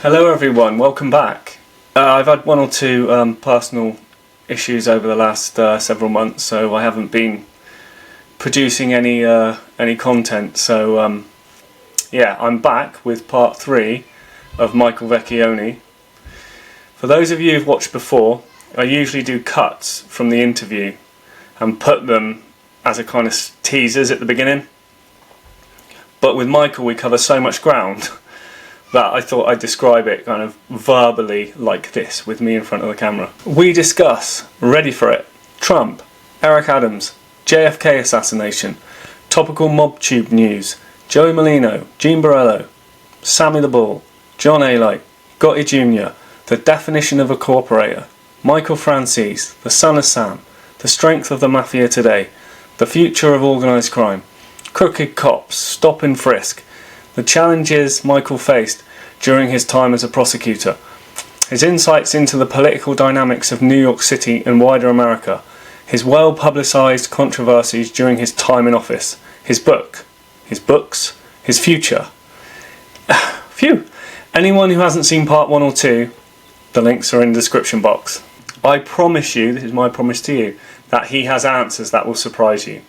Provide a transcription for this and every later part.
Hello everyone, welcome back. I've had one or two personal issues over the last several months, so I haven't been producing any content. So yeah, I'm back with part 3 of Michael Vecchione. For those of you who've watched before, I usually do cuts from the interview and put them as a kind of teasers at the beginning. But with Michael we cover so much ground that I thought I'd describe it kind of verbally like this, with me in front of the camera. We discuss, ready for it, Trump, Eric Adams, JFK assassination, topical Mobtube news, Joey Merlino, Gene Borrello, Sammy the Bull, John Alite, Gotti Jr, the definition of a corporator, Michael Franzese, the son of Sam, the strength of the Mafia today, the future of organised crime, crooked cops, stop and frisk, the challenges Michael faced during his time as a prosecutor, his insights into the political dynamics of New York City and wider America, his well-publicised controversies during his time in office, his book, his books, his future. Phew! Anyone who hasn't seen part 1 or 2, the links are in the description box. I promise you, this is my promise to you, that he has answers that will surprise you.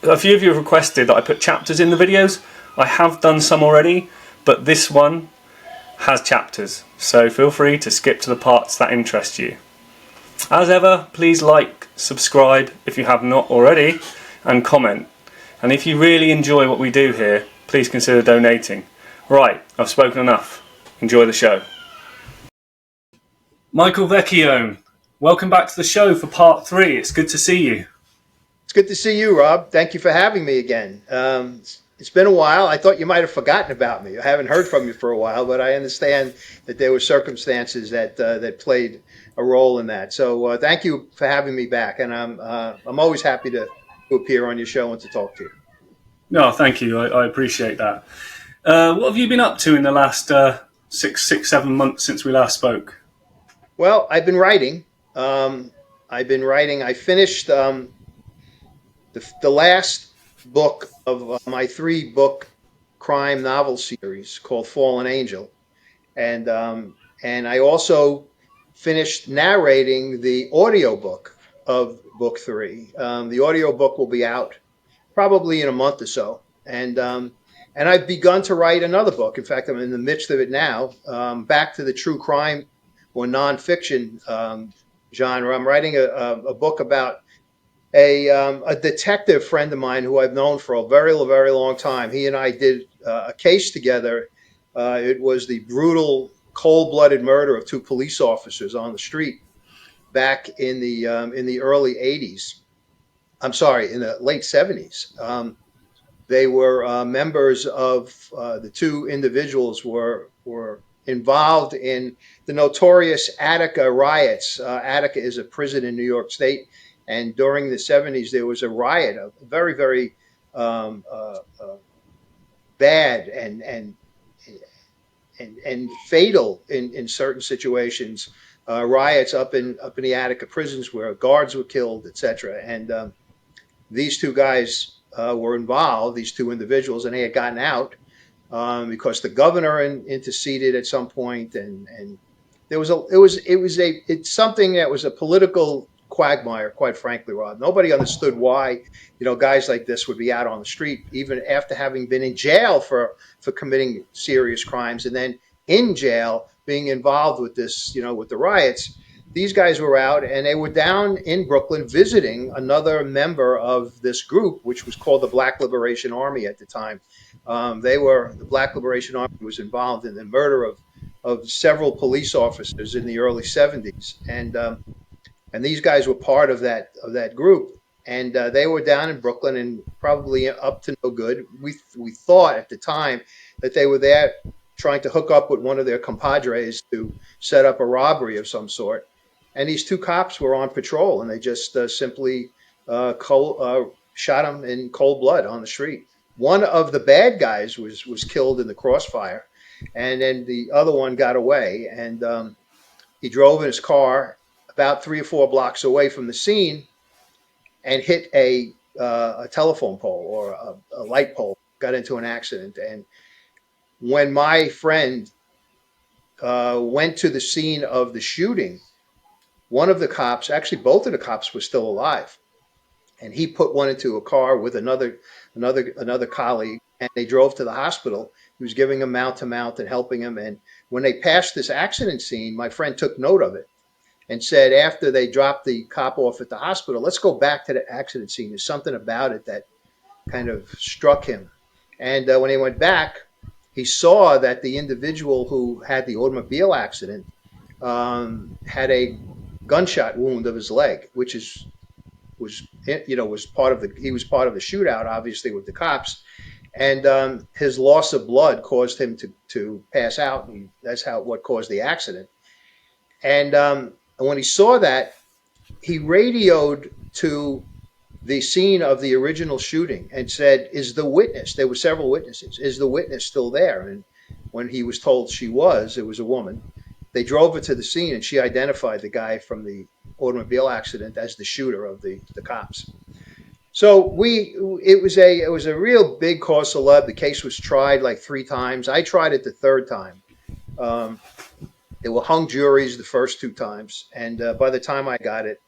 A few of you have requested that I put chapters in the videos. I have done some already, but this one has chapters, so feel free to skip to the parts that interest you. As ever, please like, subscribe if you have not already, and comment. And if you really enjoy what we do here, please consider donating. Right, I've spoken enough. Enjoy the show. Michael Vecchione, welcome back to the show for part 3. It's good to see you. It's good to see you, Rob. Thank you for having me again. It's been a while. I thought you might have forgotten about me. I haven't heard from you for a while, but I understand that there were circumstances that played a role in that. So thank you for having me back, and I'm always happy to appear on your show and to talk to you. No, thank you. I appreciate that. What have you been up to in the last 7 months since we last spoke? Well, I've been writing. I finished the last book of my 3-book crime novel series called Fallen Angel, and I also finished narrating the audiobook of book 3. The audiobook will be out probably in a month or so, and I've begun to write another book. In fact, I'm in the midst of it now, back to the true crime or nonfiction genre. I'm writing a book about a detective friend of mine who I've known for a very long time. He and I did a case together. It was the brutal, cold-blooded murder of 2 police officers on the street back in the early '80s. I'm sorry, in the late '70s. They were members of the 2 individuals were involved in the notorious Attica riots. Attica is a prison in New York State. And during the '70s, there was a riot, a very bad and fatal in certain situations. Riots up in the Attica prisons where guards were killed, etc. And these 2 guys were involved, these 2 individuals, and they had gotten out because the governor interceded at some point, and it's something that was a political quagmire, quite frankly, Rob. Nobody understood why, guys like this would be out on the street, even after having been in jail for committing serious crimes, and then in jail being involved with this, with the riots. These guys were out, and they were down in Brooklyn visiting another member of this group, which was called the Black Liberation Army at the time. The Black Liberation Army was involved in the murder of several police officers in the early '70s, and these guys were part of that group, and they were down in Brooklyn and probably up to no good. We thought at the time that they were there trying to hook up with one of their compadres to set up a robbery of some sort, and these 2 cops were on patrol, and they just simply shot them in cold blood on the street. One of the bad guys was killed in the crossfire, and then the other one got away, and he drove in his car about 3 or 4 blocks away from the scene and hit a telephone pole or a light pole, got into an accident. And when my friend went to the scene of the shooting. One of the cops, actually both of the cops, were still alive, and he put one into a car with another colleague, and they drove to the hospital. He was giving him mouth to mouth and helping him. And when they passed this accident scene, my friend took note of it and said, after they dropped the cop off at the hospital, let's go back to the accident scene. There's something about it that kind of struck him. And when he went back, he saw that the individual who had the automobile accident had a gunshot wound of his leg, which is was part of the he was part of the shootout, obviously, with the cops. And his loss of blood caused him to pass out, and that's what caused the accident. And when he saw that, he radioed to the scene of the original shooting and said, "Is the witness?" There were several witnesses. "Is the witness still there?" And when he was told she was, it was a woman. They drove her to the scene, and she identified the guy from the automobile accident as the shooter of the cops. So it was a real big cause celeb. The case was tried like 3 times. I tried it the third time. There were hung juries the first 2 times, and by the time I got it,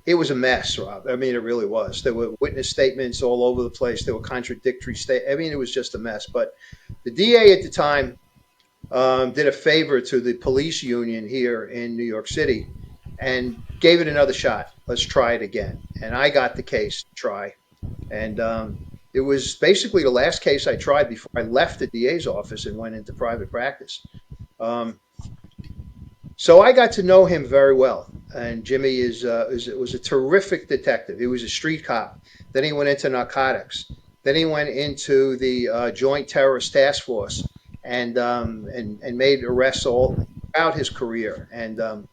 it was a mess, Rob. I mean, it really was. There were witness statements all over the place. There were contradictory statements. I mean, it was just a mess. But the DA at the time did a favor to the police union here in New York City and gave it another shot. Let's try it again. And I got the case to try. And it was basically the last case I tried before I left the DA's office and went into private practice. So I got to know him very well. And Jimmy was a terrific detective. He was a street cop. Then he went into narcotics. Then he went into the Joint Terrorist Task Force and made arrests all throughout his career. And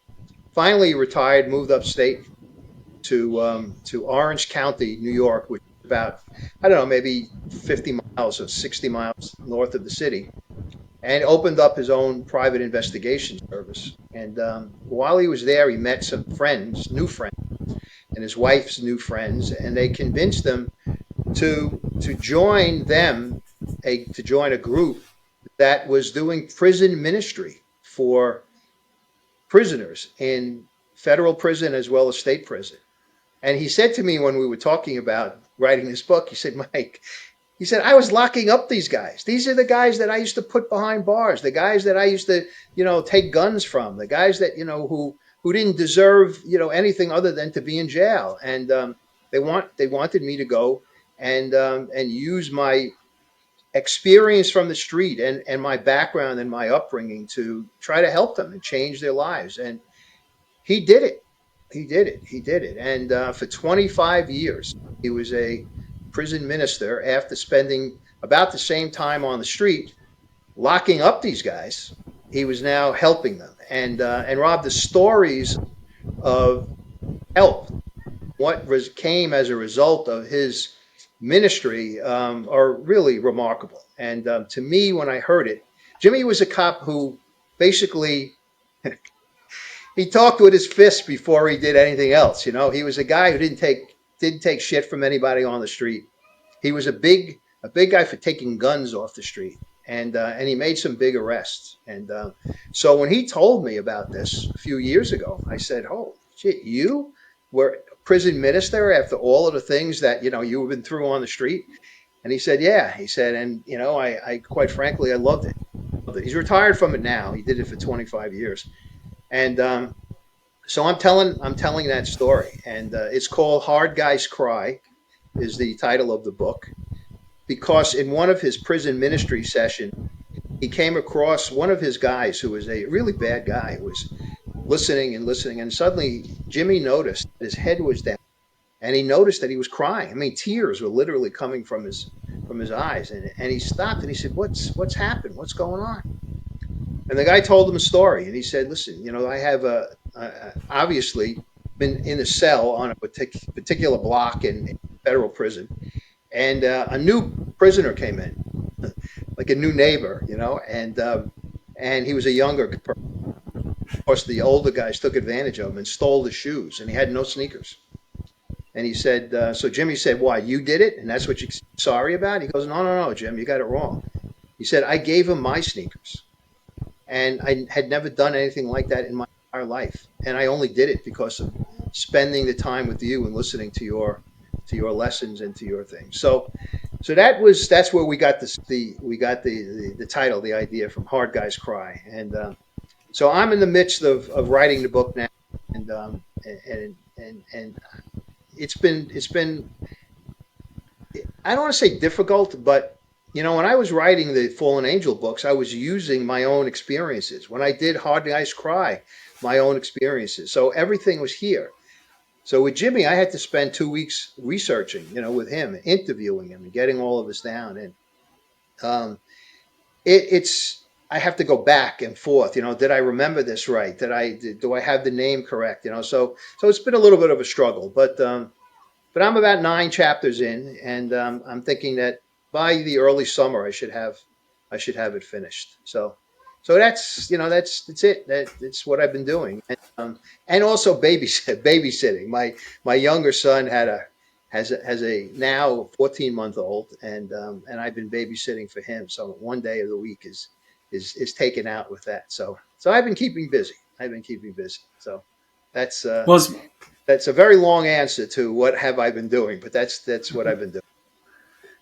finally retired, moved upstate to Orange County, New York, which is about, I don't know, maybe 50 miles or 60 miles north of the city, and opened up his own private investigation service. And while he was there, he met some friends, new friends, and his wife's new friends, and they convinced him to join a group that was doing prison ministry for prisoners in federal prison as well as state prison. And he said to me when we were talking about writing this book, he said, "Mike," he said, "I was locking up these guys. These are the guys that I used to put behind bars, the guys that I used to, take guns from, the guys that, who didn't deserve, anything other than to be in jail." And they wanted me to go and use my experience from the street and my background and my upbringing to try to help them and change their lives. And he did it. He did it. He did it. And for 25 years, he was a prison minister after spending about the same time on the street locking up these guys. He was now helping them. And Rob, the stories of help, came as a result of his ministry, are really remarkable. And to me, when I heard it, Jimmy was a cop who basically he talked with his fists before he did anything else. He was a guy who didn't take shit from anybody on the street. He was a big guy for taking guns off the street, and he made some big arrests. And so when he told me about this a few years ago, I said, "Oh shit, you were prison minister after all of the things that you've been through on the street?" And he said, "Yeah." He said, "And I quite frankly, I loved it. He's retired from it now. He did it for 25 years." And so I'm telling that story, and it's called "Hard Guys Cry," is the title of the book, because in one of his prison ministry sessions, he came across one of his guys who was a really bad guy, who was listening and listening, and suddenly Jimmy noticed his head was down, and he noticed that he was crying. I mean, tears were literally coming from his eyes, and he stopped and he said, "What's happened? What's going on?" And the guy told him a story, and he said, "Listen, I have obviously been in a cell on a particular block in federal prison, and a new prisoner came in, like a new neighbor, and he was a younger person. Of course, the older guys took advantage of him and stole the shoes, and he had no sneakers." And he said, so Jimmy said, "Why, you did it? And that's what you're sorry about?" He goes, No, Jim, you got it wrong." He said, "I gave him my sneakers. and I had never done anything like that in my entire life. And I only did it because of spending the time with you and listening to your lessons and to your things. So that's where we got this the title, the idea from Hard Guys Cry. And so I'm in the midst of writing the book now, and and it's been I don't want to say difficult, but when I was writing the Fallen Angel books, I was using my own experiences. When I did Hard Guys Cry, my own experiences. So everything was here. So with Jimmy, I had to spend 2 weeks researching, with him, interviewing him, and getting all of this down. And um, it's I have to go back and forth. Did I remember this right? Do I have the name correct? So it's been a little bit of a struggle, but I'm about 9 chapters in, and I'm thinking that by the early summer I should have it finished. So that's it. That's what I've been doing, and also babysitting. My younger son has a now 14-month-old, and I've been babysitting for him. So one day of the week is taken out with that. So I've been keeping busy. So that's uh, Was that's a very long answer to what have I been doing, but that's what I've been doing.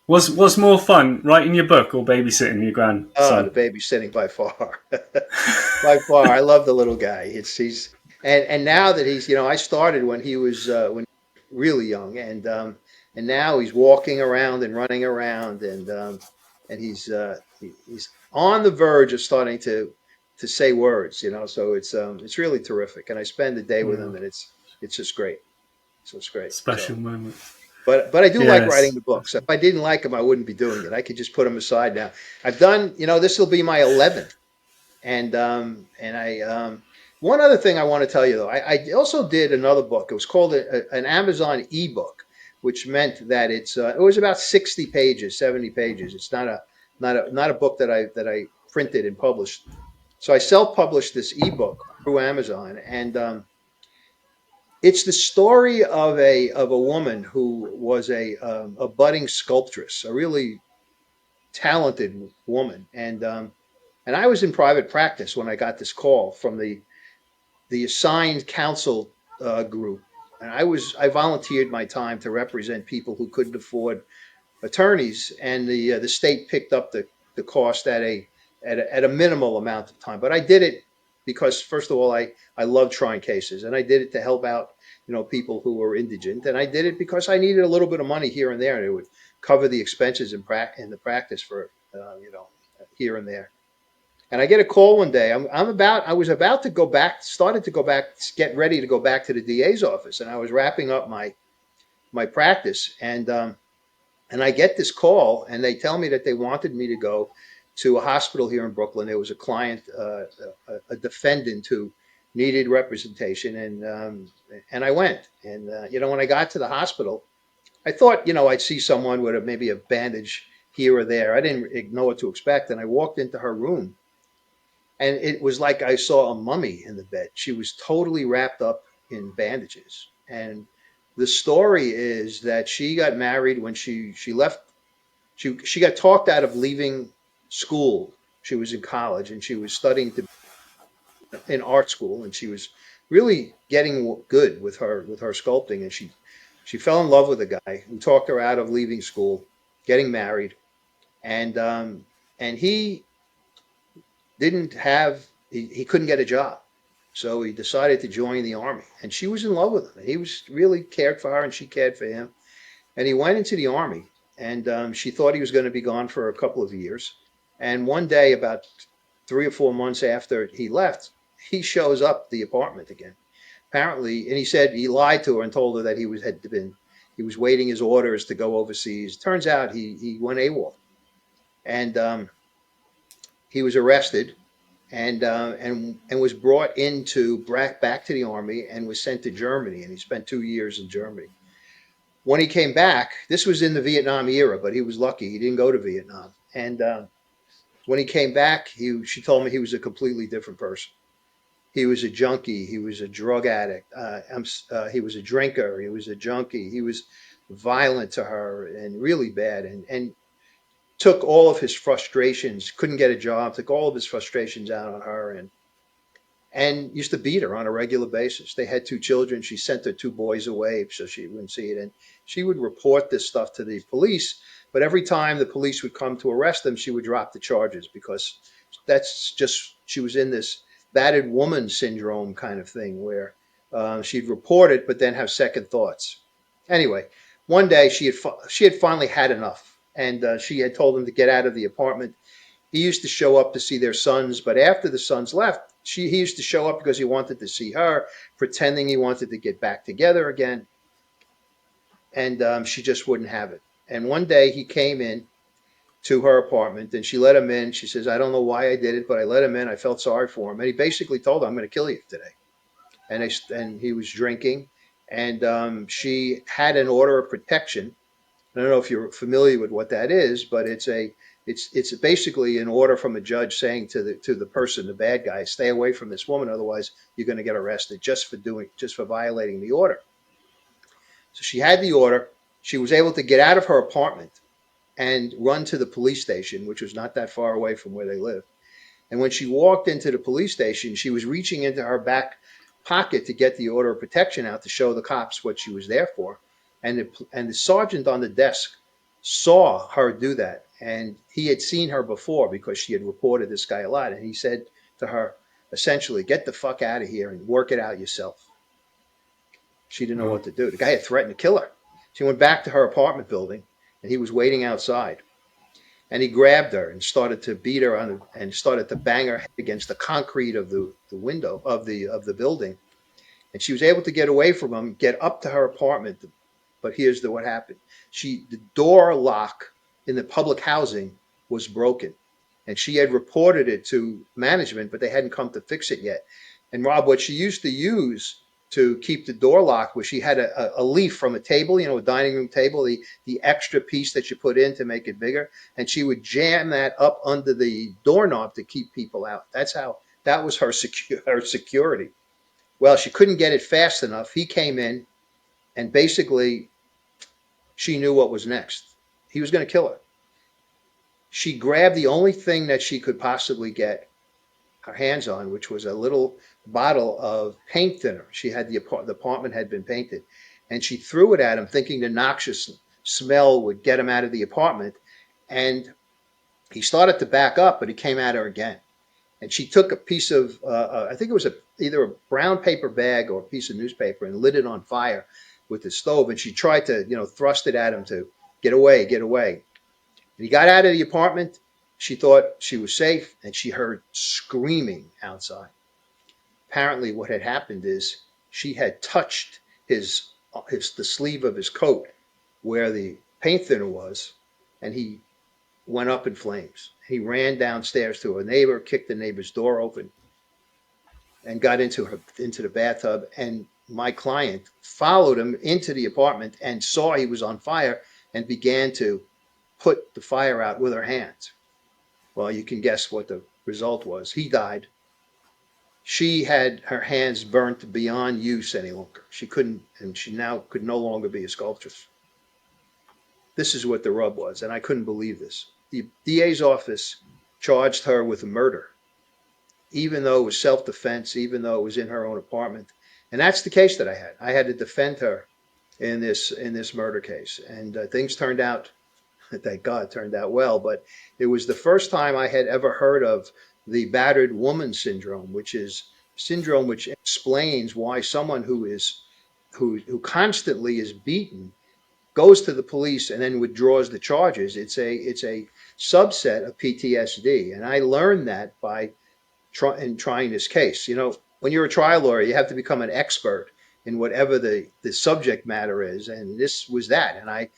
was more fun writing your book or babysitting your The grandson? babysitting by far, by far. I love the little guy. And now that I started when he was really young, and now he's walking around and running around, and he's on the verge of starting to say words. So it's really terrific, and I spend the day with Yeah. him, and it's just great. So it's great. Special moment. But I do like writing Yes. the books. If I didn't like them, I wouldn't be doing it. I could just put them aside now. I've done, this will be my 11th. And I one other thing I want to tell you though, I also did another book. It was called an Amazon ebook, which meant that it was about 60 pages, 70 pages. It's not a book that I printed and published. So I self-published this ebook through Amazon, and it's the story of a woman who was a budding sculptress, a really talented woman, and I was in private practice when I got this call from the assigned counsel group, and I volunteered my time to represent people who couldn't afford attorneys, and the state picked up the cost at a minimal amount of time. But I did it because first of all, I love trying cases, and I did it to help out people who were indigent, and I did it because I needed a little bit of money here and there, and it would cover the expenses in the practice for here and there. And I get a call one day. I was about to go back, started to go back, get ready to go back to the DA's office, and I was wrapping up my practice, and I get this call, and they tell me that they wanted me to go to a hospital here in Brooklyn. There was a client, a defendant who needed representation, and I went. And when I got to the hospital, I thought I'd see someone with maybe a bandage here or there. I didn't know what to expect, and I walked into her room, and it was like I saw a mummy in the bed. She was totally wrapped up in bandages, and the story is that she got married when she left. She got talked out of leaving school. She was in college and she was studying in art school, and she was really getting good with her sculpting, and she fell in love with a guy who talked her out of leaving school, getting married, and he didn't have he couldn't get a job. So he decided to join the army, and she was in love with him. He was really cared for her, and she cared for him. And he went into the army, and she thought he was going to be gone for a couple of years. And one day, about 3 or 4 months after he left, he shows up at the apartment again. Apparently, and he said he lied to her and told her that he was waiting his orders to go overseas. Turns out he went AWOL, and he was arrested and was brought into back to the army and was sent to Germany, and he spent 2 years in Germany. When he came back, this was in the Vietnam era, but he was lucky he didn't go to Vietnam. And when he came back, she told me he was a completely different person. He was a junkie. He was a drug addict. He was a drinker. He was a junkie. He was violent to her and really bad. And took all of his frustrations, couldn't get a job, took all of his frustrations out on her, and used to beat her on a regular basis. They had two children. She sent her two boys away so she wouldn't see it. And she would report this stuff to the police. But every time the police would come to arrest them, she would drop the charges because that's just, she was in this battered woman syndrome kind of thing where she'd report it, but then have second thoughts. Anyway, one day she had finally had enough, and she had told him to get out of the apartment. He used to show up to see their sons, but after the sons left, he used to show up because he wanted to see her, pretending he wanted to get back together again, and she just wouldn't have it. And one day he came in to her apartment, and she let him in. She says, "I don't know why I did it, but I let him in. I felt sorry for him." And he basically told her, "I'm going to kill you today." And he was drinking, and she had an order of protection. I don't know if you're familiar with what that is, but it's basically an order from a judge saying to the person, the bad guy, stay away from this woman, otherwise you're going to get arrested just for violating the order. So she had the order. She was able to get out of her apartment and run to the police station, which was not that far away from where they lived. And when she walked into the police station, she was reaching into her back pocket to get the order of protection out to show the cops what she was there for. And the sergeant on the desk saw her do that. And he had seen her before because she had reported this guy a lot. And he said to her, essentially, get the fuck out of here and work it out yourself. She didn't know Oh, what to do. The guy had threatened to kill her. She went back to her apartment building, and he was waiting outside. And he grabbed her and started to beat her and started to bang her head against the concrete of the window of the building. And she was able to get away from him, get up to her apartment. But here's what happened. The door lock in the public housing was broken. And she had reported it to management, but they hadn't come to fix it yet. And Rob, what she used to use to keep the door locked was she had a leaf from a table, a dining room table, the extra piece that you put in to make it bigger. And she would jam that up under the doorknob to keep people out. That was her security. Well, she couldn't get it fast enough. He came in, and basically she knew what was next. He was going to kill her. She grabbed the only thing that she could possibly get her hands on, which was a little bottle of paint thinner. She had the apartment had been painted, and she threw it at him, thinking the noxious smell would get him out of the apartment. And he started to back up, but he came at her again. And she took a piece of, I think it was either a brown paper bag or a piece of newspaper, and lit it on fire with the stove. And she tried to, thrust it at him to get away, get away. And he got out of the apartment. She thought she was safe, and she heard screaming outside. Apparently, what had happened is she had touched the sleeve of his coat where the paint thinner was, and he went up in flames. He ran downstairs to a neighbor, kicked the neighbor's door open, and got into the bathtub. And my client followed him into the apartment and saw he was on fire and began to put the fire out with her hands. Well, you can guess what the result was. He died. She had her hands burnt beyond use any longer. She couldn't, and she now could no longer be a sculptress. This is what the rub was, and I couldn't believe this. The DA's office charged her with murder, even though it was self-defense, even though it was in her own apartment. And that's the case that I had. I had to defend her in this murder case, and things turned out, thank God, turned out well. But it was the first time I had ever heard of the battered woman syndrome, which is syndrome which explains why someone who constantly is beaten goes to the police and then withdraws the charges. It's a subset of PTSD, and I learned that by trying this case. When you're a trial lawyer, you have to become an expert in whatever the subject matter is, and this was that. And I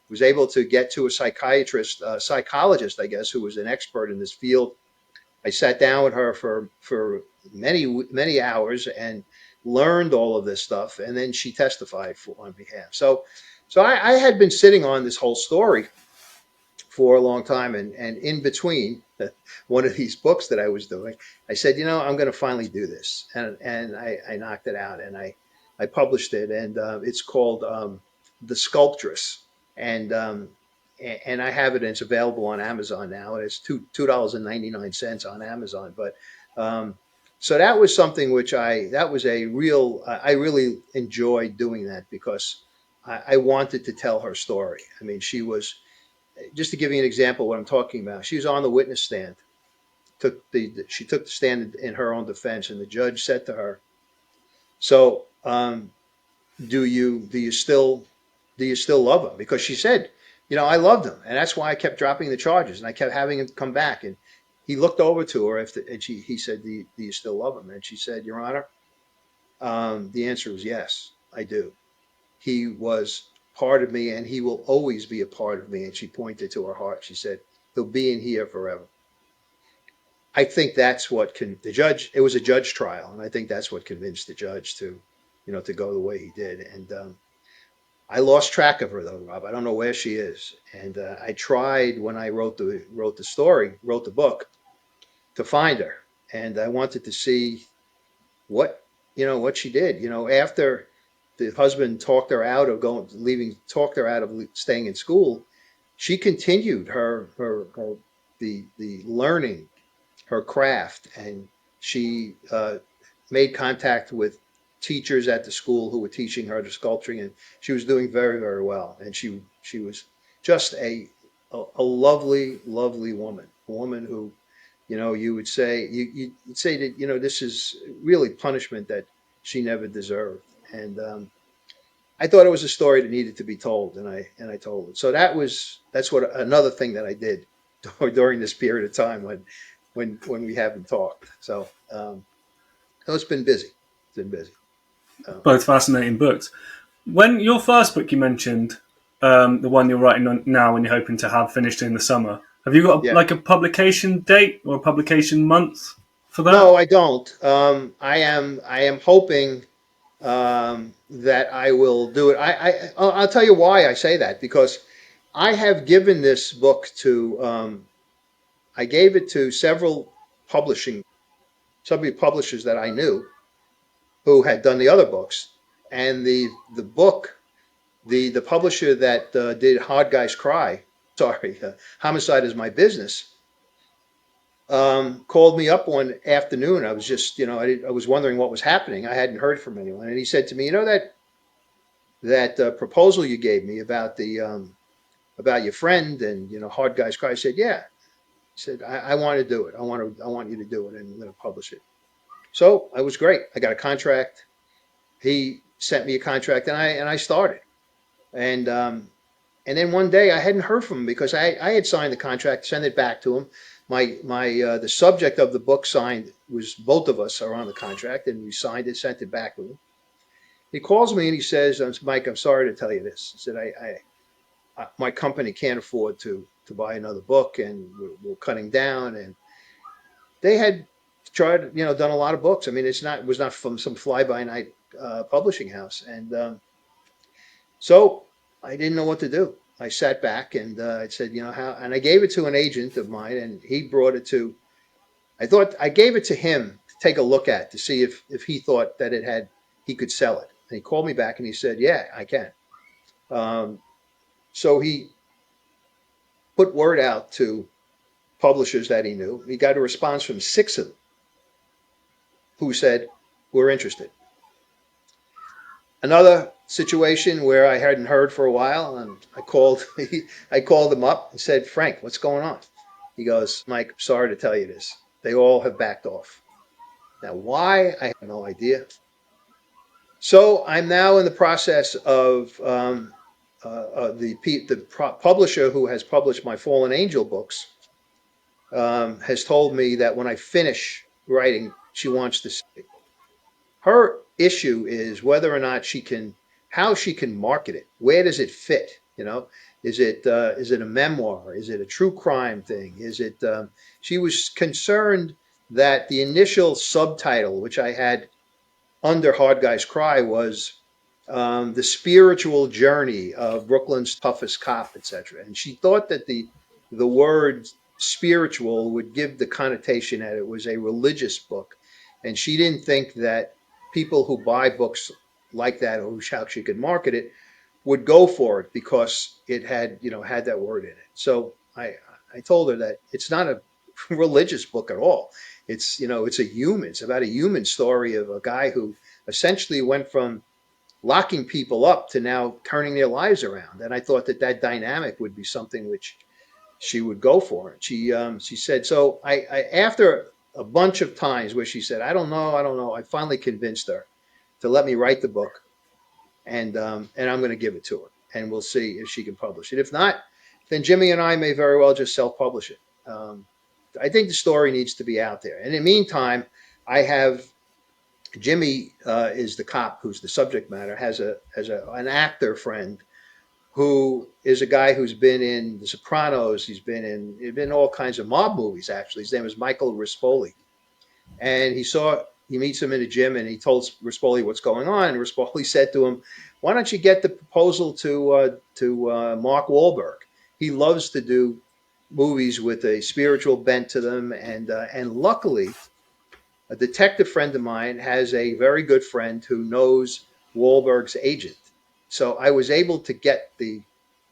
was able to get to a psychologist, I guess, who was an expert in this field. I sat down with her for many hours and learned all of this stuff, and then she testified on behalf. So I had been sitting on this whole story for a long time, and in between one of these books that I was doing, I said, I'm going to finally do this, and I knocked it out, and I published it, and it's called The Sculptress. And and I have it, and it's available on Amazon now, and it's $2.99 on Amazon. But so that was something which that was a real I really enjoyed doing that because I wanted to tell her story. I mean, she was, just to give you an example of what I'm talking about. She was on the witness stand. She took the stand in her own defense, and the judge said to her, "So, do you still love him?" Because she said, "I loved him, and that's why I kept dropping the charges, and I kept having him come back." And he looked over to her and he said, do you still love him?" And she said, "Your Honor, the answer was yes, I do. He was part of me, and he will always be a part of me." And she pointed to her heart. She said, "He'll be in here forever." I think that's what the judge. It was a judge trial, and I think that's what convinced the judge to go the way he did. And I lost track of her though, Rob. I don't know where she is. And I tried when I wrote the book, to find her, and I wanted to see what what she did. After the husband talked her out of talked her out of staying in school, she continued her the learning her craft, and she made contact with teachers at the school who were teaching her the sculpturing, and she was doing very, very well. And she was just a lovely, lovely woman, a woman who, you'd say that this is really punishment that she never deserved. And I thought it was a story that needed to be told, and I told it. So that's what another thing that I did during this period of time when we haven't talked. So it's been busy. It's been busy. Both fascinating books. When your first book you mentioned, the one you're writing on now, and you're hoping to have finished in the summer, have you got Yeah. like a publication date or a publication month for that? No, I don't. I am hoping that I will do it. I'll tell you why I say that, because I have given this book to I gave it to several publishers that I knew who had done the other books, and the book the publisher that did Hard Guys Cry, sorry, Homicide is My Business, called me up one afternoon. I was just, I was wondering what was happening. I hadn't heard from anyone, and he said to me, that proposal you gave me about your friend and Hard Guys Cry. I said, yeah. He said, I want to do it. I want you to do it, and I'm going to publish it. So I was great. I got a contract. He sent me a contract, and I started. And then one day I hadn't heard from him because I had signed the contract, sent it back to him. The subject of the book signed was, both of us are on the contract, and we signed it, sent it back to him. He calls me and he says, "Mike, I'm sorry to tell you this." He said, my company can't afford to buy another book, and we're cutting down." And they had tried, done a lot of books. I mean, it was not from some fly by night publishing house. And so I didn't know what to do. I sat back and I said, how, and I gave it to an agent of mine, and he brought it to, I thought I gave it to him to take a look at, to see if he thought that he could sell it. And he called me back and he said, "Yeah, I can." Um, so he put word out to publishers that he knew. He got a response from 6 of them who said, "We're interested." Another situation where I hadn't heard for a while, and I called him up and said, "Frank, what's going on?" He goes, "Mike, sorry to tell you this. They all have backed off." Now, why? I have no idea. So I'm now in the process of publisher who has published my Fallen Angel books, has told me that when I finish writing, she wants to see. Her issue is whether or not how she can market it. Where does it fit? Is it a memoir? Is it a true crime thing? She was concerned that the initial subtitle, which I had under Hard Guys Cry, was the spiritual journey of Brooklyn's toughest cop, etc. And she thought that the word spiritual would give the connotation that it was a religious book, and she didn't think that people who buy books like that, or how she could market it, would go for it because it had, had that word in it. So I told her that it's not a religious book at all. It's about a human story of a guy who essentially went from locking people up to now turning their lives around. And I thought that that dynamic would be something which she would go for. And she said, so I after a bunch of times where she said, I don't know, I finally convinced her to let me write the book, and I'm going to give it to her, and we'll see if she can publish it. If not, then Jimmy and I may very well just self-publish it. I think the story needs to be out there. And in the meantime, I have Jimmy is the cop who's the subject matter, has an actor friend who is a guy who's been in The Sopranos. He's been in all kinds of mob movies, actually. His name is Michael Rispoli. And he meets him in the gym, and he told Rispoli what's going on. And Rispoli said to him, why don't you get the proposal to Mark Wahlberg? He loves to do movies with a spiritual bent to them. And luckily, a detective friend of mine has a very good friend who knows Wahlberg's agent. So I was able to get the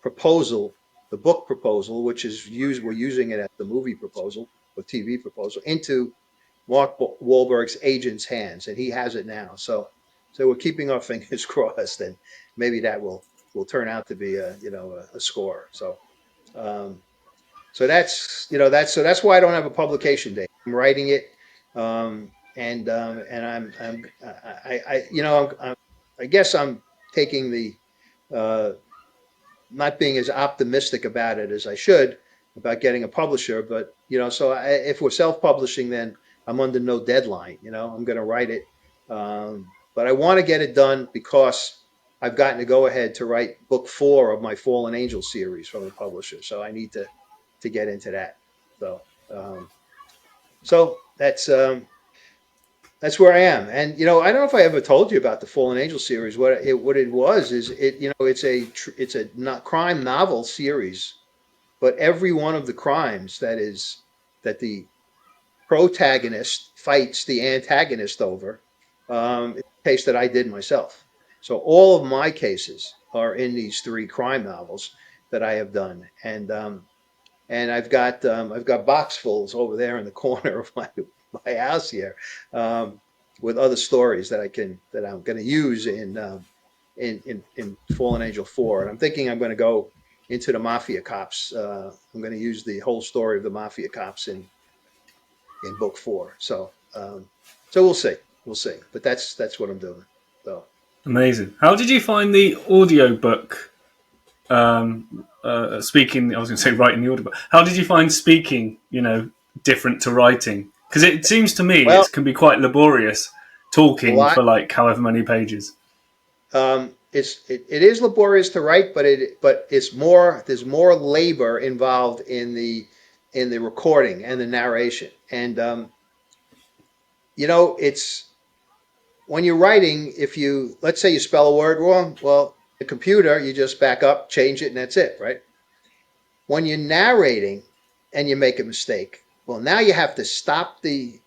proposal, the book proposal, we're using it as the movie proposal or TV proposal, into Mark Wahlberg's agent's hands, and he has it now. So we're keeping our fingers crossed, and maybe that will turn out to be a score. Um, so that's why I don't have a publication date. I'm writing it, and I guess I'm taking the uh, not being as optimistic about it as I should about getting a publisher. But if we're self-publishing, then I'm under no deadline. I'm going to write it, but I want to get it done because I've gotten to go ahead to write book 4 of my Fallen Angel series from the publisher. So I need to get into that. So um, so that's where I am. And I don't know if I ever told you about the Fallen Angel series. What it was is it's a not crime novel series, but every one of the crimes that the protagonist fights the antagonist over is a case that I did myself. So all of my cases are in these 3 crime novels that I have done, and I've got boxfuls over there in the corner of my house here, with other stories that I'm going to use in Fallen Angel 4. And I'm thinking I'm going to go into the Mafia cops. I'm going to use the whole story of the Mafia cops in book 4. So we'll see. But that's what I'm doing. So Amazing. How did you find the audiobook? Speaking, I was going to say writing the audiobook. How did you find speaking? Different to writing, because it seems to me well, it can be quite laborious a talking lot. for like however many pages. It is laborious to write, but it's more there's more labor involved in the recording and the narration. And it's when you're writing, if you let's say you spell a word wrong, well, the computer you just back up, change it, and that's it, right? When you're narrating and you make a mistake, well, now you have to stop the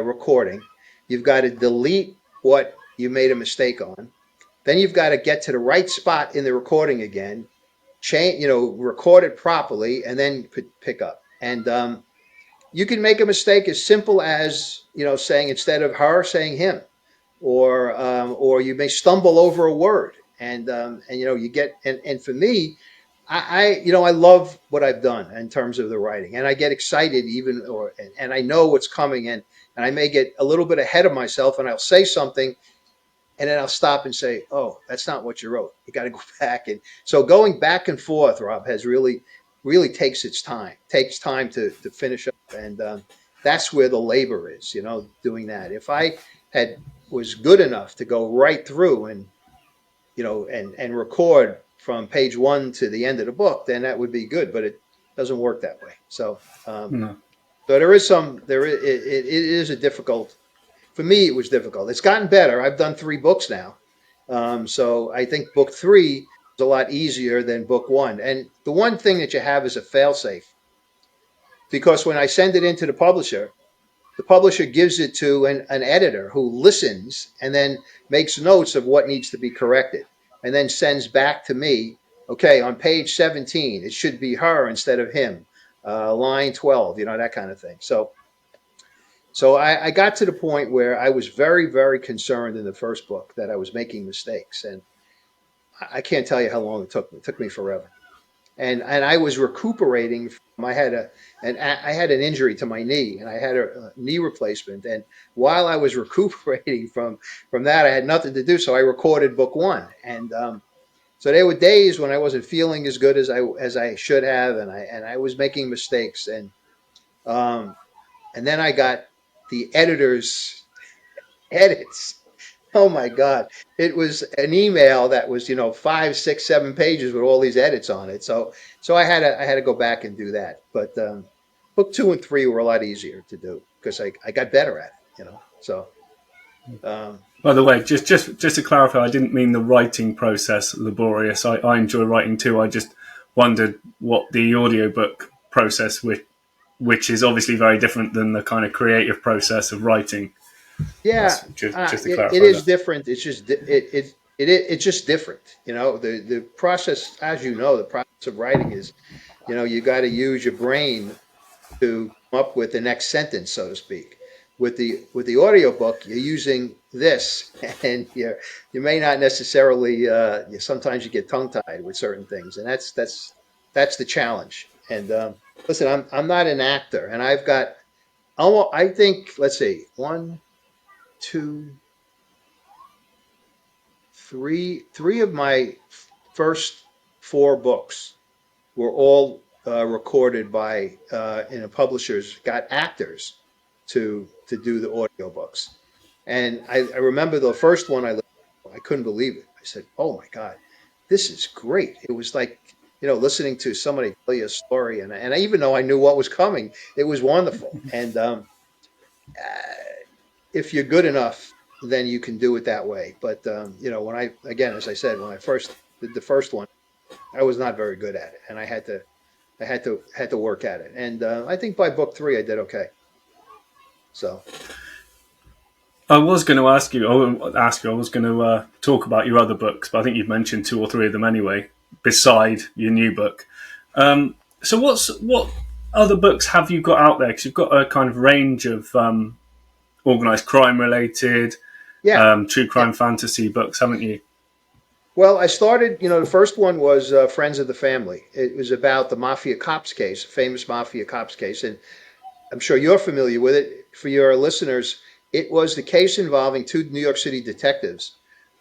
recording. You've got to delete what you made a mistake on. Then you've got to get to the right spot in the recording again, change, record it properly, and then pick up. And you can make a mistake as simple as saying instead of her, saying him, or you may stumble over a word, and you get and for me, I love what I've done in terms of the writing, and I get excited even and I know what's coming, and I may get a little bit ahead of myself, and I'll say something, and then I'll stop and say, "Oh, that's not what you wrote. You got to go back." And so going back and forth, Rob, has really takes time to finish up, and that's where the labor is, doing that. If I had was good enough to go right through and and record from page 1 to the end of the book, then that would be good. But it doesn't work that way. No. So it is a difficult for me. It was difficult. It's gotten better. I've done 3 books now, so I think book 3 is a lot easier than book 1. And the one thing that you have is a failsafe, because when I send it into the publisher gives it to an editor who listens and then makes notes of what needs to be corrected. and then sends back to me, okay, on page 17, it should be her instead of him. Line 12, that kind of thing. So I got to the point where I was very, very concerned in the first book that I was making mistakes. And I can't tell you how long it took me. It took me forever. And I was recuperating from, I had an injury to my knee, and I had a knee replacement. And while I was recuperating from that, I had nothing to do. So I recorded book one. And so there were days when I wasn't feeling as good as I should have, and I was making mistakes. Um, and then I got the editor's edits. Oh my God. It was an email that was, 5, 6, 7 pages with all these edits on it. So I had to go back and do that. But book 2 and 3 were a lot easier to do because I got better at it. So um, By the way, just to clarify, I didn't mean the writing process laborious. I enjoy writing too. I just wondered what the audiobook process, which is obviously very different than the kind of creative process of writing. yeah, That's just to it clarify is that. different. It's just it's just different. The process, as you know, the process of writing is, you got to use your brain to come up with the next sentence, so to speak. With the audiobook, you're using this, and you may not necessarily. Sometimes you get tongue tied with certain things, and that's the challenge. And listen, I'm not an actor, and I've got almost. I think, let's see, one, two, three of my first 4 books were all recorded by in a publishers got actors to do the audiobooks. And I remember the first one I couldn't believe it. I said, "Oh my God, this is great!" It was like listening to somebody tell you a story, and even though I knew what was coming, it was wonderful. And if you're good enough, then you can do it that way. But when as I said, when I first did the first one, I was not very good at it, and I had to work at it. And I think by book 3, I did okay. So I was going to ask you. I wouldn't ask you. I was going to talk about your other books, but I think you've mentioned 2 or 3 of them anyway. Beside your new book, so what other books have you got out there? Because you've got a kind of range of organised crime related, yeah, true yeah. crime fantasy books, haven't you? Well, I started. The first one was Friends of the Family. It was about the Mafia cops case, famous Mafia cops case, and I'm sure you're familiar with it. For your listeners, it was the case involving 2 New York City detectives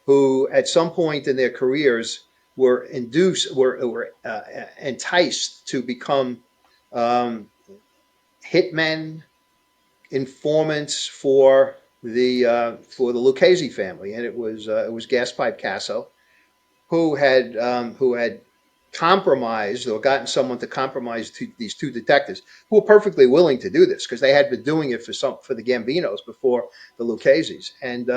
who, at some point in their careers, were enticed to become um, hitmen, informants for the Lucchese family, and it was Gaspipe Casso who had compromised or gotten someone to compromise these 2 detectives who were perfectly willing to do this because they had been doing it for the Gambinos before the Lucchese's, and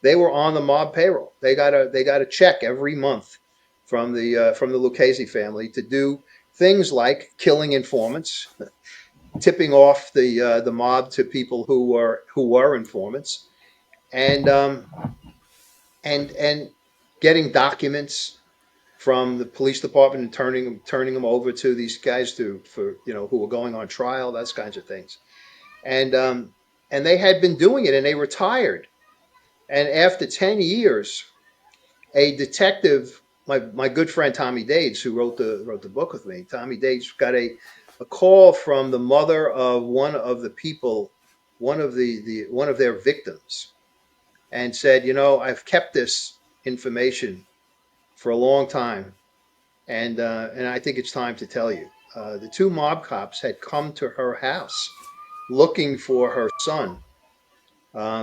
they were on the mob payroll. They got a check every month from the Lucchese family to do things like killing informants, tipping off the mob to people who were informants, and and getting documents from the police department and turning them over to these guys for who were going on trial, those kinds of things. And and they had been doing it, and they retired. And after 10 years, a detective, my good friend Tommy Dades, who wrote the book with me, Tommy Dades got a call from the mother of one of the people, one of their victims, and said, I've kept this information for a long time, and I think it's time to tell you. The 2 mob cops had come to her house looking for her son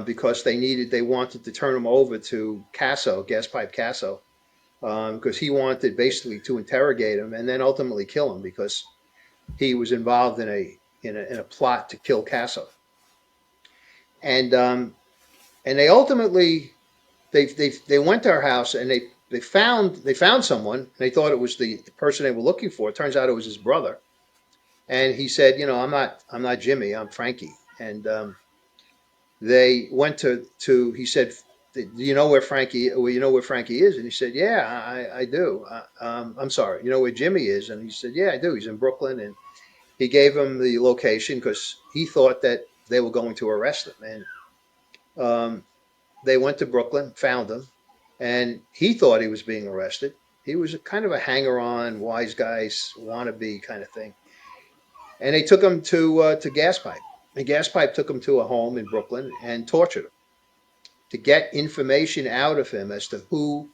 because they wanted to turn him over to Casso, Gaspipe Casso, because he wanted basically to interrogate him and then ultimately kill him because he was involved in a plot to kill Casso. And they ultimately they went to her house, and they found someone, and they thought it was the person they were looking for. It turns out it was his brother, and he said, I'm not Jimmy, I'm Frankie. And they went to he said, Do you know where Frankie? Well, you know where Frankie is?" And he said, "Yeah, I do. I'm sorry. You know where Jimmy is?" And he said, "Yeah, I do. He's in Brooklyn." And he gave him the location because he thought that they were going to arrest him. And they went to Brooklyn, found him, and he thought he was being arrested. He was a kind of a hanger-on, wise guys wannabe kind of thing. And they took him to Gaspipe. And Gaspipe took him to a home in Brooklyn and tortured him to get information out of him as to who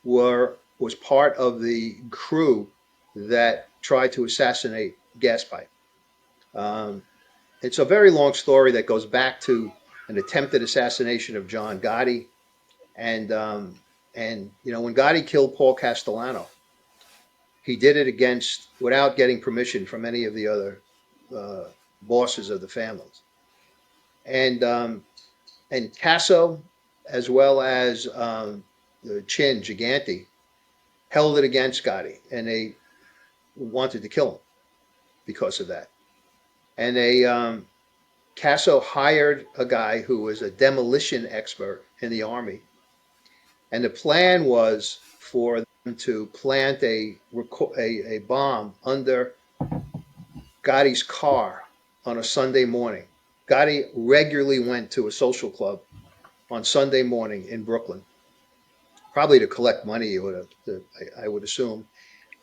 was part of the crew that tried to assassinate Gaspipe. Um, it's a very long story that goes back to an attempted assassination of John Gotti, and when Gotti killed Paul Castellano, he did it against without getting permission from any of the other uh, bosses of the families, and Casso, as well as the Chin Gigante, held it against Gotti, and they wanted to kill him because of that. And they Casso hired a guy who was a demolition expert in the army, and the plan was for them to plant a bomb under Gotti's car on a Sunday morning. Gotti regularly went to a social club on Sunday morning in Brooklyn, probably to collect money. I would assume,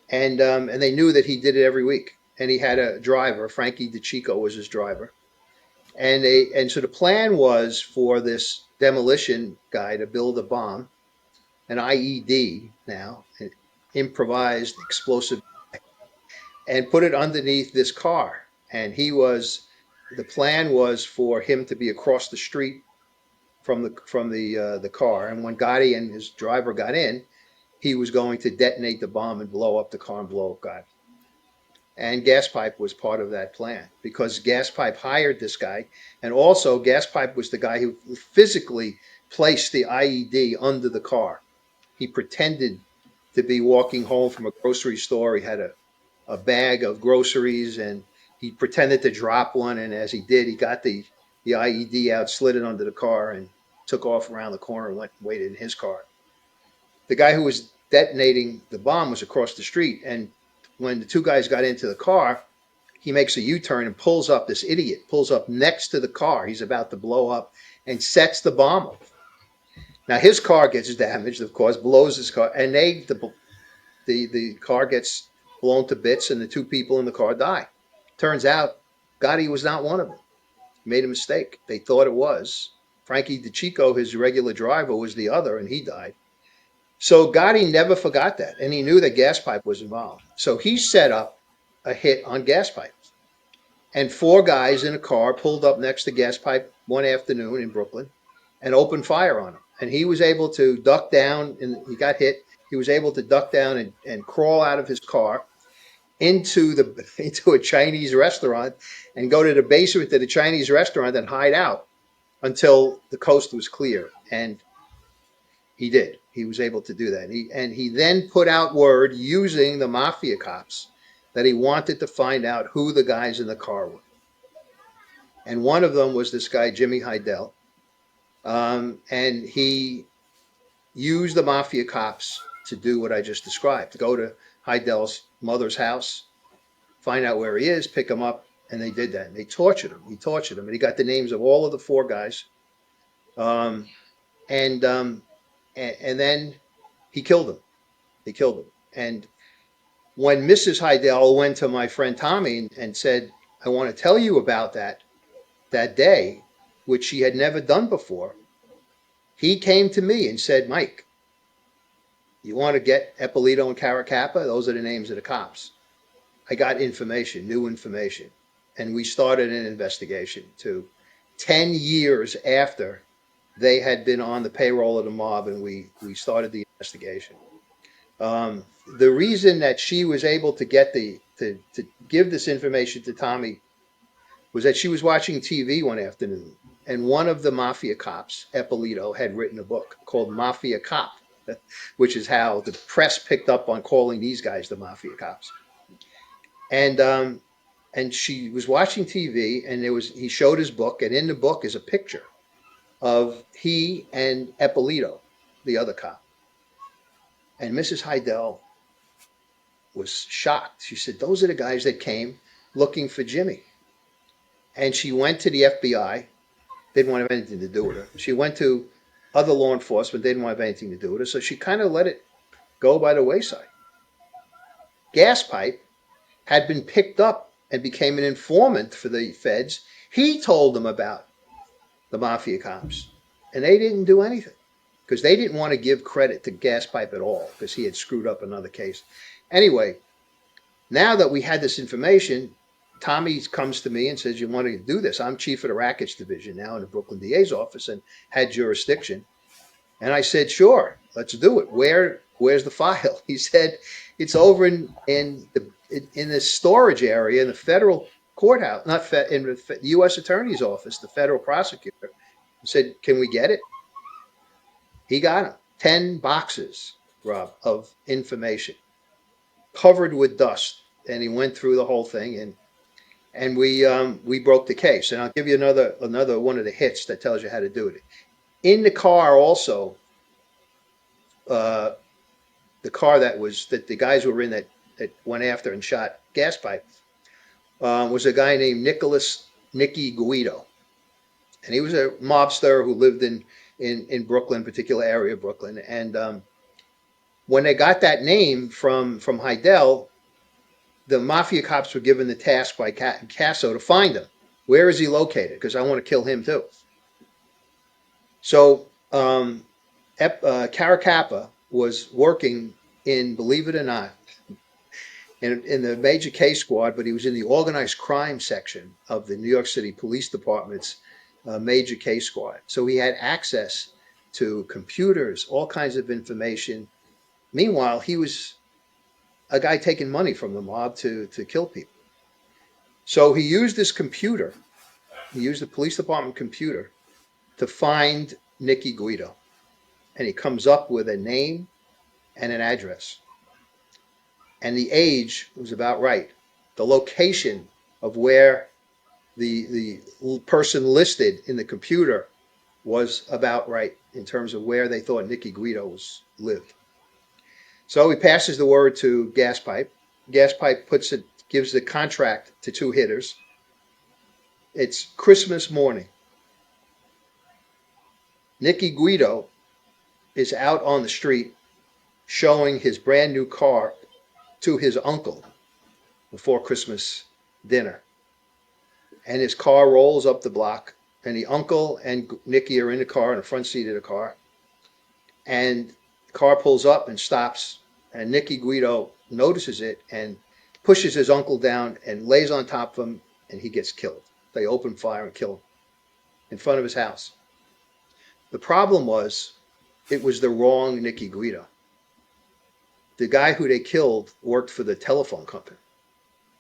and they knew that he did it every week. And he had a driver, Frankie DeChico was his driver, and so the plan was for this demolition guy to build a bomb, an IED now, an improvised explosive, and put it underneath this car. And the plan was for him to be across the street from the car. And when Gotti and his driver got in, he was going to detonate the bomb and blow up the car and blow up Gotti. And Gaspipe was part of that plan because Gaspipe hired this guy, and also Gaspipe was the guy who physically placed the IED under the car. He pretended to be walking home from a grocery store. He had a bag of groceries, and he pretended to drop one. And as he did, he got the IED out, slid it under the car, and took off around the corner and went and waited in his car. The guy who was detonating the bomb was across the street, and when the two guys got into the car, he makes a U-turn and pulls up. This idiot pulls up next to the car he's about to blow up and sets the bomb off. Now his car gets damaged, of course, blows his car, and the car gets blown to bits, and the two people in the car die. Turns out Gotti was not one of them. He made a mistake. They thought it was Frankie DeChico, his regular driver, was the other, and he died. So Gotti never forgot that, and he knew that Gaspipe was involved. So he set up a hit on Gaspipe. And four guys in a car pulled up next to Gaspipe one afternoon in Brooklyn and opened fire on him. And he was able to duck down, and he got hit. He was able to duck down and crawl out of his car into a Chinese restaurant and go to the basement of the Chinese restaurant and hide out until the coast was clear. And he did. He was able to do that. And he then put out word using the Mafia cops that he wanted to find out who the guys in the car were. And one of them was this guy, Jimmy Heidel. And he used the Mafia cops to do what I just described, to go to Heidel's mother's house, find out where he is, pick him up, and they did that. And they tortured him. He tortured him, and he got the names of all of the four guys. Um, and and then he killed them. He killed them. And when Mrs. Heidel went to my friend Tommy and said, "I want to tell you about that day," which she had never done before, he came to me and said, "Mike, you want to get Eppolito and Caracappa? Those are the names of the cops." I got information, new information, and we started an investigation to 10 years after they had been on the payroll of the mob, and we started the investigation. The reason that she was able to get to give this information to Tommy was that she was watching TV one afternoon, and one of the Mafia cops, Eppolito, had written a book called Mafia Cop, which is how the press picked up on calling these guys the Mafia cops. And she was watching TV, and he showed his book, and in the book is a picture of he and Eppolito, the other cop. And Mrs. Heidel was shocked. She said, those are the guys that came looking for Jimmy. And she went to the FBI, didn't want to have anything to do with her. She went to other law enforcement, didn't want to have anything to do with her. So she kind of let it go by the wayside. Gas Pipe had been picked up and became an informant for the feds. He told them about the Mafia cops, and they didn't do anything because they didn't want to give credit to Gas Pipe at all because he had screwed up another case. Anyway, now that we had this information, Tommy comes to me and says, you want to do this? I'm chief of the rackets division now in the Brooklyn DA's office and had jurisdiction. And I said, sure, let's do it. Where's the file? He said, it's over in the storage area in the federal courthouse, not in the U.S. Attorney's office, the federal prosecutor. I said, can we get it? He got them. 10 boxes, Rob, of information covered with dust. And he went through the whole thing, and we broke the case. And I'll give you another one of the hits that tells you how to do it. In the car also, the car that the guys were in that went after and shot Gas Pipe was a guy named Nicky Guido. And he was a mobster who lived in Brooklyn, particular area of Brooklyn. And when they got that name from Heidel, the Mafia cops were given the task by Casso to find him. Where is he located? Because I want to kill him too. So Caracappa was working in, believe it or not, in the major case squad, but he was in the organized crime section of the New York City Police Department's major case squad. So he had access to computers, all kinds of information. Meanwhile, he was a guy taking money from the mob to kill people. So he used this computer, he used the police department computer to find Nicky Guido. And he comes up with a name and an address. And the age was about right. The location of where the person listed in the computer was about right in terms of where they thought Nicky Guido lived. So he passes the word to Gas Pipe. Gas Pipe gives the contract to 2 hitters. It's Christmas morning. Nicky Guido is out on the street showing his brand new car to his uncle before Christmas dinner. And his car rolls up the block, and the uncle and Nicky are in the car, in the front seat of the car. And the car pulls up and stops, and Nicky Guido notices it and pushes his uncle down and lays on top of him, and he gets killed. They open fire and kill him in front of his house. The problem was, it was the wrong Nicky Guido. The guy who they killed worked for the telephone company.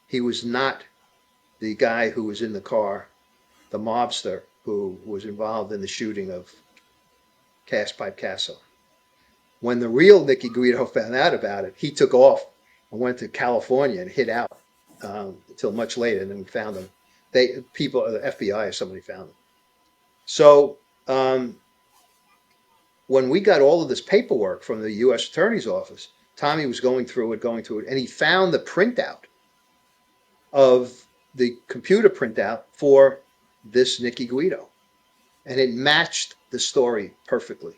He was not the guy who was in the car, the mobster who was involved in the shooting of Gas Pipe Casso. When the real Nicky Guido found out about it, he took off and went to California and hid out until much later, and then we found him. The FBI or somebody found him. So when we got all of this paperwork from the U.S. Attorney's Office, Tommy was going through it, and he found the printout of the computer printout for this Nicky Guido. And it matched the story perfectly.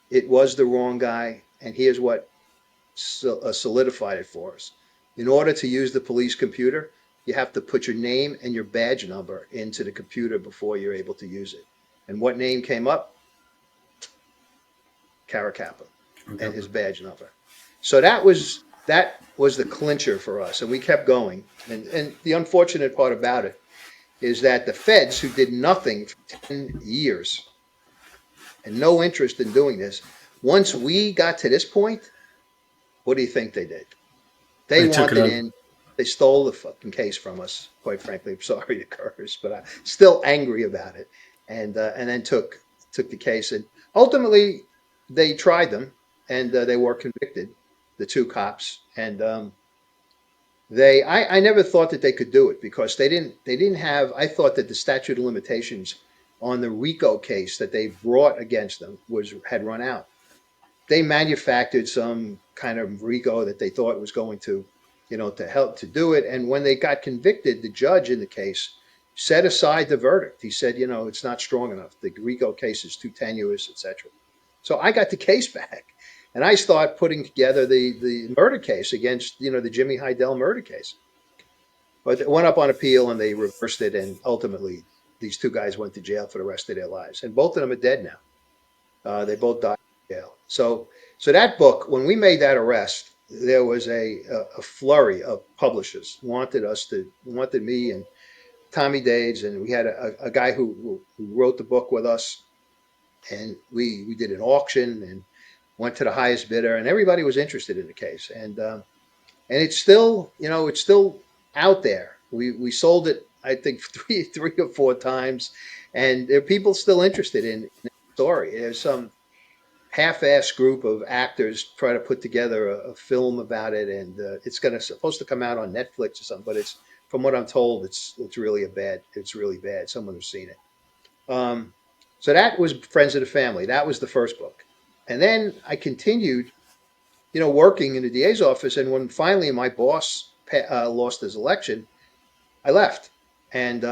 It was the wrong guy, and here's what solidified it for us. In order to use the police computer, you have to put your name and your badge number into the computer before you're able to use it. And what name came up? Caracappa, and his badge number. So that was the clincher for us, and we kept going. And the unfortunate part about it is that the feds, who did nothing for 10 years and no interest in doing this, once we got to this point, what do you think they did? They wanted in. They stole the fucking case from us, quite frankly. I'm sorry to curse, but I'm still angry about it. And then took the case. And ultimately, they tried them, and they were convicted, the 2 cops. And I never thought that they could do it because they didn't have. I thought that the statute of limitations on the RICO case that they brought against them had run out. They manufactured some kind of RICO that they thought was going to, to help to do it. And when they got convicted, the judge in the case set aside the verdict. He said, it's not strong enough. The RICO case is too tenuous, etc. So I got the case back, and I start putting together the murder case against, the Jimmy Heidel murder case. But it went up on appeal, and they reversed it, and ultimately these two guys went to jail for the rest of their lives, and both of them are dead now. They both died in jail. So that book, when we made that arrest, there was a flurry of publishers wanted me and Tommy Dades, and we had a guy who wrote the book with us, and we did an auction and went to the highest bidder, and everybody was interested in the case, and it's still out there. We sold it, I think, three or four times, and there are people still interested in the story. There's some half-assed group of actors try to put together a film about it, and it's supposed to come out on Netflix or something. But it's, from what I'm told, it's really bad. Someone who's seen it. So that was Friends of the Family. That was the first book, and then I continued, working in the DA's office. And when finally my boss lost his election, I left, and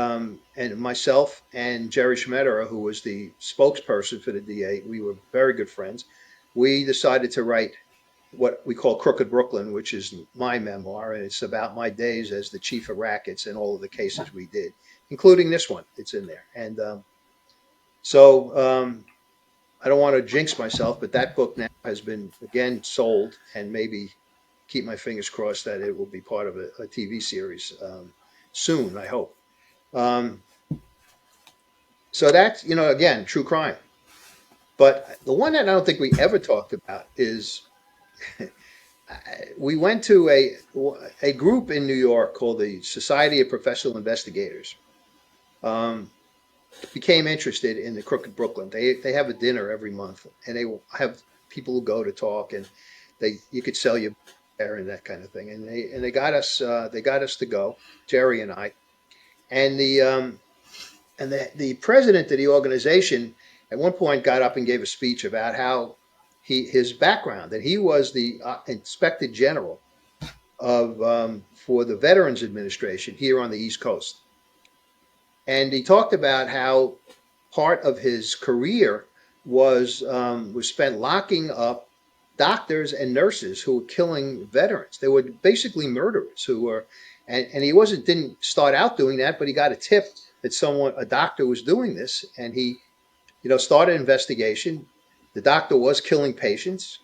myself and Jerry Schmetterer, who was the spokesperson for the DA, we were very good friends. We decided to write what we call Crooked Brooklyn, which is my memoir, and it's about my days as the chief of rackets and all of the cases we did, including this one. It's in there, and I don't want to jinx myself, but that book now has been again sold, and maybe keep my fingers crossed that it will be part of a TV series soon, I hope. So that's, again, true crime. But the one that I don't think we ever talked about is we went to a group in New York called the Society of Professional Investigators. Became interested in the Crooked Brooklyn. They have a dinner every month, and they will have people who go to talk, and you could sell your there and that kind of thing. And they got us to go, Jerry and I, and the president of the organization at one point got up and gave a speech about how his background, that he was the inspector general of for the Veterans Administration here on the East Coast. And he talked about how part of his career was spent locking up doctors and nurses who were killing veterans. They were basically murderers who were, and he didn't start out doing that, but he got a tip that a doctor was doing this, and he, started an investigation. The doctor was killing patients.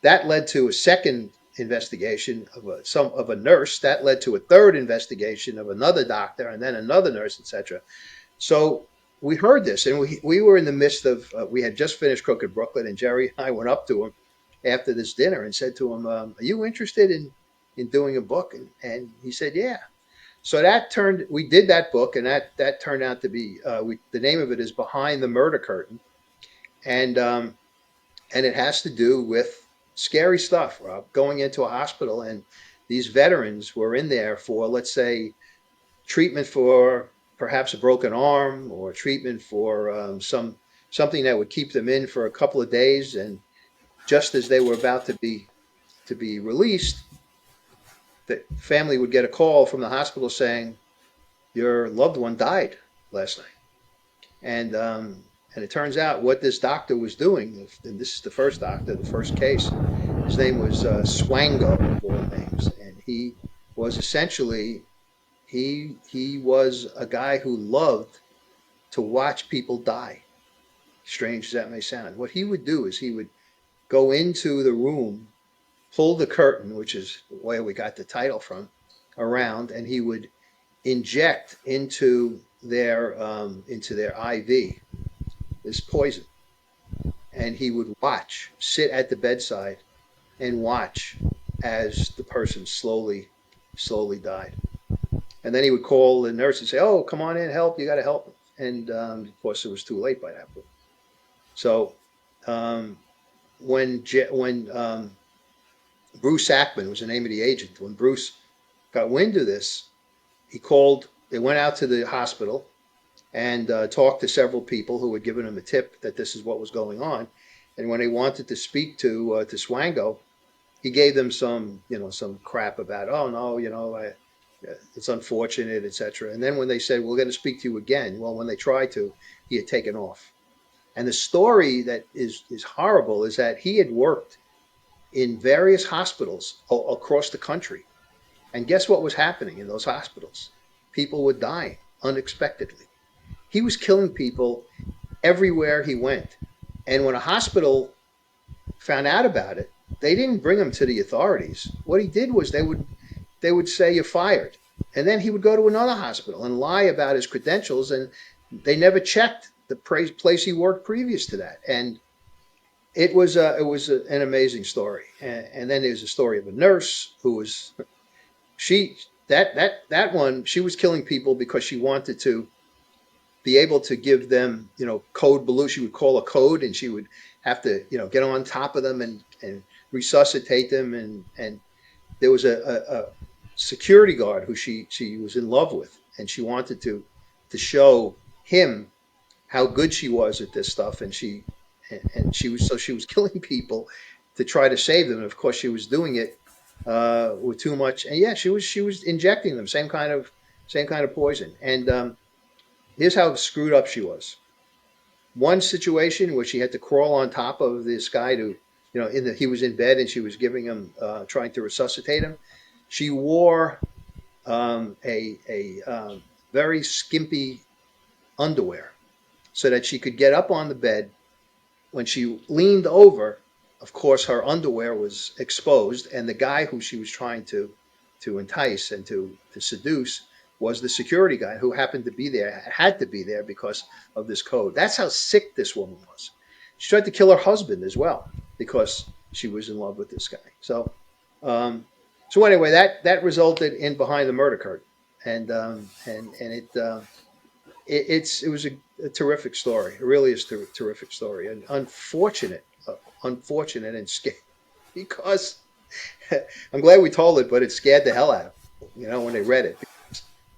That led to a second investigation of a nurse. That led to a third investigation of another doctor, and then another nurse, etc. So we heard this, and we were in the midst of, we had just finished Crooked Brooklyn, and Jerry and I went up to him after this dinner and said to him, "Are you interested in doing a book?" And he said, "Yeah." So we did that book, and that turned out to be, the name of it is Behind the Murder Curtain, and it has to do with scary stuff, Rob, going into a hospital, and these veterans were in there for, let's say, treatment for perhaps a broken arm, or treatment for something that would keep them in for a couple of days, and just as they were about to be released, the family would get a call from the hospital saying, "Your loved one died last night." And it turns out what this doctor was doing, and this is the first doctor, the first case, his name was Swango, of all names, and he was essentially, he was a guy who loved to watch people die. Strange as that may sound. What he would do is he would go into the room, pull the curtain, which is where we got the title from, around, and he would inject into their IV this poison, and he would sit at the bedside and watch as the person slowly died. And then he would call the nurse and say, "Oh, come on in, help! You got to help." And of course, it was too late by that point. So when Bruce Ackman was the name of the agent, when Bruce got wind of this, he called. They went out to the hospital, and talked to several people who had given him a tip that this is what was going on. And when they wanted to speak to Swango, he gave them some crap about, oh no, it's unfortunate, etc. And then when they said we're going to speak to you again, well, when they tried to, he had taken off. And the story that is horrible is that he had worked in various hospitals across the country. And guess what was happening in those hospitals? People were dying unexpectedly. He was killing people everywhere he went. And when a hospital found out about it, they didn't bring him to the authorities. What he did was they would say you're fired. And then he would go to another hospital and lie about his credentials, and they never checked the place he worked previous to that. And an amazing story. And then there's a story of a nurse who was she that one, she was killing people because she wanted to be able to give them, code blue. She would call a code, and she would have to, get on top of them and resuscitate them. And there was a security guard who she was in love with, and she wanted to show him how good she was at this stuff. And she was killing people to try to save them. And of course, she was doing it with too much. And yeah, she was injecting them, same kind of poison. And here's how screwed up she was. One situation where she had to crawl on top of this guy to, he was in bed and she was giving him, trying to resuscitate him. She wore a very skimpy underwear so that she could get up on the bed. When she leaned over, of course, her underwear was exposed, and the guy who she was trying to entice and to seduce was the security guy who happened to be there, had to be there because of this code. That's how sick this woman was. She tried to kill her husband as well because she was in love with this guy. Um, so anyway, that resulted in Behind the Murder Curtain, and it was a terrific story. It really is a terrific story, and unfortunate and scary because I'm glad we told it, but it scared the hell out of people, when they read it.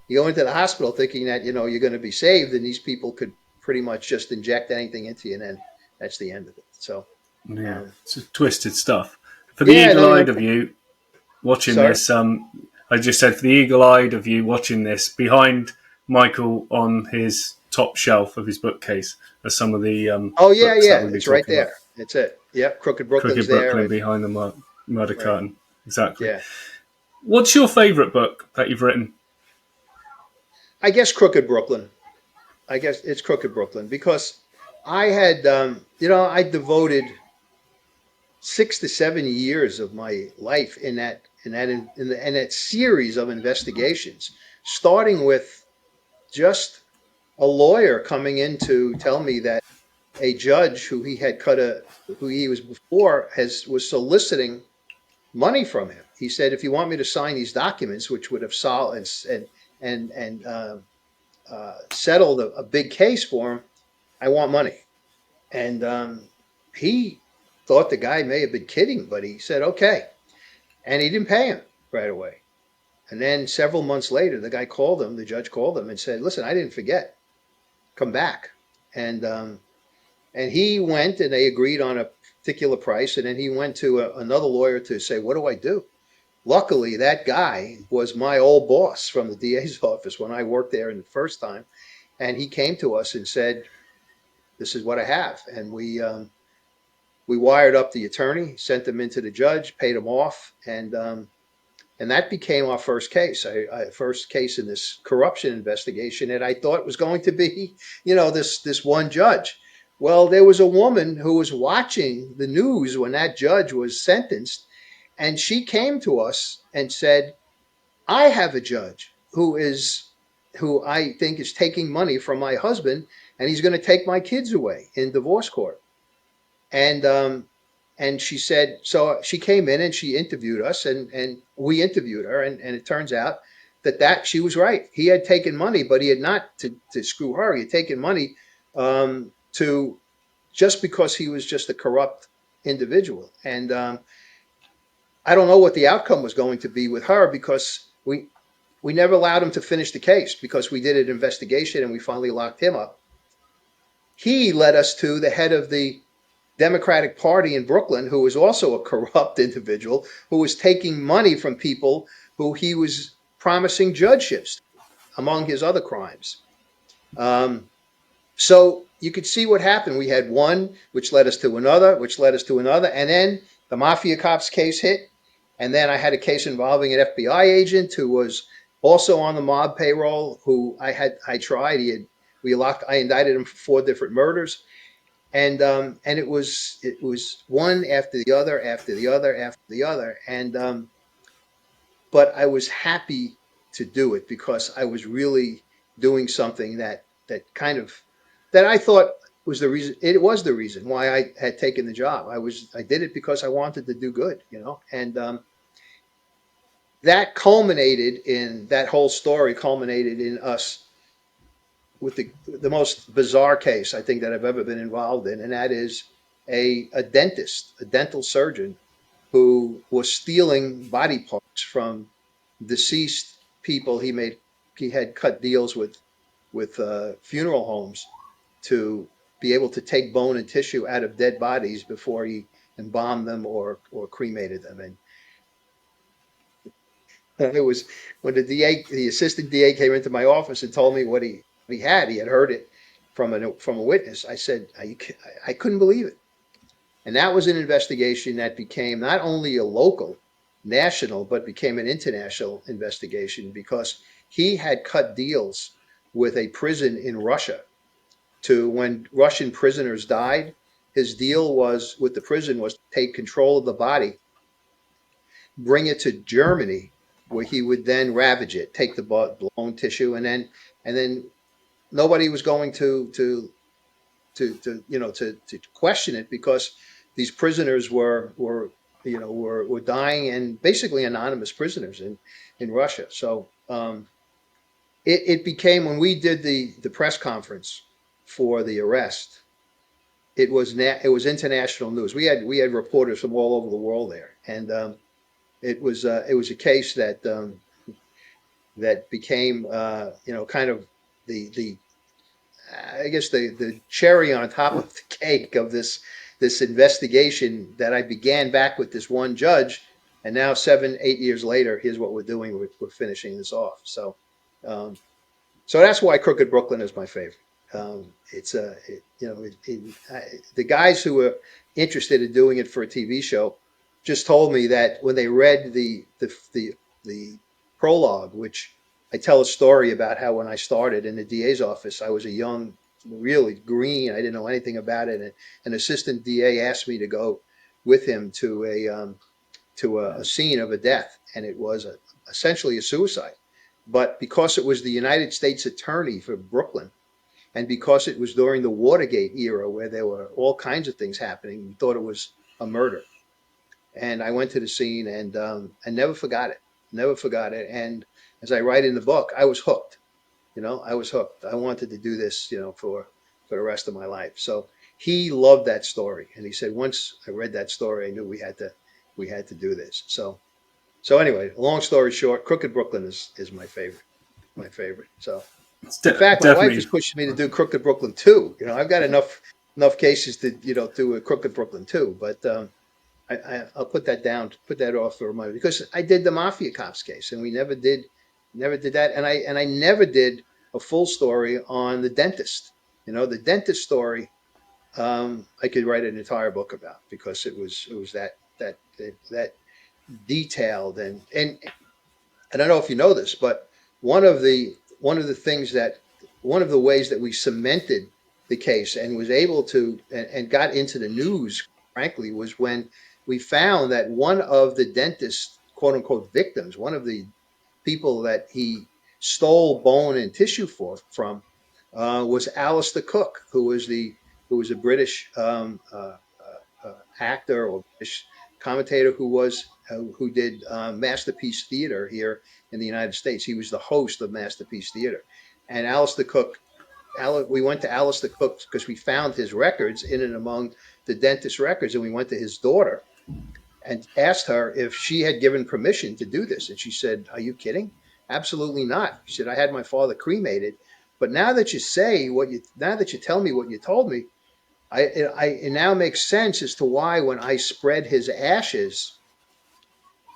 You go into the hospital thinking that, you're going to be saved, and these people could pretty much just inject anything into you, and then that's the end of it. So, Yeah, it's twisted stuff. For the yeah, eagle-eyed of you watching sorry. this, I just said, for the eagle-eyed of you watching this, behind Michael on his top shelf of his bookcase are some of the Oh yeah, books that yeah, we'll be it's right talking about. there. It's it. Yep, Crooked Brooklyn's Crooked there, Brooklyn, and Behind the Murder right, Curtain. Exactly. yeah. What's your favourite book that you've written? I guess Crooked Brooklyn. I guess it's Crooked Brooklyn because I had, I devoted 6 to 7 years of my life in that series of investigations, starting with just a lawyer coming in to tell me that a judge who he was before was soliciting money from him. He said, if you want me to sign these documents, which would have solved and settled a big case for him, I want money. And he thought the guy may have been kidding, but he said, okay. And he didn't pay him right away. And then several months later, the judge called him and said, listen, I didn't forget. Come back. And he went, and they agreed on a particular price. And then he went to another lawyer to say, what do I do? Luckily, that guy was my old boss from the DA's office when I worked there in the first time. And he came to us and said, this is what I have. And we wired up the attorney, sent him into the judge, paid him off, and that became our first case. First case in this corruption investigation, and I thought it was going to be, this one judge. Well, there was a woman who was watching the news when that judge was sentenced, and she came to us and said, "I have a judge who I think is taking money from my husband, and he's going to take my kids away in divorce court." And she said, so she came in and she interviewed us, and we interviewed her, and it turns out that she was right. He had taken money, but he had not to screw her. He had taken money to just because he was just a corrupt individual. And I don't know what the outcome was going to be with her because we never allowed him to finish the case because we did an investigation and we finally locked him up. He led us to the head of the Democratic Party in Brooklyn, who was also a corrupt individual, who was taking money from people who he was promising judgeships, among his other crimes. Um, so you could see what happened. We had one, which led us to another, which led us to another, and then the Mafia cops case hit, and then I had a case involving an FBI agent who was also on the mob payroll. Who I tried. I indicted him for 4 different murders, and it was one after the other, after the other, after the other, and but I was happy to do it because I was really doing something that I thought was the reason. It was the reason why I had taken the job. I did it because I wanted to do good, and that whole story culminated in us with the most bizarre case I think that I've ever been involved in, and that is a dentist, a dental surgeon, who was stealing body parts from deceased people. He had cut deals with funeral homes to be able to take bone and tissue out of dead bodies before he embalmed them or cremated them. And it was when the assistant DA came into my office and told me what he had heard it from a witness. I said, I couldn't believe it. And that was an investigation that became not only a local, national, but became an international investigation because he had cut deals with a prison in Russia to when Russian prisoners died. His deal was with the prison was to take control of the body, bring it to Germany, where he would then ravage it, take the bone tissue, and then nobody was going to question it because these prisoners were dying and basically anonymous prisoners in Russia. So it became when we did the press conference for the arrest. It was international news. We had reporters from all over the world there, and it was a case that became kind of the I guess the cherry on top of the cake of this investigation that I began back with this one judge, and now 7, 8 years later, here's what we're doing. We're finishing this off. Um, so that's why Crooked Brooklyn is my favorite. It's the guys who were interested in doing it for a TV show just told me that when they read the prologue, which I tell a story about how when I started in the DA's office, I was a young, really green. I didn't know anything about it. And an assistant DA asked me to go with him to a scene of a death, and it was essentially a suicide. But because it was the United States Attorney for Brooklyn, and because it was during the Watergate era where there were all kinds of things happening, we thought it was a murder. And I went to the scene, and I never forgot it. Never forgot it. And as I write in the book, I was hooked. I was hooked. I wanted to do this, for the rest of my life. So he loved that story, and he said once I read that story, I knew we had to do this. So anyway, long story short, Crooked Brooklyn is my favorite. My favorite. So It's in fact, my wife is definitely. pushing me to do Crooked Brooklyn 2. I've got enough cases to do a Crooked Brooklyn 2, but I'll put that off for a moment because I did the Mafia cops case, and we never did that, and I never did a full story on the dentist. The dentist story. I could write an entire book about because it was that detailed, and I don't know if you know this, but one of the things that one of the ways that we cemented the case and was able to and got into the news, frankly, was when we found that one of the dentist's quote unquote victims, one of the people that he stole bone and tissue from, was Alistair Cook, who was a British actor or British commentator who did Masterpiece Theater here in the United States. He was the host of Masterpiece Theater, and Alistair Cook. We went to Alistair Cook because we found his records in and among the dentist records, and we went to his daughter and asked her if she had given permission to do this, and she said, "Are you kidding? Absolutely not. She said, I had my father cremated. But now that you say now that you tell me what you told me, it now makes sense as to why when I spread his ashes,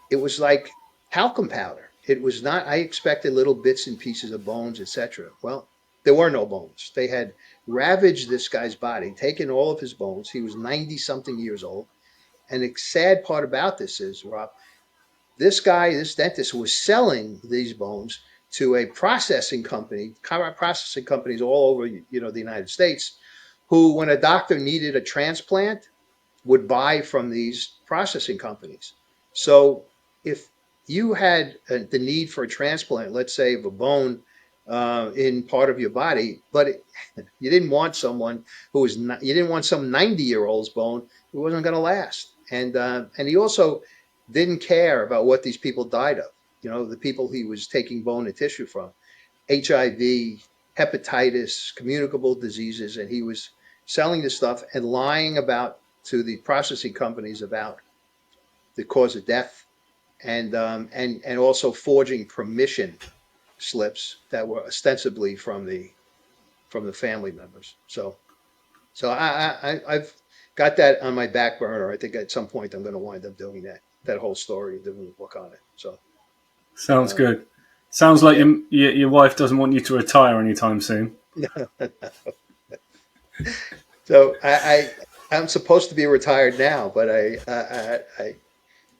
it was like talcum powder. It was not, I expected little bits and pieces of bones, etc. Well, there were no bones. They had ravaged this guy's body, taken all of his bones. He was 90 something years old. And the sad part about this is, Rob, this guy, this dentist, was selling these bones to a processing company, processing companies all over, the United States, who, when a doctor needed a transplant, would buy from these processing companies. So if you had the need for a transplant, let's say of a bone in part of your body, but you didn't want someone who was not, you didn't want some 90-year-old's bone who wasn't going to last. And he also didn't care about what these people died of. The people he was taking bone and tissue from, HIV, hepatitis, communicable diseases, and he was selling this stuff and lying about to the processing companies about the cause of death, and also forging permission slips that were ostensibly from the family members. I've got that on my back burner. I think at some point I'm going to wind up doing that whole story, doing a book on it. So Sounds um, good. Sounds like yeah. your wife doesn't want you to retire anytime soon. So I'm supposed to be retired now, but I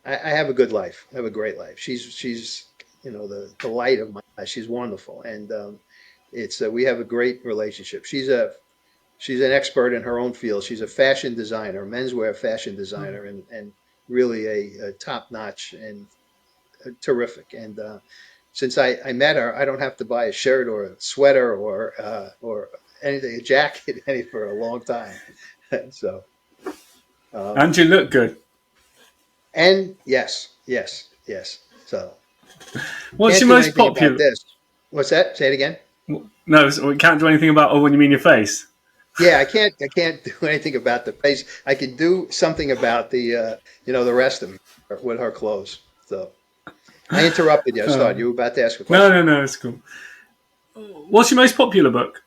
have a good life. I have a great life. She's the light of my life. She's wonderful, and it's we have a great relationship. She's an expert in her own field. She's a fashion designer, menswear fashion designer, and really a top notch and terrific. And since I met her, I don't have to buy a shirt or a sweater or anything, a jacket, any for a long time. So um, And you look good. and yes, yes, yes. So What's can't your do most anything about popular? this. What's that? Say it again. No, so we can't do anything about. Oh, when you mean your face. Yeah, I can't do anything about the face. I can do something about the rest of me with her clothes. So I interrupted you. I Uh, started. You were about to ask a no, question. no, no, it's cool. What's your most popular book?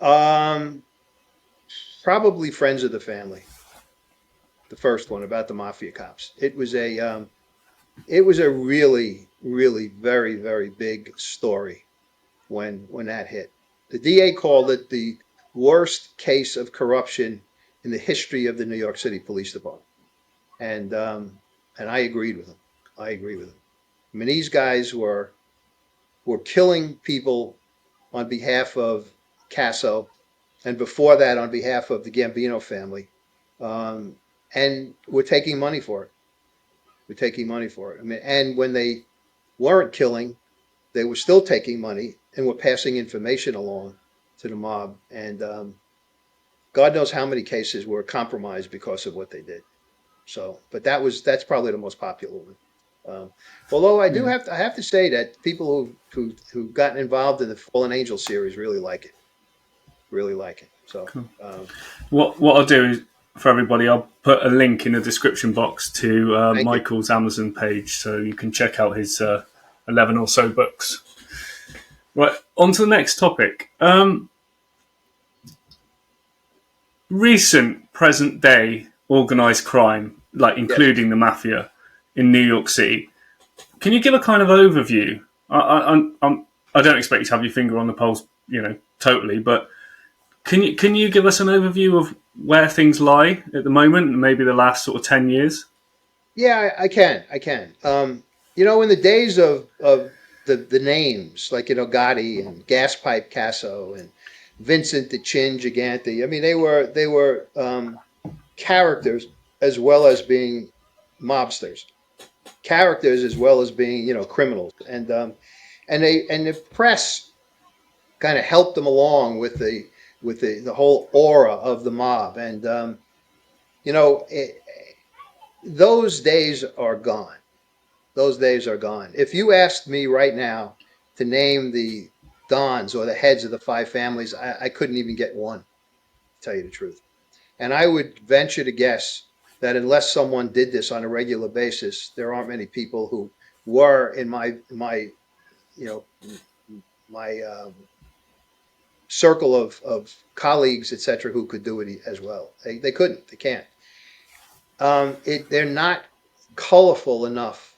Um, Probably Friends of the Family, the first one about the mafia cops. It was a really, really very, very big story when that hit. The DA called it the worst case of corruption in the history of the New York City Police Department. And I agreed with him. I agree with him. I mean, these guys were killing people on behalf of Casso, and before that, on behalf of the Gambino family, um, and we're taking money for it. We're taking money for it. I mean, and when they weren't killing, they were still taking money and were passing information along to the mob. And God knows how many cases were compromised because of what they did. So, but that's probably the most popular one. Um, Although Yeah. I have to say that people who've gotten involved in the Fallen Angel series really like it. So, Cool. um, What I'll do is for everybody, I'll put a link in the description box to thank you. Michael's Amazon page, so you can check out his 11 or so books. Right, on to the next topic. Recent present day organised crime, like Yes. including the mafia in New York City. Can you give a kind of overview? I don't expect you to have your finger on the pulse, totally, but can you give us an overview of where things lie at the moment, and maybe the last sort of 10 years? Yeah, I can. I can. In the days of the names like Gotti and Gaspipe Casso and Vincent the Chin Gigante. I mean, they were characters as well as being mobsters, characters as well as being criminals, and the press kind of helped them along with the whole aura of the mob, and you know it, those days are gone. Those days are gone. If you asked me right now to name the dons or the heads of the five families, I couldn't even get one, to tell you the truth. And I would venture to guess that unless someone did this on a regular basis, there aren't many people were in my you know my circle of colleagues, etc., who could do it as well. They couldn't. They can't. They're not colorful enough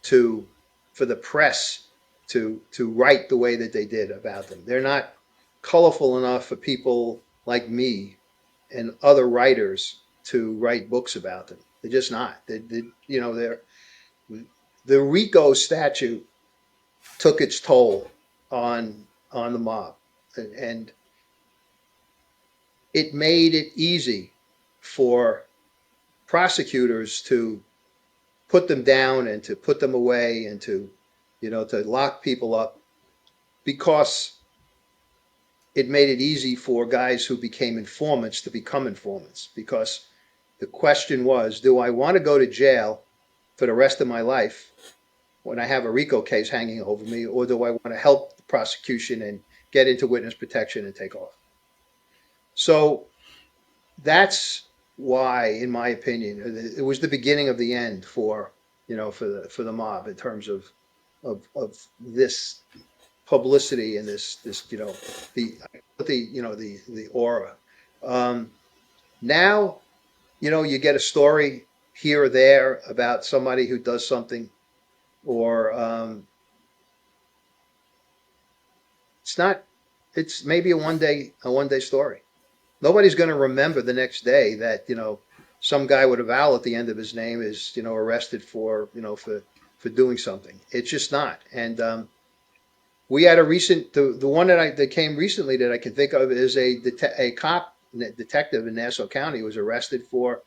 to for the press to write the way that they did about them. They're not colorful enough for people like me and other writers to write books about them. They're just not. They're the RICO statute took its toll on the mob, and it made it easy for prosecutors to put them down and to put them away and to lock people up because it made it easy for guys who became informants to become informants. Because the question was, do I want to go to jail for the rest of my life when I have a RICO case hanging over me, or do I want to help the prosecution and get into witness protection and take off? So that's why, in my opinion, it was the beginning of the end for for the mob in terms of this publicity and this the aura. Um, Now you get a story here or there about somebody who does something, or it's not. It's maybe a one day story. Nobody's going to remember the next day that some guy with a vowel at the end of his name is arrested for doing something. It's just not. And we had a recent the one that came recently that I can think of is a cop detective in Nassau County was arrested for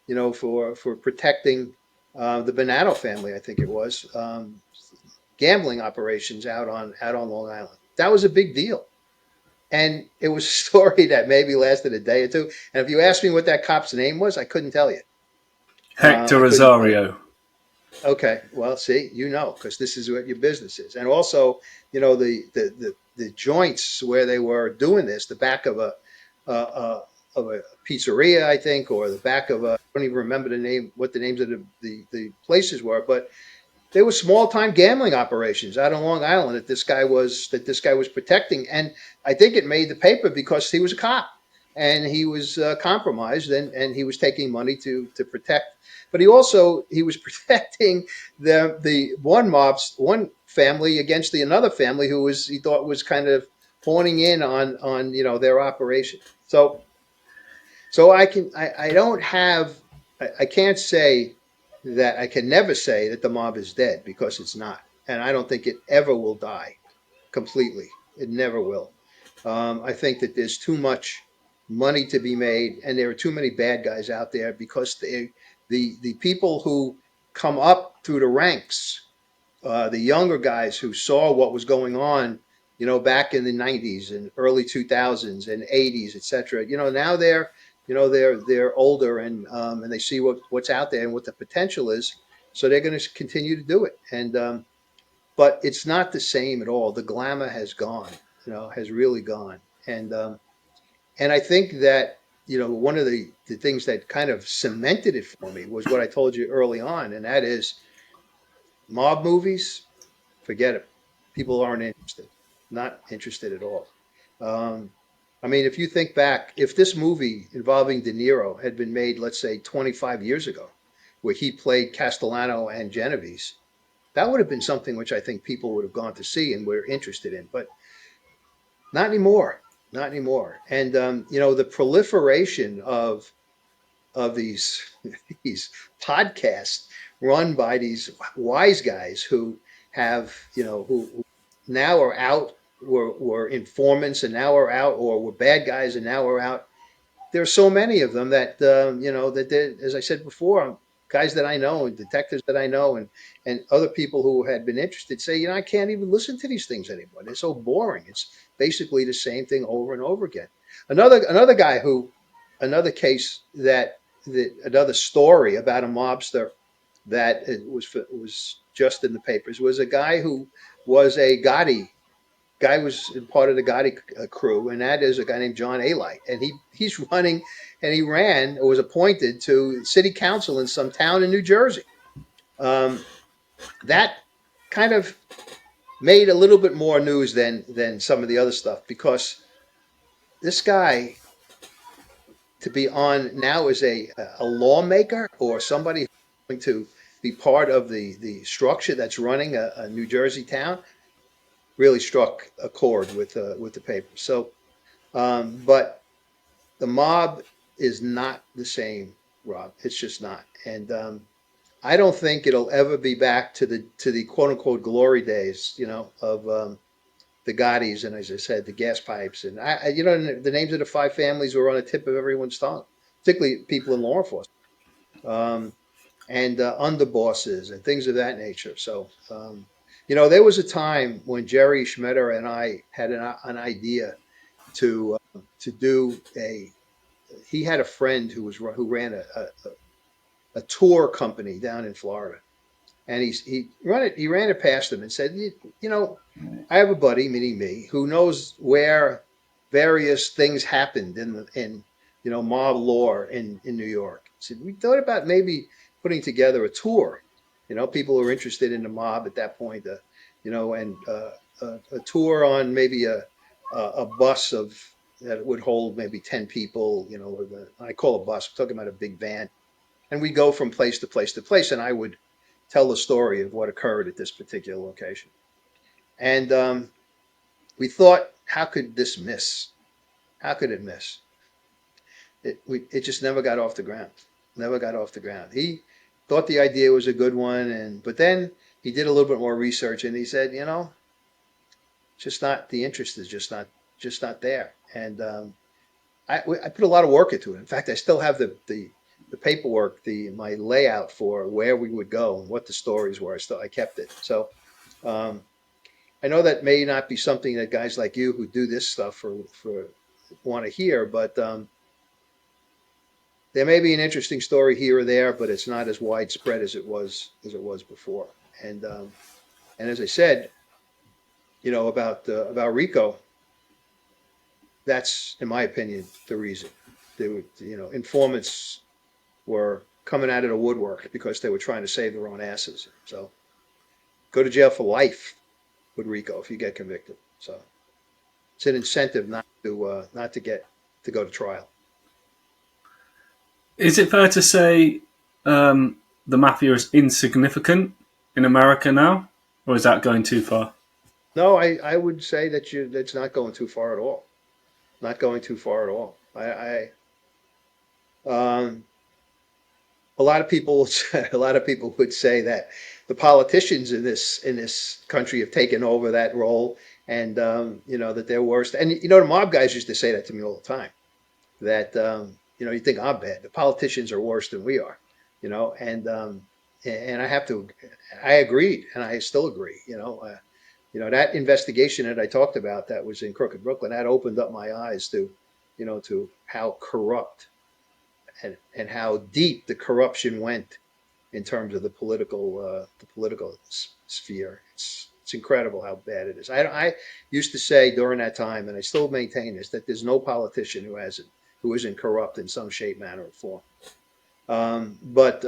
protecting the Bonanno family, I think it was, gambling operations out on Long Island. That was a big deal. And it was a story that maybe lasted a day or two. And if you asked me what that cop's name was, I couldn't tell you. Hector I couldn't tell you. Rosario. Okay, well, see, because this is what your business is. And also, the joints where they were doing this, the back uh, of a pizzeria, I think, or the back of I don't even remember what the names of the places were, but they were small time gambling operations out on Long Island that this guy was protecting, and I think it made the paper because he was a cop and he was compromised, and he was taking money to protect, but he was protecting the one family against the another family who he thought was kind of honing in on their operation. So I don't have I can't say that I can never say that the mob is dead because it's not, and I don't think it ever will die completely. It never will. I think that there's too much money to be made, and there are too many bad guys out there because the people who come up through the ranks, the younger guys who saw what was going on, back in the 90s and early 2000s and 80s, etc. Now they're older, and they see what's out there and what the potential is, so they're going to continue to do it. And but it's not the same at all. The glamour has gone, has really gone. And I think that one of the things that kind of cemented it for me was what I told you early on, and that is mob movies. Forget it. People aren't interested. Not interested at all. Um, I mean, if you think back, if this movie involving De Niro had been made, let's say, 25 years ago, where he played Castellano and Genovese, that would have been something which I think people would have gone to see and were interested in. But not anymore. Not anymore. And the proliferation of these these podcasts run by these wise guys who have who now are out, were informants and now are out, or were bad guys and now are out. There are so many of them that as I said before, guys that I know and detectives that I know, and other people who had been interested say, I can't even listen to these things anymore. They're so boring. It's basically the same thing over and over again. Another guy another case another story about a mobster that it was just in the papers was a guy who was a Gotti guy was part of the Gotti crew, and that is a guy named John Alite, and he's running, and he ran or was appointed to city council in some town in New Jersey. Um, that kind of made a little bit more news than some of the other stuff, because this guy, to be on now as a lawmaker or somebody who's going to be part of the structure that's running a New Jersey town, really struck a chord with the paper. So, but the mob is not the same, Rob. It's just not. And I don't think it'll ever be back to the quote unquote glory days, of the Gottis, and as I said, the gas pipes, and the names of the five families were on the tip of everyone's tongue, particularly people in law enforcement, um, and underbosses and things of that nature. So, there was a time when Jerry Schmetter and I had an idea to do a. He had a friend who ran a tour company down in Florida, and he ran it past him and said, I have a buddy, meaning me, who knows where various things happened in mob lore in New York. He said, we thought about maybe putting together a tour. People who are interested in the mob at that point, and a tour on maybe a bus that would hold maybe 10 people. I call a bus. I'm talking about a big van, and we go from place to place to place, and I would tell the story of what occurred at this particular location. And we thought, how could this miss? How could it miss? It just never got off the ground. Never got off the ground. He thought the idea was a good one, but then he did a little bit more research, and he said, just not, the interest is just not there. And I put a lot of work into it. In fact, I still have the paperwork, my layout for where we would go and what the stories were. I kept it. So um, I know that may not be something that guys like you who do this stuff for want to hear, but there may be an interesting story here or there, but it's not as widespread as it was before. And as I said, about Rico, that's, in my opinion, the reason. Informants were coming out of the woodwork because they were trying to save their own asses. So go to jail for life with Rico if you get convicted. So it's an incentive not to get to go to trial. Is it fair to say the mafia is insignificant in America now, or is that going too far? No, I would say that's not going too far at all. Not going too far at all. Um, a lot of people a lot of people would say that the politicians in this country have taken over that role, and that they're worse. And the mob guys used to say that to me all the time. That you think I'm bad. The politicians are worse than we are. And I agreed, and I still agree. That investigation that I talked about that was in Crooked Brooklyn, that opened up my eyes to how corrupt and how deep the corruption went in terms of the political sphere. It's incredible how bad it is. I used to say during that time, and I still maintain this, that there's no politician who isn't corrupt in some shape, manner, or form. But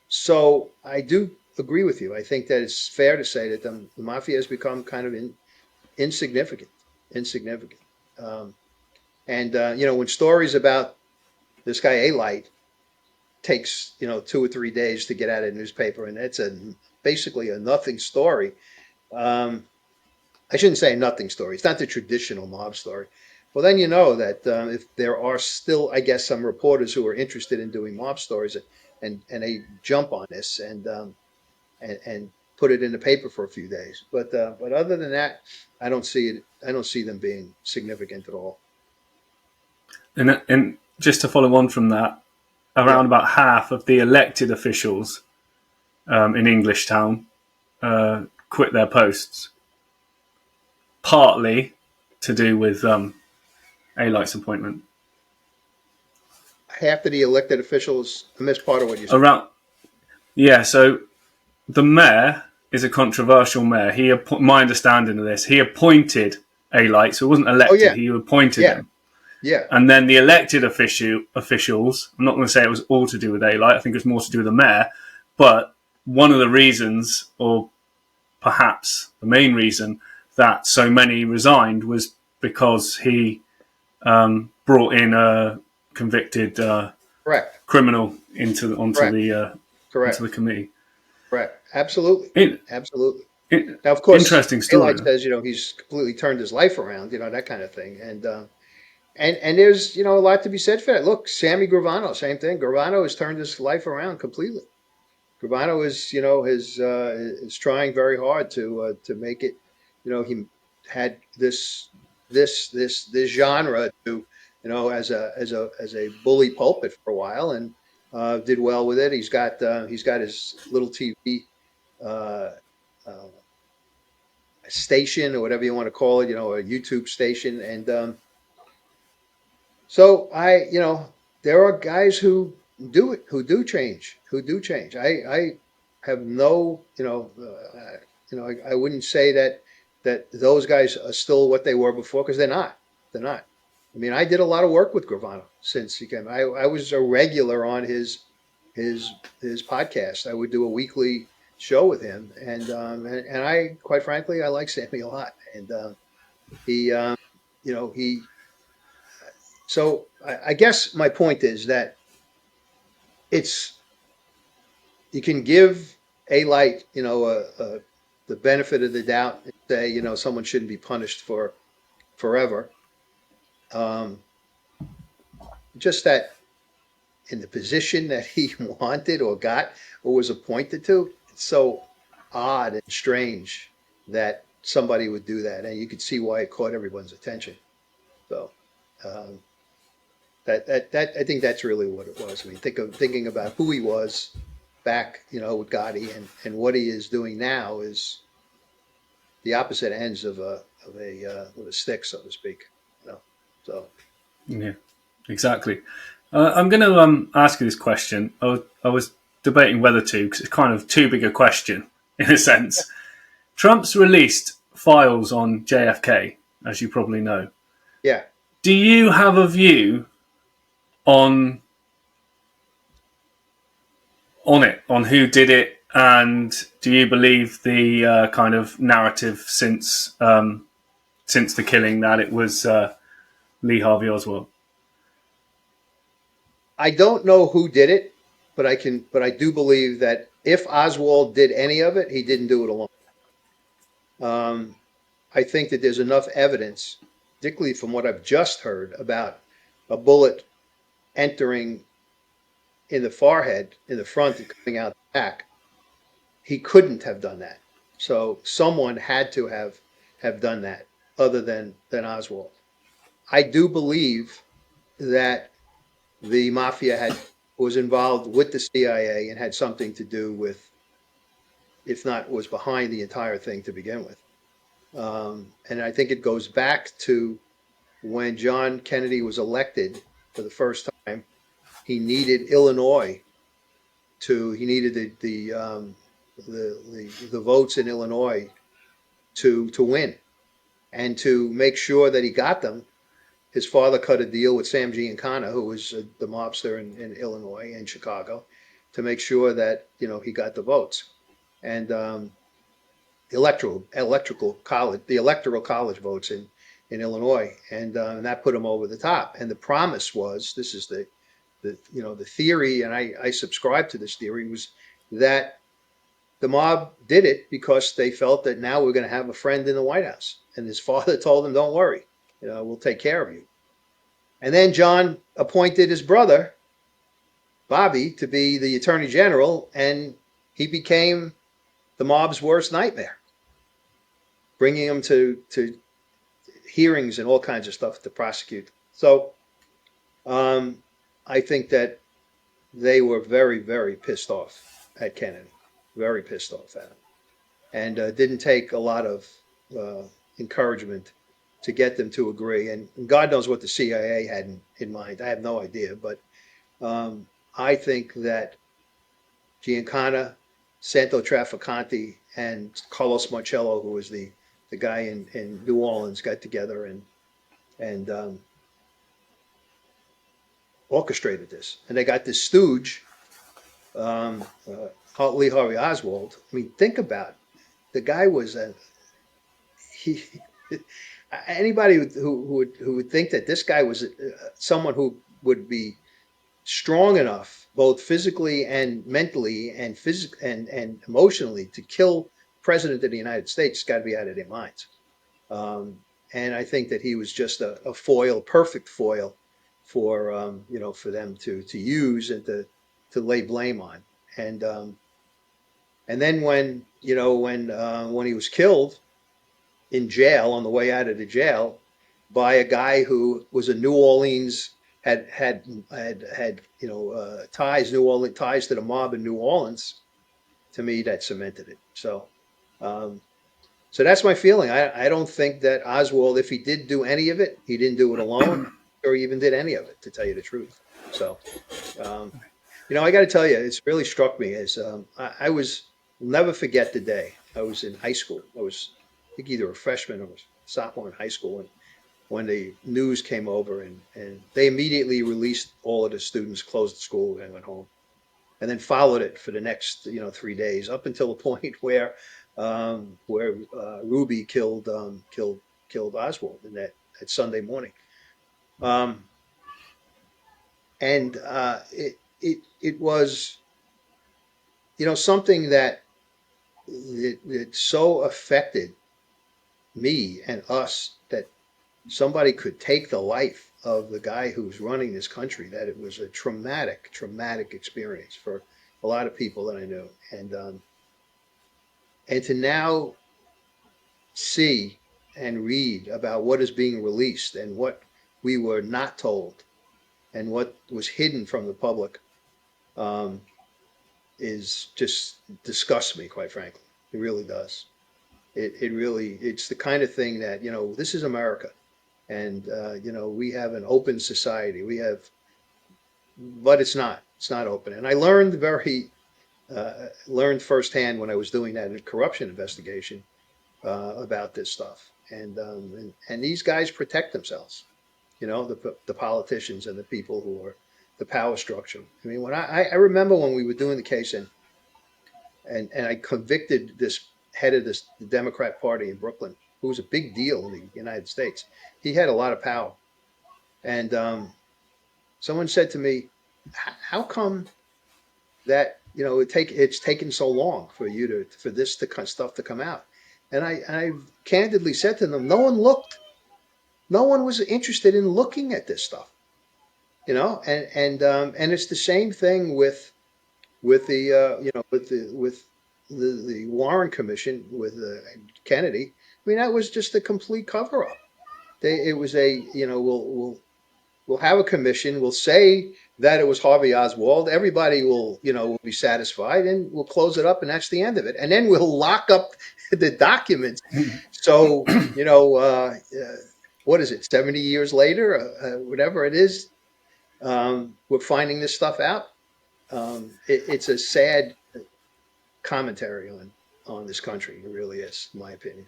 so I do agree with you. I think that it's fair to say that the mafia has become kind of insignificant, insignificant. Um, and when stories about this guy Alite takes 2 or 3 days to get out of the newspaper, and it's basically a nothing story. Um, I shouldn't say a nothing story. It's not the traditional mob story. Well, then you know that if there are still, I guess, some reporters who are interested in doing mob stories, and they jump on this and put it in the paper for a few days. But other than that, I don't see it. I don't see them being significant at all. And just to follow on from that, Yeah. around about half of the elected officials in English Town quit their posts, partly to do with Alite's appointment. Half of the elected officials. I missed part of what you said. Around, yeah. So the mayor is a controversial mayor. My understanding of this, he appointed Alite, so he wasn't Oh elected. yeah, He appointed yeah, him, yeah. and then the elected officials. I'm not going to say it was all to do with Alite. I think it was more to do with the mayor, but one of the reasons, or perhaps the main reason, that so many resigned was because he brought in a convicted Correct. criminal onto Correct. the Correct. committee. Correct. Absolutely. It, Absolutely. it, Now, of course, Interesting Alite story. says, he's completely turned his life around, that kind of thing. And there's, a lot to be said for that. Look, Sammy Gravano, same thing. Gravano has turned his life around completely. Gravano is trying very hard to make it. He had this genre to, as a bully pulpit for a while, and did well with it. He's got his little TV uh, uh, station, or whatever you want to call it, a YouTube station. And so there are guys who do it, who do change. I have no, I wouldn't say that those guys are still what they were before, because they're not. They're not. I mean, I did a lot of work with Gravano since he came. I was a regular on his podcast. I would do a weekly show with him, and I, quite frankly, I like Sammy a lot. And he, he. So I guess my point is that it's you can give a light, the benefit of the doubt, and say, someone shouldn't be punished for forever. Um, just that in the position that he wanted or got or was appointed to, it's so odd and strange that somebody would do that, and you could see why it caught everyone's attention. So um, that I think that's really what it was. I mean, thinking about who he was back, with Gotti, and what he is doing now is the opposite ends of a with a stick, so to speak. You know, so Yeah, exactly. I'm going to ask you this question. I was debating whether to, because it's kind of too big a question in a sense. Trump's released files on JFK, as you probably know. yeah. Do you have a view on on who did it, and do you believe the kind of narrative since the killing that it was Lee Harvey Oswald? I don't know who did it, but I do believe that if Oswald did any of it, he didn't do it alone. Um, I think that there's enough evidence, particularly from what I've just heard about a bullet entering in the forehead in the front and coming out the back. He couldn't have done that. So someone had to have done that other than Oswald. I do believe that the mafia was involved with the CIA and had something to do with, if not was behind the entire thing to begin with. And I think it goes back to when John Kennedy was elected for the first time. He needed Illinois he needed the votes in Illinois to win, and to make sure that he got them. His father cut a deal with Sam Giancana, who was the mobster in Illinois and Chicago, to make sure that he got the votes. And the electoral college votes in Illinois, and that put him over the top. And the promise was, this is the theory, and I subscribe to this theory, was that the mob did it because they felt that now we're going to have a friend in the White House, and his father told him, "Don't worry, we'll take care of you." And then John appointed his brother Bobby to be the attorney general, and he became the mob's worst nightmare, bringing him to hearings and all kinds of stuff to prosecute. So I think that they were very, very pissed off at Kennedy, very pissed off at him, and didn't take a lot of uh, encouragement to get them to agree. And God knows what the CIA had in mind. I have no idea, but I think that Giancana, Santo Trafficante, and Carlos Marcello, who was the guy in New Orleans, got together and orchestrated this. And they got this stooge um, Lee Harvey Oswald. I mean, think about it. The guy was he. Anybody who would think that this guy was someone who would be strong enough, both physically and mentally and emotionally, to kill president of the United States, got to be out of their minds. Um, and I think that he was just a foil, perfect foil for for them to use and to lay blame on. And and then when he was killed in jail on the way out of the jail by a guy who was a New Orleans had New Orleans ties to the mob in New Orleans. To me, that cemented it. Um, so that's my feeling. I don't think that Oswald, if he did do any of it, he didn't do it alone, or he even did any of it, to tell you the truth. So, um, I got to tell you, it's really struck me as I was never forget the day I was in high school. I was, I think, either a freshman or a sophomore in high school, and when the news came over, and they immediately released all of the students, closed the school, and went home, and then followed it for the next 3 days up until the point where Ruby killed Oswald in that Sunday morning. Um, and it was something that so affected me and us, that somebody could take the life of the guy who's running this country, that it was a traumatic experience for a lot of people that I knew. And to now see and read about what is being released and what we were not told and what was hidden from the public, um, is just disgusts me, quite frankly. It really does. It's the kind of thing that, this is America. And, we have an open society. But it's not open. And I learned firsthand when I was doing that corruption investigation, about this stuff. And these guys protect themselves, the politicians and the people who are the power structure. I mean, when I remember when we were doing the case, and I convicted this head of the Democrat Party in Brooklyn, who was a big deal in the United States. He had a lot of power. And someone said to me, "How come that it's taken so long for this stuff to come out?" And I candidly said to them, "No one looked. No one was interested in looking at this stuff, and it's the same thing with the the Warren Commission with Kennedy. I mean, that was just a complete cover up. It was we'll have a commission. We'll say that it was Harvey Oswald. Everybody will be satisfied, and we'll close it up, and that's the end of it. And then we'll lock up the documents. So what is it? 70 years later, whatever it is, we're finding this stuff out. It's a sad commentary on this country. It really is, in my opinion.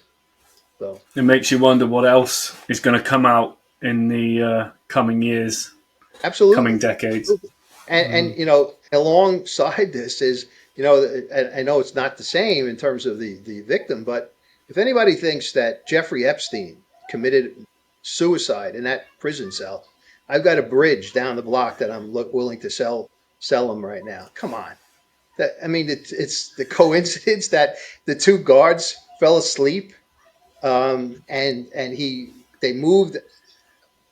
So It makes you wonder what else is going to come out in the coming years, coming absolutely. decades. And alongside this is, I know it's not the same in terms of the victim, but if anybody thinks that Jeffrey Epstein committed suicide in that prison cell, I've got a bridge down the block that I'm willing to sell him right now. Come on. I mean, it's the coincidence that the two guards fell asleep, and they moved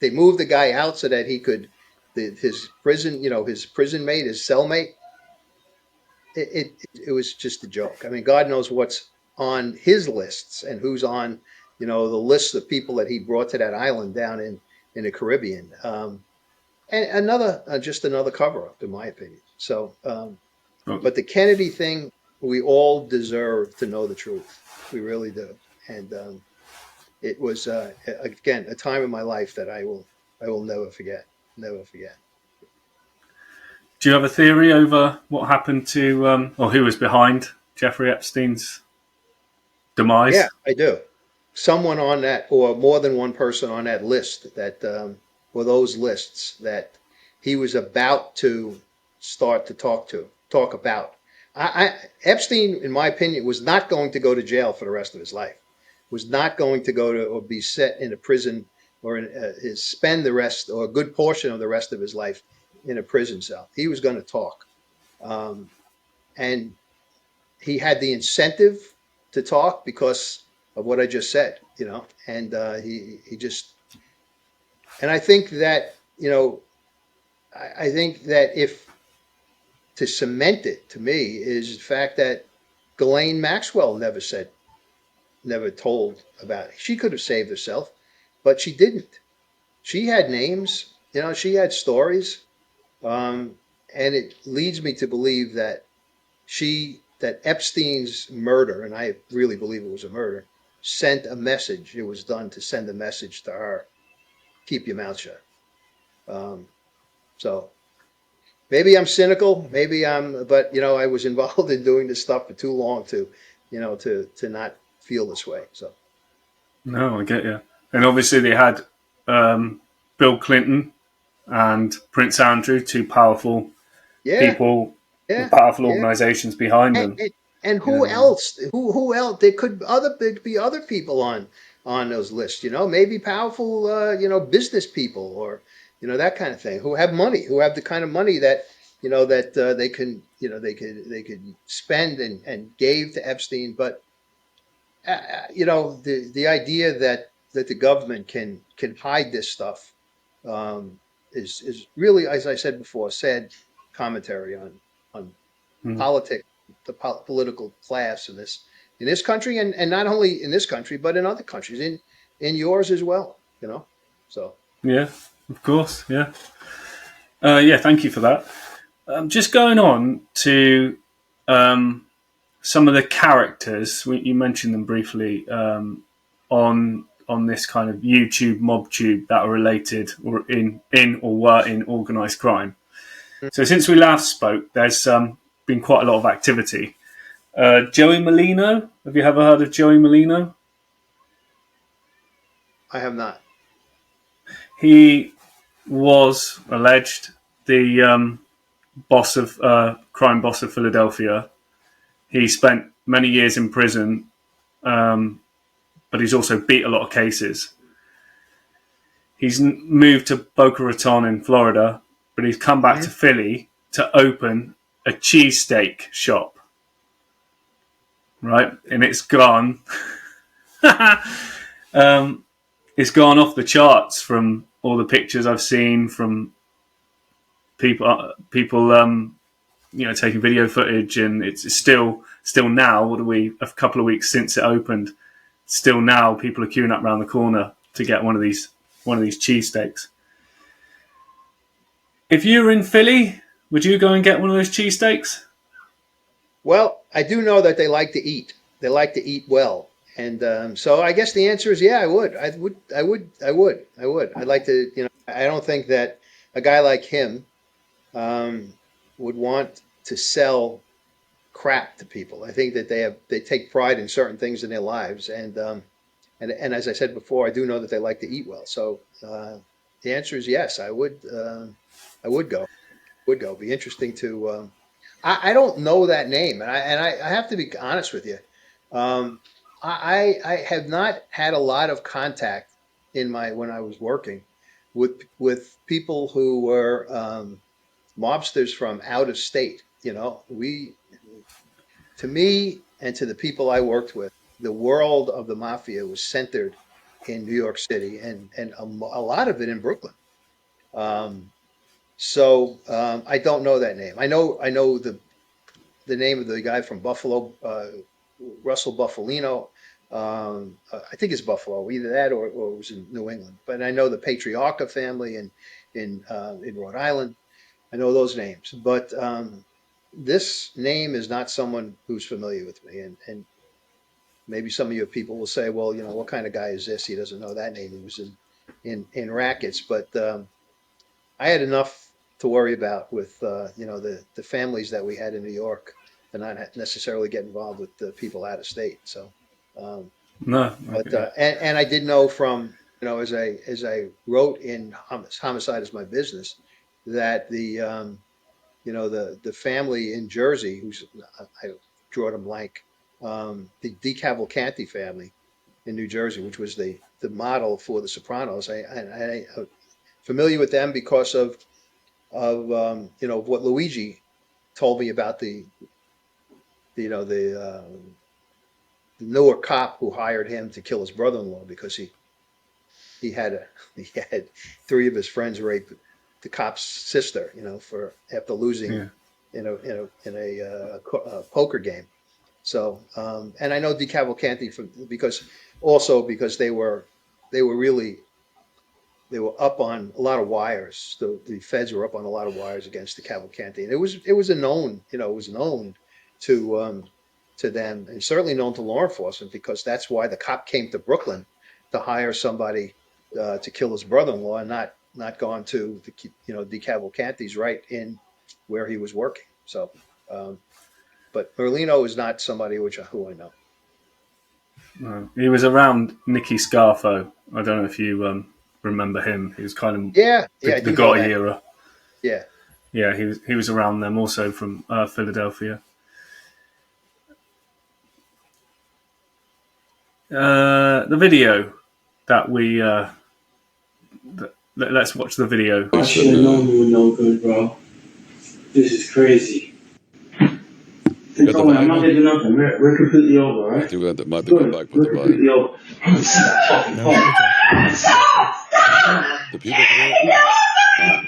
the guy out so that he could his prison mate, his cellmate. It was just a joke. I mean, God knows what's on his lists and who's on the list of people that he brought to that island down in the Caribbean. And just another cover up, in my opinion. So, but the Kennedy thing, we all deserve to know the truth. We really do. And it was again a time in my life that I will never forget. Never forget. Do you have a theory over what happened to, or who was behind Jeffrey Epstein's Yeah, demise? I do. Someone on that, or more than one person on that list that, or those lists that he was about to start to talk talk about. Epstein, in my opinion, was not going to go to jail for the rest of his life. Was not going to go to or be set in a prison or spend the rest or a good portion of the rest of his life in a prison cell. He was going to talk, um, and he had the incentive to talk because of what I just said, and he just and I think that I think that if to cement it to me is the fact that Ghislaine Maxwell never told about it. She could have saved herself, but she didn't. She had names, she had stories, and it leads me to believe that that Epstein's murder, and I really believe it was a murder, sent a message. It was done to send a message to her: keep your mouth shut. Um, so maybe I'm cynical, but I was involved in doing this stuff for too long to not feel this way. So No, I get you. And obviously they had Bill Clinton and Prince Andrew, two powerful yeah, people with yeah, powerful yeah. organisations behind And, them. and, and You who know, else? Who else? There'd be other people on those lists. Maybe powerful business people or that kind of thing who have money, who have the kind of money that they can they could spend and gave to Epstein. But the idea that the government can hide this stuff is really, as I said before, sad commentary on mm, politics, the political class in this country, and not only in this country but in other countries, in yours as well. So yeah, of course, yeah. Yeah, thank you for that. Just going on to some of the characters, you mentioned them briefly on this kind of YouTube Mobtube that are related or in or were in organised crime. So since we last spoke, there's been quite a lot of activity. Joey Merlino, have you ever heard of Joey Merlino? I have not. He was alleged the boss of crime boss of Philadelphia. He spent many years in prison, but he's also beat a lot of cases. He's moved to Boca Raton in Florida, but he's come back to Hmm. Philly to open a cheesesteak shop, right? And it's gone. It's gone off the charts from all the pictures I've seen from people taking video footage, and it's still now. What are we? A couple of weeks since it opened, still now people are queuing up around the corner to get one of these cheesesteaks. If you were in Philly, would you go and get one of those cheesesteaks? Well, I do know that they like to eat. They like to eat well, and so I guess the answer is yeah. I would. I would. I would. I would. I would. I'd like to. I don't think that a guy like him um, would want to sell crap to people. I think that they take pride in certain things in their lives, and as I said before, I do know that they like to eat well. So the answer is yes. I would. I would go. Would go. Be interesting to. I don't know that name, and I have to be honest with you. I have not had a lot of contact in my when I was working with people who were mobsters from out of state. We to me and to the people I worked with, the world of the mafia was centered in New York City and a lot of it in Brooklyn. Um, so I don't know that name. I know the name of the guy from Buffalo, Russell Buffalino. I think it's Buffalo, either that or it was in New England. But I know the Patriarca family in Rhode Island. I know those names, but this name is not someone who's familiar with me. And maybe some of your people will say, well, what kind of guy is this? He doesn't know that name. He was in rackets, but I had enough to worry about with the families that we had in New York to not necessarily get involved with the people out of state. So, um, No. but Okay. and I did know from as I wrote in Homicide is My Business that the family in Jersey, who's I drew it a blank, the DeCavalcanti family in New Jersey, which was the model for The Sopranos. I'm familiar with them because of what Luigi told me about the newer cop who hired him to kill his brother-in-law because he had a he had three of his friends rape the cop's sister, for after losing Yeah. in a poker game. So, and I know DeCavalcanti because they were up on a lot of wires. The feds were up on a lot of wires against DeCavalcanti, and it was a known, it was known to them, and certainly known to law enforcement, because that's why the cop came to Brooklyn to hire somebody to kill his brother-in-law, and not gone to DeCavalcanti's right in where he was working. So, but Merlino is not somebody who I know. No. He was around Nicky Scarfo. I don't know if you remember him. He was kind of Yeah, I the do know Gotti that. era. Yeah, Yeah, he was around them also from Philadelphia. The video that we let's watch the video. I should have known you were no good, bro. This is crazy. Don't worry, I'm not gonna do nothing. We're completely over, right? I think that might be Good. back with We're the vibe. completely over. I'm gonna send that fucking phone. The people can hear it.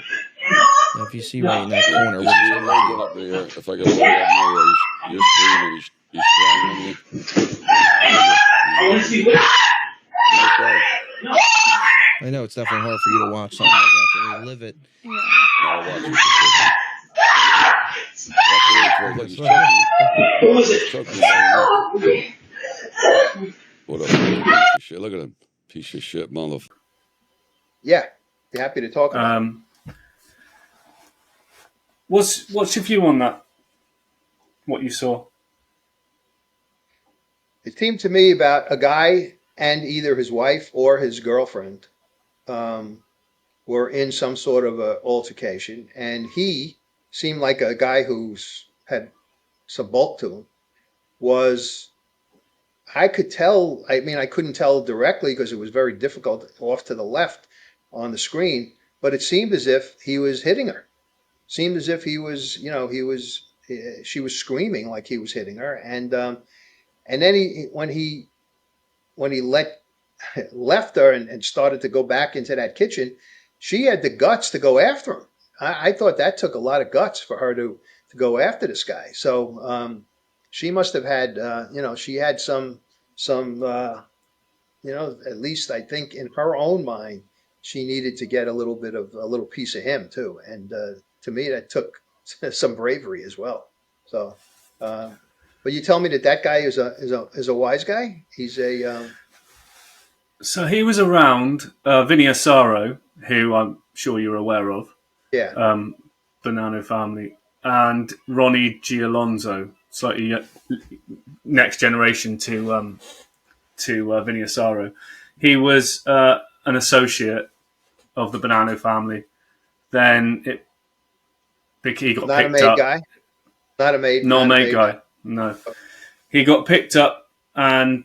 Now, if you see right in that corner, You see your leg going up in the air. If I get one up in the air, you're screaming, he's strangling you. I want to see what. Nice guy. I know it's definitely hard for you to watch something like that to relive it. No, I'll watch it. Watch it. He's choking you. What was it? He's choking you by your neck. What a fucking piece of shit. Look at him. Piece of shit, motherfucker. yeah, be happy to talk about it. What's your view on that? What you saw? It seemed to me about a guy and either his wife or his girlfriend were in some sort of a altercation, and he seemed like a guy who's had some bulk to him. I could tell. I mean, I couldn't tell directly because it was very difficult off to the left on the screen, but it seemed as if he was hitting her. Seemed as if he was, she was screaming like he was hitting her, and then when he left her and started to go back into that kitchen, she had the guts to go after him. I thought that took a lot of guts for her to go after this guy. So she must have had, she had some, at least I think in her own mind, she needed to get a little piece of him too. And to me, that took some bravery as well. So, but you tell me that guy is a wise guy. He's a So he was around Vinny Asaro, who I'm sure you're aware of. yeah. Bonanno family, and Ronnie Gialonzo, slightly next generation to Vinny Asaro. He was an associate of the Bonanno family. Then he got Not a picked made up. guy. Not a made. Not a not made guy. No, he got picked up, and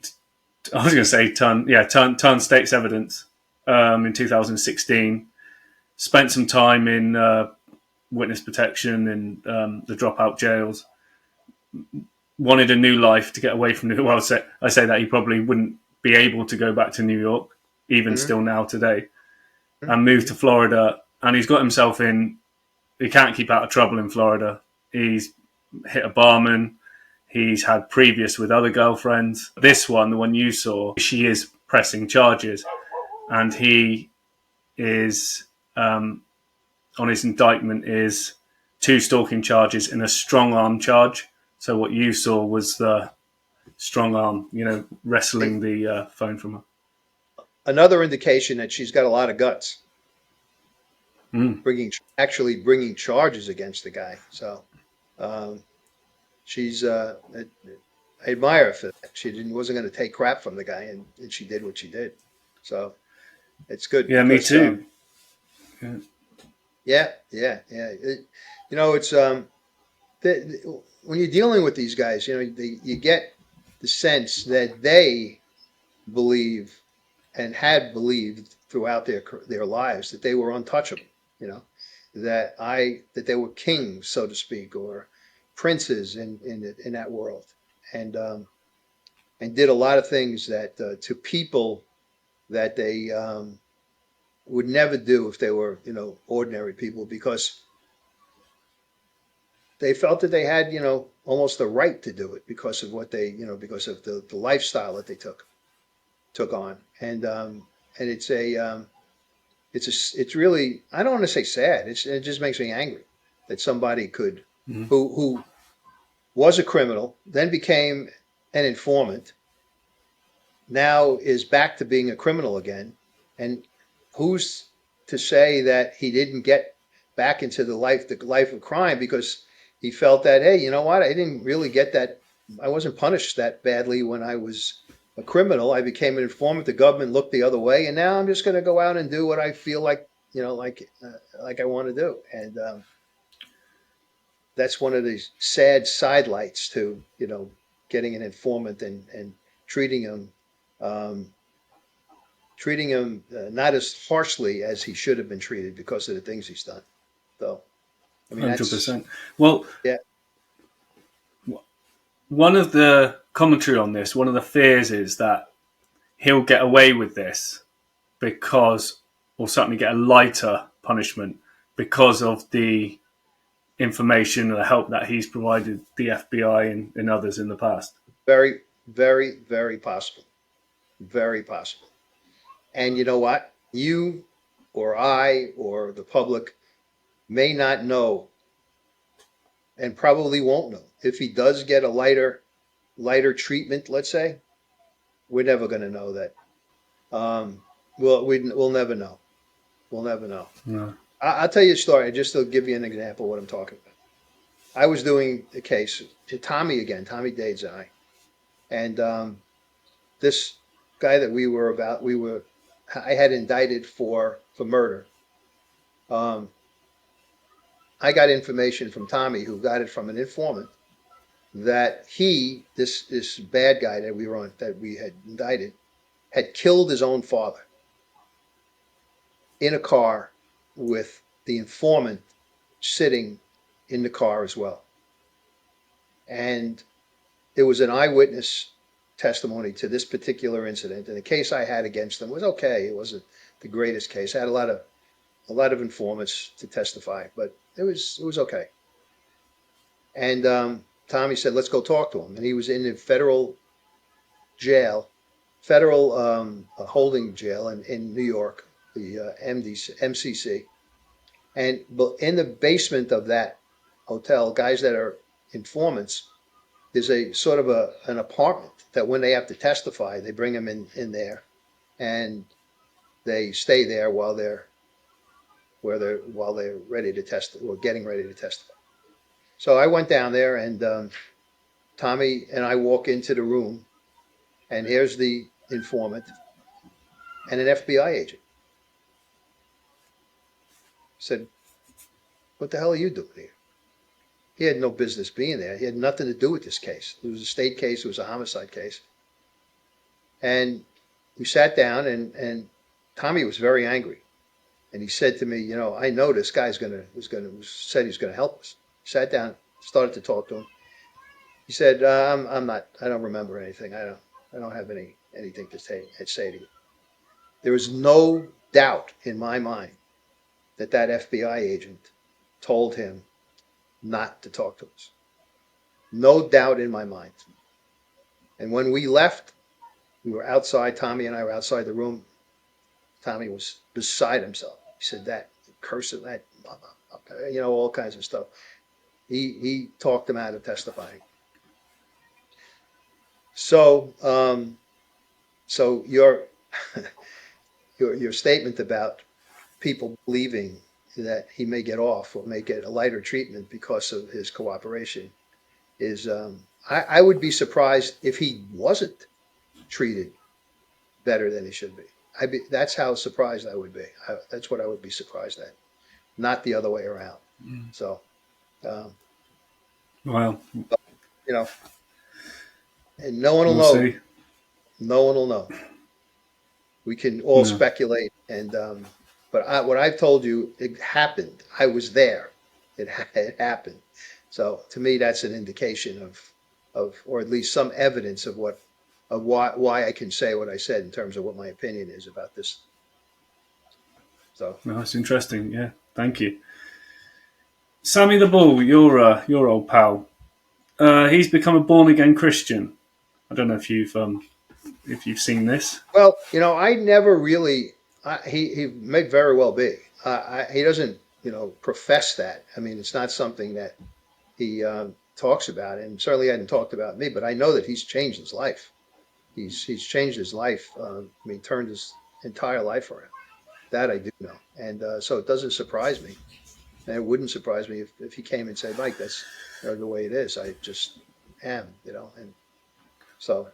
I was going to say ton state's evidence in 2016. Spent some time in witness protection in the dropout jails. Wanted a new life to get away from New York. Well, I say that he probably wouldn't be able to go back to New York, even still now today, and moved to Florida. And he's got himself in. He can't keep out of trouble in Florida. He's hit a barman. He's had previous with other girlfriends. This one, the one you saw, she is pressing charges, and he is on his indictment is 2 stalking charges and a strong arm charge. So what you saw was the strong arm, wrestling the phone from her. Another indication that she's got a lot of guts. Bringing charges against the guy. So she's I admire her for that. She wasn't going to take crap from the guy, and she did what she did. So it's good. Yeah, because, me too. Yeah. Yeah, yeah, yeah. It's when you're dealing with these guys, you get the sense that they believe and had believed throughout their lives that they were untouchable. You know, that they were kings, so to speak, or princes in that world, and and did a lot of things that to people that they would never do if they were ordinary people, because they felt that they had almost the right to do it because of what they because of the lifestyle that they took on. And it's really, I don't want to say sad. It just makes me angry that somebody could, Mhm. who was a criminal, then became an informant, now is back to being a criminal again. And who's to say that he didn't get back into the life of crime because he felt that, hey, you know what? I didn't really get that. I wasn't punished that badly when I was a criminal. I became an informant. The government looked the other way, and now I'm just going to go out and do what I feel like, like I want to do. And that's one of these sad sidelights to, getting an informant and treating him um, treating him not as harshly as he should have been treated because of the things he's done. So, I mean, that's, 100%. Well, yeah, one of the commentary on this, one of the fears is that he'll get away with this because, or certainly get a lighter punishment because of the information or the help that he's provided the FBI and others in the past. very, very, very possible. Very possible. And you know what? You or I or the public may not know, and probably won't know, if he does get a lighter treatment, let's say. We're never going to know that. We'll never know. We'll never know. No. I'll tell you a story just to give you an example of what I'm talking about. I was doing a case to Tommy again, Tommy Dades and I, and this guy that I had indicted for murder. Um, I got information from Tommy, who got it from an informant, that this bad guy that we had indicted, had killed his own father in a car with the informant sitting in the car as well. And there was an eyewitness testimony to this particular incident, and the case I had against them was okay. It wasn't the greatest case. I had a lot of informants to testify, but it was okay. And Tommy said, "Let's go talk to him." And he was in the federal jail, federal holding jail in New York, the MCC. And in the basement of that hotel, guys that are informants, there's a sort of an apartment that when they have to testify, they bring them in there, and they stay there while they're ready to test or getting ready to testify. So I went down there, and Tommy and I walk into the room, and here's the informant and an FBI agent. Said, "What the hell are you doing here?" He had no business being there. He had nothing to do with this case. It was a state case. It was a homicide case. And we sat down, and Tommy was very angry. And he said to me, "I know this guy's said he's gonna help us." Sat down, started to talk to him. He said, I don't remember anything. I don't have anything to say to you." There was no doubt in my mind that FBI agent told him not to talk to us. No doubt in my mind. And when we left, we were outside. Tommy and I were outside the room. Tommy was beside himself. He said that, cursing that, all kinds of stuff. He talked him out of testifying. So, so your statement about people believing that he may get off or may get a lighter treatment because of his cooperation is, I would be surprised if he wasn't treated better than he should be. That's how surprised I would be. That's what I would be surprised at. not the other way around. So, Well, you know, and no one will we'll know. see. No one will know. We can all No. speculate, and but what I've told you, it happened. I was there. It happened. So to me, that's an indication of, or at least some evidence of why I can say what I said in terms of what my opinion is about this. So No, that's interesting. Yeah, thank you. Sammy the Bull, your old pal. He's become a born again Christian. I don't know if you've seen this. well, I never really. He may very well be. He doesn't, profess that. I mean, it's not something that he talks about, and certainly hadn't talked about me. But I know that he's changed his life. He's changed his life. I mean, turned his entire life around. That I do know, and so it doesn't surprise me, and it wouldn't surprise me if he came and said, "Mike, that's the way it is. I just am," and so.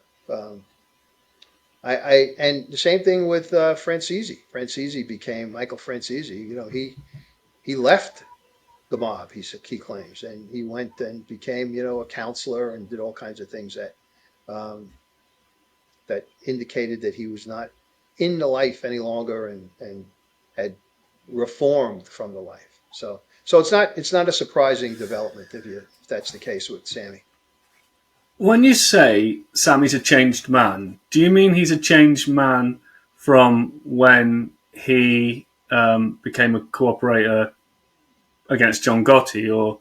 And the same thing with Franzese. Franzese became Michael Franzese. He left the mob. He claims, and he went and became a counselor and did all kinds of things um, that indicated that he was not in the life any longer and had reformed from the life. So it's not a surprising development if that's the case with Sammy. When you say Sammy's a changed man, do you mean he's a changed man from when he became a cooperator against John Gotti, or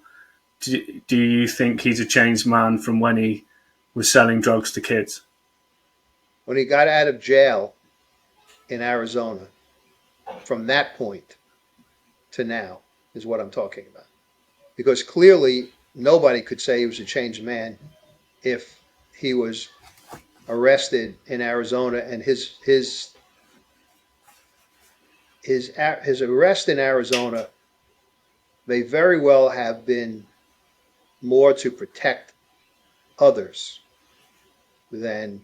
do you think he's a changed man from when he was selling drugs to kids? When he got out of jail in Arizona, from that point to now is what I'm talking about. Because clearly nobody could say he was a changed man if he was arrested in Arizona and his arrest in Arizona may very well have been more to protect others than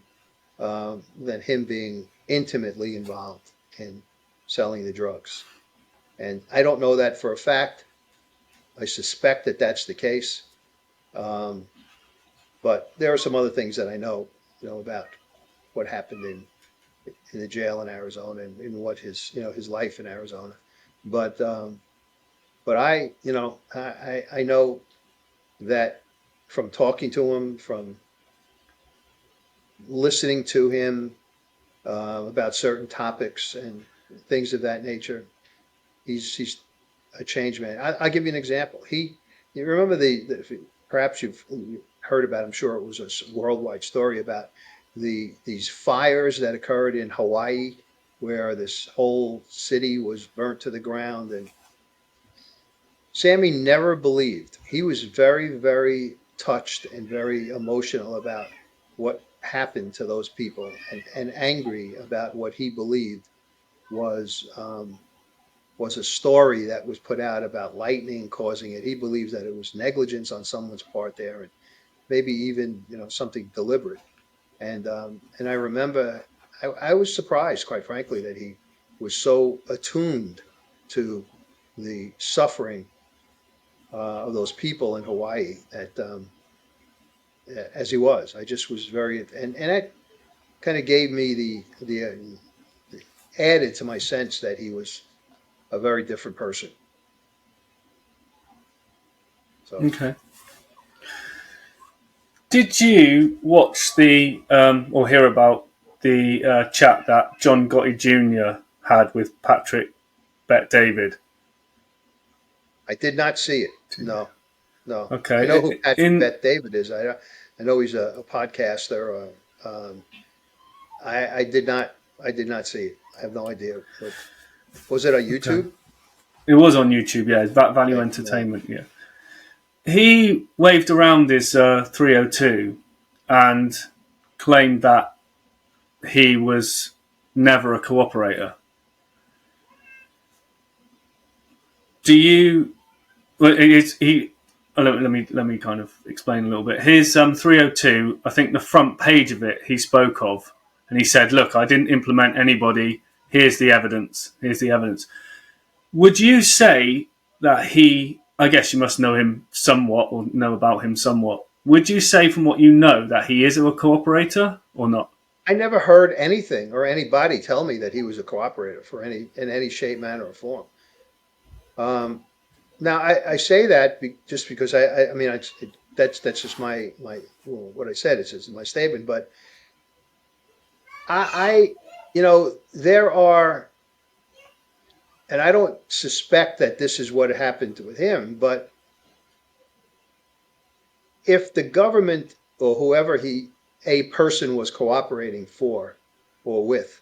him being intimately involved in selling the drugs. And I don't know that for a fact. I suspect that that's the case. But there are some other things that I know, about what happened in the jail in Arizona and in what his life in Arizona. But I know that from talking to him, from listening to him about certain topics and things of that nature, he's a changed man. I'll give you an example. You remember perhaps you've heard about, I'm sure it was a worldwide story about these fires that occurred in Hawaii, where this whole city was burnt to the ground. And Sammy never believed. He was very, very touched and very emotional about what happened to those people, and angry about what he believed was a story that was put out about lightning causing it. He believes that it was negligence on someone's part there, and maybe even something deliberate. And I remember I was surprised, quite frankly, that he was so attuned to the suffering of those people in Hawaii as he was. I just was very, and that kind of gave me the added to my sense that he was a very different person. So. Okay. Did you watch or hear about the chat that John Gotti Jr. had with Patrick Bet David? I did not see it. No. Okay. I know who Patrick Bet David is. I know he's a podcaster. I did not see it. I have no idea. Was it on YouTube? Okay. It was on YouTube. Yeah, it's Value Okay, Entertainment. Yeah. He waved around his 302 and claimed that he was never a cooperator. Do you? Well, let me kind of explain a little bit. His 302, I think the front page of it he spoke of, and he said, "Look, I didn't implement anybody. Here's the evidence. Here's the evidence." Would you say that he, I guess you must know him somewhat or know about him somewhat. Would you say from what you know that he is a corporator or not? I never heard anything or anybody tell me that he was a cooperator for in any shape, manner, or form. Now I say that just because I mean that's just my well, what I said. It's just my statement, but I there are, and I don't suspect that this is what happened with him, but if the government or whoever a person was cooperating for or with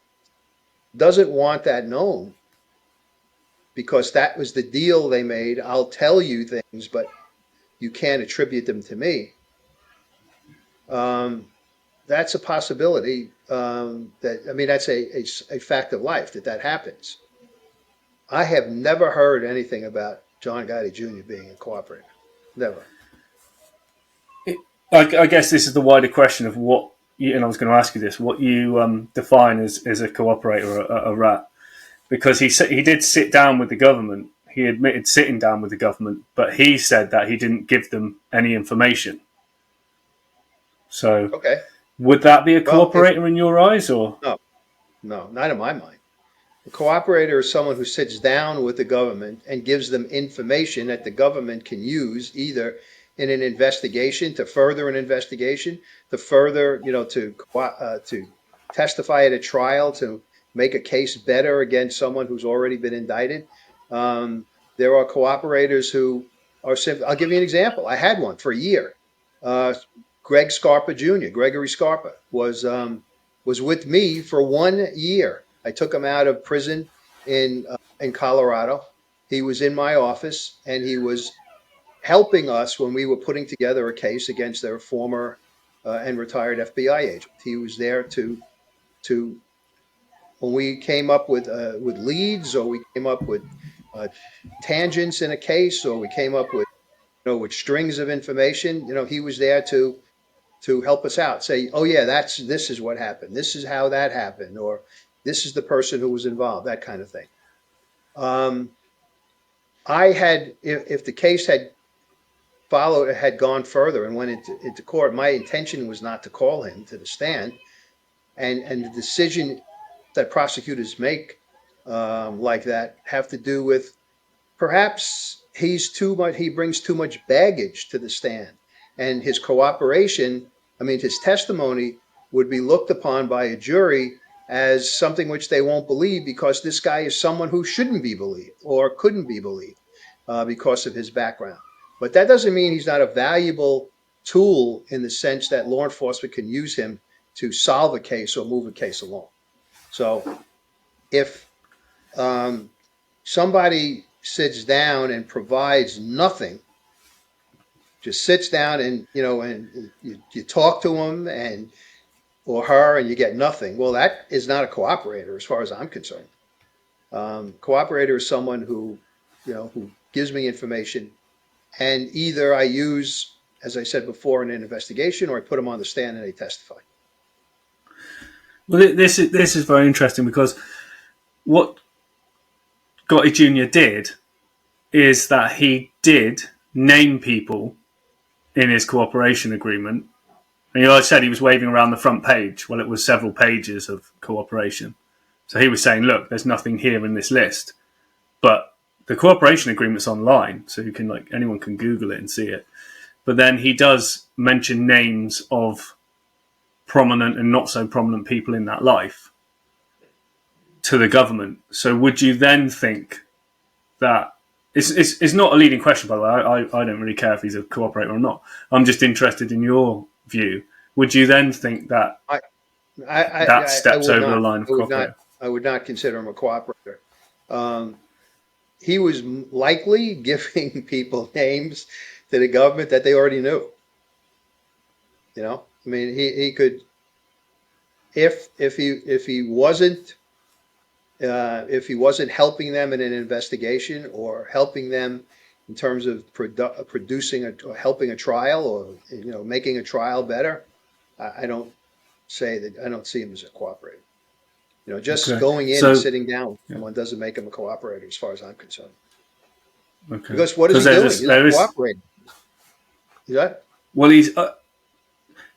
doesn't want that known because that was the deal they made, I'll tell you things, but you can't attribute them to me. That's a possibility. That I mean, that's a fact of life that happens. I have never heard anything about John Gotti Jr. being a cooperator. Never. I guess this is the wider question of what, and I was going to ask you this, what you define as a cooperator, a rat. Because he did sit down with the government. He admitted sitting down with the government, but he said that he didn't give them any information. So, Okay. would that be a Well, if cooperator in your eyes, or? no, not in my mind. A cooperator is someone who sits down with the government and gives them information that the government can use either in an investigation, to further an investigation, to further, to testify at a trial, to make a case better against someone who's already been indicted. There are cooperators who are simply, I'll give you an example. I had one for a year. Greg Scarpa Jr., Gregory Scarpa, was with me for 1 year. I took him out of prison in Colorado. He was in my office and he was helping us when we were putting together a case against their former and retired FBI agent. He was there to when we came up with leads, or we came up with uh, tangents in a case, or we came up with with strings of information. He was there to help us out. Say, oh yeah, this is what happened. This is how that happened, or this is the person who was involved. That kind of thing. I had, if the case had gone further and went into court, my intention was not to call him to the stand, and the decision that prosecutors make like that have to do with perhaps he brings too much baggage to the stand, and his cooperation, I mean, his testimony would be looked upon by a jury as something which they won't believe because this guy is someone who shouldn't be believed or couldn't be believed because of his background. But that doesn't mean he's not a valuable tool in the sense that law enforcement can use him to solve a case or move a case along. So if somebody sits down and provides nothing, just sits down and you talk to them or her and you get nothing, well, that is not a cooperator as far as I'm concerned. Cooperator is someone who gives me information, and either I use, as I said before, in an investigation, or I put them on the stand and they testify. Well, this is very interesting because what Gotti Jr. did is that he did name people in his cooperation agreement. And I said he was waving around the front page. Well, it was several pages of cooperation. So he was saying, look, there's nothing here in this list. But the cooperation agreement's online, so you can anyone can Google it and see it. But then he does mention names of prominent and not so prominent people in that life to the government. So would you then think that it's not a leading question, by the way. I don't really care if he's a cooperator or not. I'm just interested in your view. Would you then think that that steps over the line of cooperator? I would not consider him a cooperator. He was likely giving people names to the government that they already knew. I mean, he could, if he wasn't helping them in an investigation or helping them in terms of helping a trial, or making a trial better, I don't see him as a cooperator. Just going in and sitting down with someone doesn't make him a cooperator as far as I'm concerned. Okay. Because what is he doing? He's not cooperating. Is that? Well,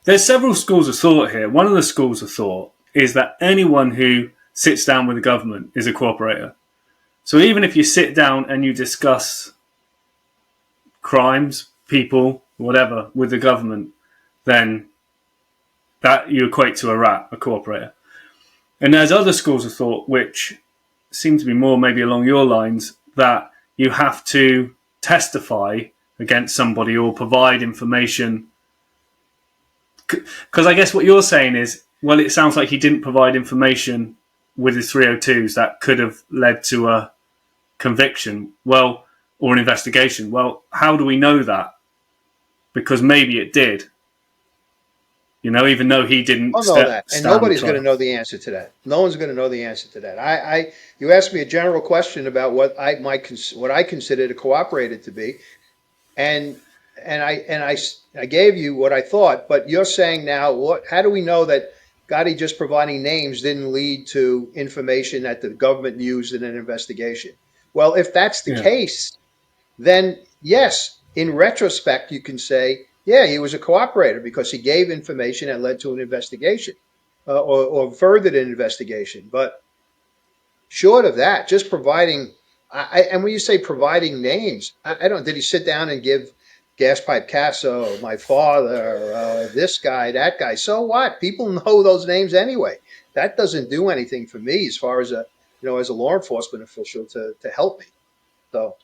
there's several schools of thought here. One of the schools of thought is that anyone who sits down with the government is a corporator. So even if you sit down and you discuss crimes, people, whatever, with the government, then that you equate to a rat, a corporator. And there's other schools of thought which seem to be more maybe along your lines, that you have to testify against somebody or provide information. Because I guess what you're saying is, well, it sounds like he didn't provide information with his 302s that could have led to a conviction, well, or an investigation. Well, how do we know that? Because maybe it did. You know, even though he didn't I'll know that, and stand nobody's trial. going to know the answer to that. No one's going to know the answer to that. You asked me a general question about what I considered a cooperator to be, and I gave you what I thought. But you're saying now, how do we know that Gotti just providing names didn't lead to information that the government used in an investigation? Well, if that's the case, then yes, in retrospect, you can say, yeah, he was a cooperator because he gave information that led to an investigation or furthered an investigation. But short of that, just providing, and when you say providing names, I don't, did he sit down and give Gaspipe Casso, my father, this guy, that guy? So what? People know those names anyway. That doesn't do anything for me as far as as a law enforcement official to help me. So,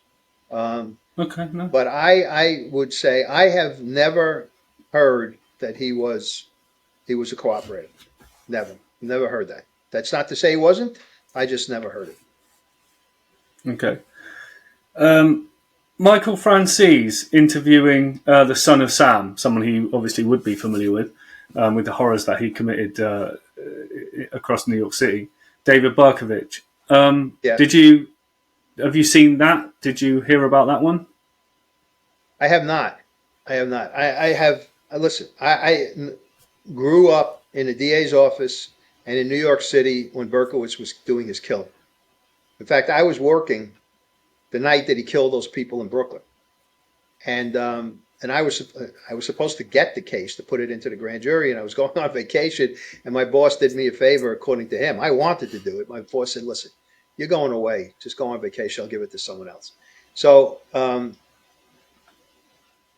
Okay, no. but I would say I have never heard that he was a cooperator. Never heard that. That's not to say he wasn't. I just never heard it. Okay. Michael Franzese interviewing the son of Sam, someone he obviously would be familiar with the horrors that he committed across New York City. David Berkovich. Yeah. Have you seen that? Did you hear about that one? I have not. I have not. I have. Listen, I grew up in the DA's office and in New York City when Berkowitz was doing his killing. In fact, I was working the night that he killed those people in Brooklyn, and I was supposed to get the case to put it into the grand jury, and I was going on vacation, and my boss did me a favor, according to him. I wanted to do it. My boss said, "Listen, you're going away. Just go on vacation. I'll give it to someone else." So,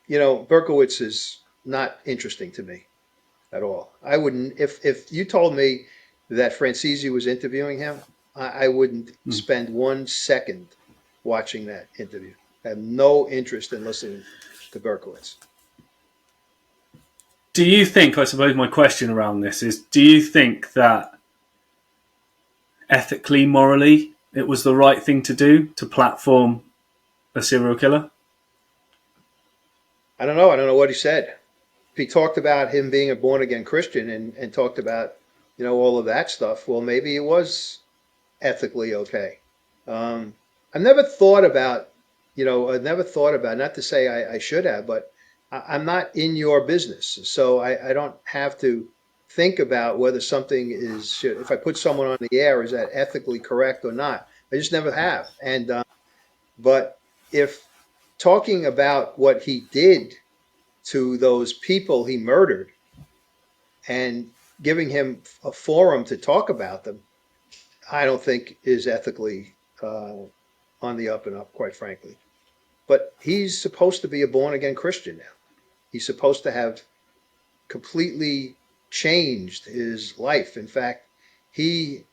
Berkowitz is not interesting to me at all. I wouldn't, if you told me that Franzese was interviewing him, I wouldn't spend 1 second watching that interview. I have no interest in listening to Berkowitz. Do you think, I suppose my question around this is, do you think that ethically, morally, it was the right thing to do to platform a serial killer? I don't know. I don't know what he said. If he talked about him being a born again Christian and talked about, all of that stuff, well, maybe it was ethically okay. I've never thought about, not to say I should have, but I'm not in your business. So I don't have to think about whether something if I put someone on the air, is that ethically correct or not? I just never have. But if talking about what he did to those people he murdered and giving him a forum to talk about them, I don't think is ethically on the up and up, quite frankly. But he's supposed to be a born again Christian now. He's supposed to have completely changed his life. In fact, I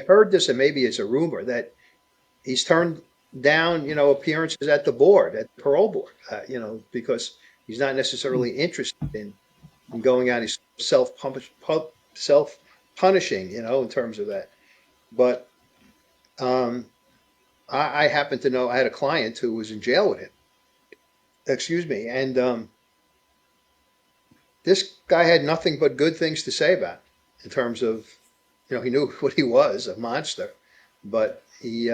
heard this, and maybe it's a rumor, that he's turned down, appearances at the parole board, because he's not necessarily interested in going out. He's self-punishing, in terms of that. But I happen to know I had a client who was in jail with him. Excuse me, and this guy had nothing but good things to say about him, in terms of, he knew what he was, a monster, but he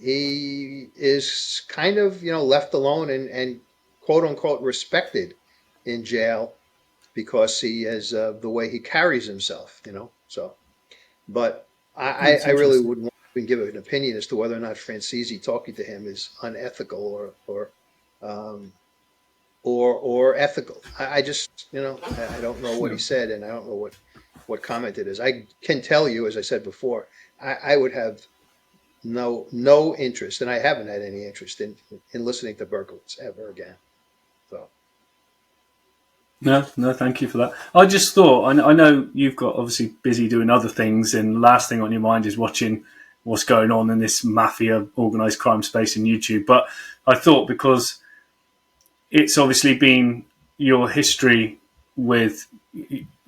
is kind of, left alone and quote unquote respected in jail because he has the way he carries himself, So, but I really wouldn't want can give an opinion as to whether or not Franzese talking to him is unethical um, or ethical. I just, I don't know what he No. said, and I don't know what comment it is. I can tell you, as I said before, I would have no interest, and I haven't had any interest in listening to Berkowitz ever again. So No, no, thank you for that. I just thought, I know you've got obviously busy doing other things, and the last thing on your mind is watching what's going on in this mafia organised crime space in YouTube. But I thought, because it's obviously been your history with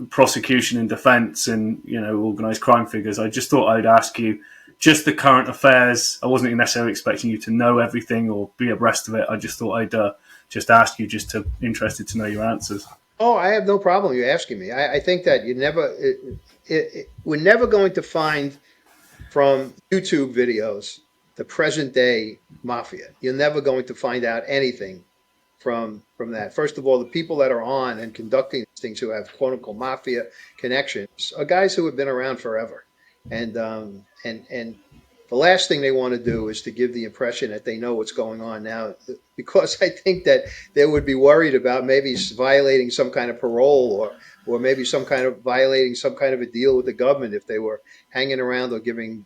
prosecution and defence and, organised crime figures, I just thought I'd ask you just the current affairs. I wasn't necessarily expecting you to know everything or be abreast of it. I just thought I'd just ask you, interested to know your answers. oh, I have no problem you asking me. I think that we're never going to find from YouTube videos the present day mafia. You're never going to find out anything from that. First of all, the people that are on and conducting these things who have quote unquote mafia connections are guys who have been around forever, and the last thing they want to do is to give the impression that they know what's going on now, because I think that they would be worried about maybe violating some kind of parole or maybe some kind of violating some kind of a deal with the government if they were hanging around or giving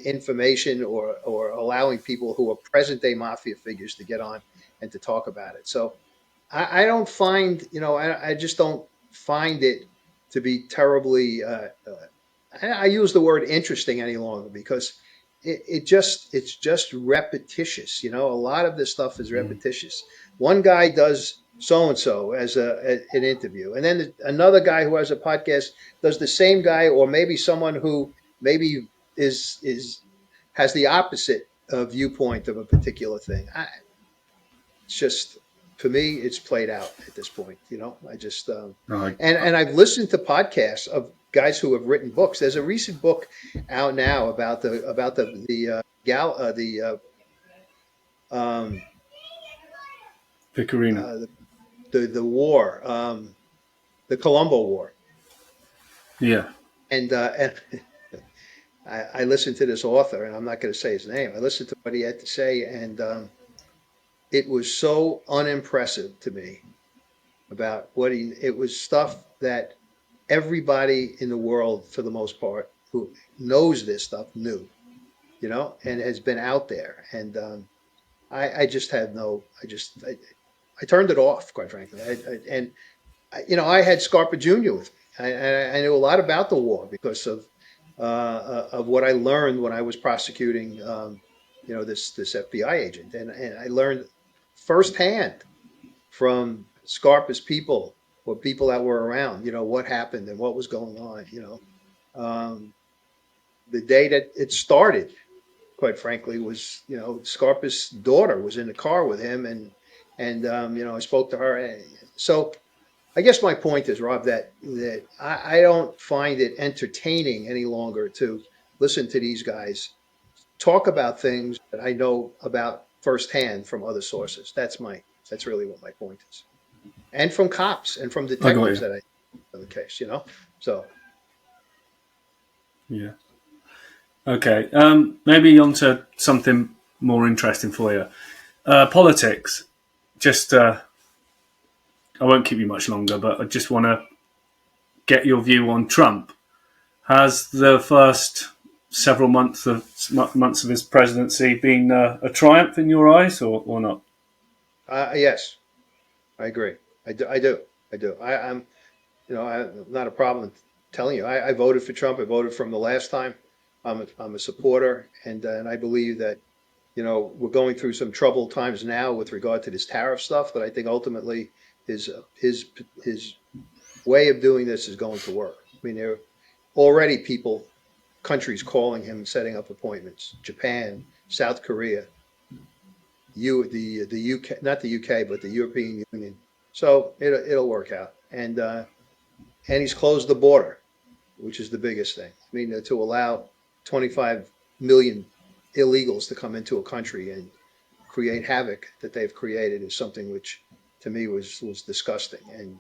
information or allowing people who are present day mafia figures to get on and to talk about it. So I don't find, I just don't find it to be terribly, I use the word interesting any longer, because it's just repetitious. A lot of this stuff is repetitious. One guy does so and so as an interview, and then another guy who has a podcast does the same guy, or maybe someone who maybe is has the opposite viewpoint of a particular thing. It's just, for me, it's played out at this point. I just Right. and I've listened to podcasts of guys who have written books. There's a recent book out now about the gal um, Vicarina. uh, the war, the Colombo War, Yeah. and I listened to this author, and I'm not going to say his name. I listened to what he had to say, and it was so unimpressive to me about it was stuff that everybody in the world, for the most part, who knows this stuff knew, and has been out there. And I just had no, I turned it off, quite frankly. I had Scarpa Jr. with me. I knew a lot about the war because of what I learned when I was prosecuting, this FBI agent, and I learned firsthand from Scarpa's people or people that were around, what happened and what was going on, the day that it started, quite frankly, was, Scarpa's daughter was in the car with him, and I spoke to her. So I guess my point is, Rob, that I don't find it entertaining any longer to listen to these guys talk about things that I know about firsthand from other sources. That's really what my point is. And from cops and from I got detectives you. that I in the case, So Yeah. Okay. Maybe on to something more interesting for you. Politics. Just, I won't keep you much longer, but I just want to get your view on Trump. Has the first several months of his presidency been a triumph in your eyes, or not? yes, I agree. I do. I do. I do. I'm not a problem telling you. I voted for Trump. I voted from the last time. I'm a supporter, and I believe that we're going through some troubled times now with regard to this tariff stuff. But I think ultimately his way of doing this is going to work. I mean, there are already countries calling him, setting up appointments. Japan, South Korea, the UK, not the UK, but the European Union. So it'll work out. And he's closed the border, which is the biggest thing. I mean, to allow 25 million illegals to come into a country and create havoc that they've created is something which, to me, was disgusting. And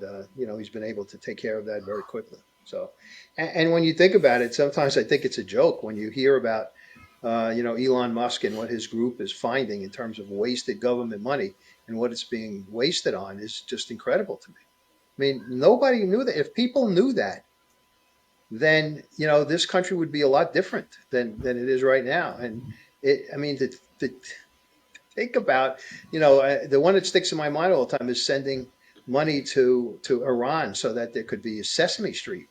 he's been able to take care of that very quickly. So, and when you think about it, sometimes I think it's a joke when you hear about Elon Musk and what his group is finding in terms of wasted government money and what it's being wasted on is just incredible to me. I mean, nobody knew that. If people knew that, then this country would be a lot different than it is right now. And I mean, to think about, the one that sticks in my mind all the time is sending money to Iran so that there could be a Sesame Street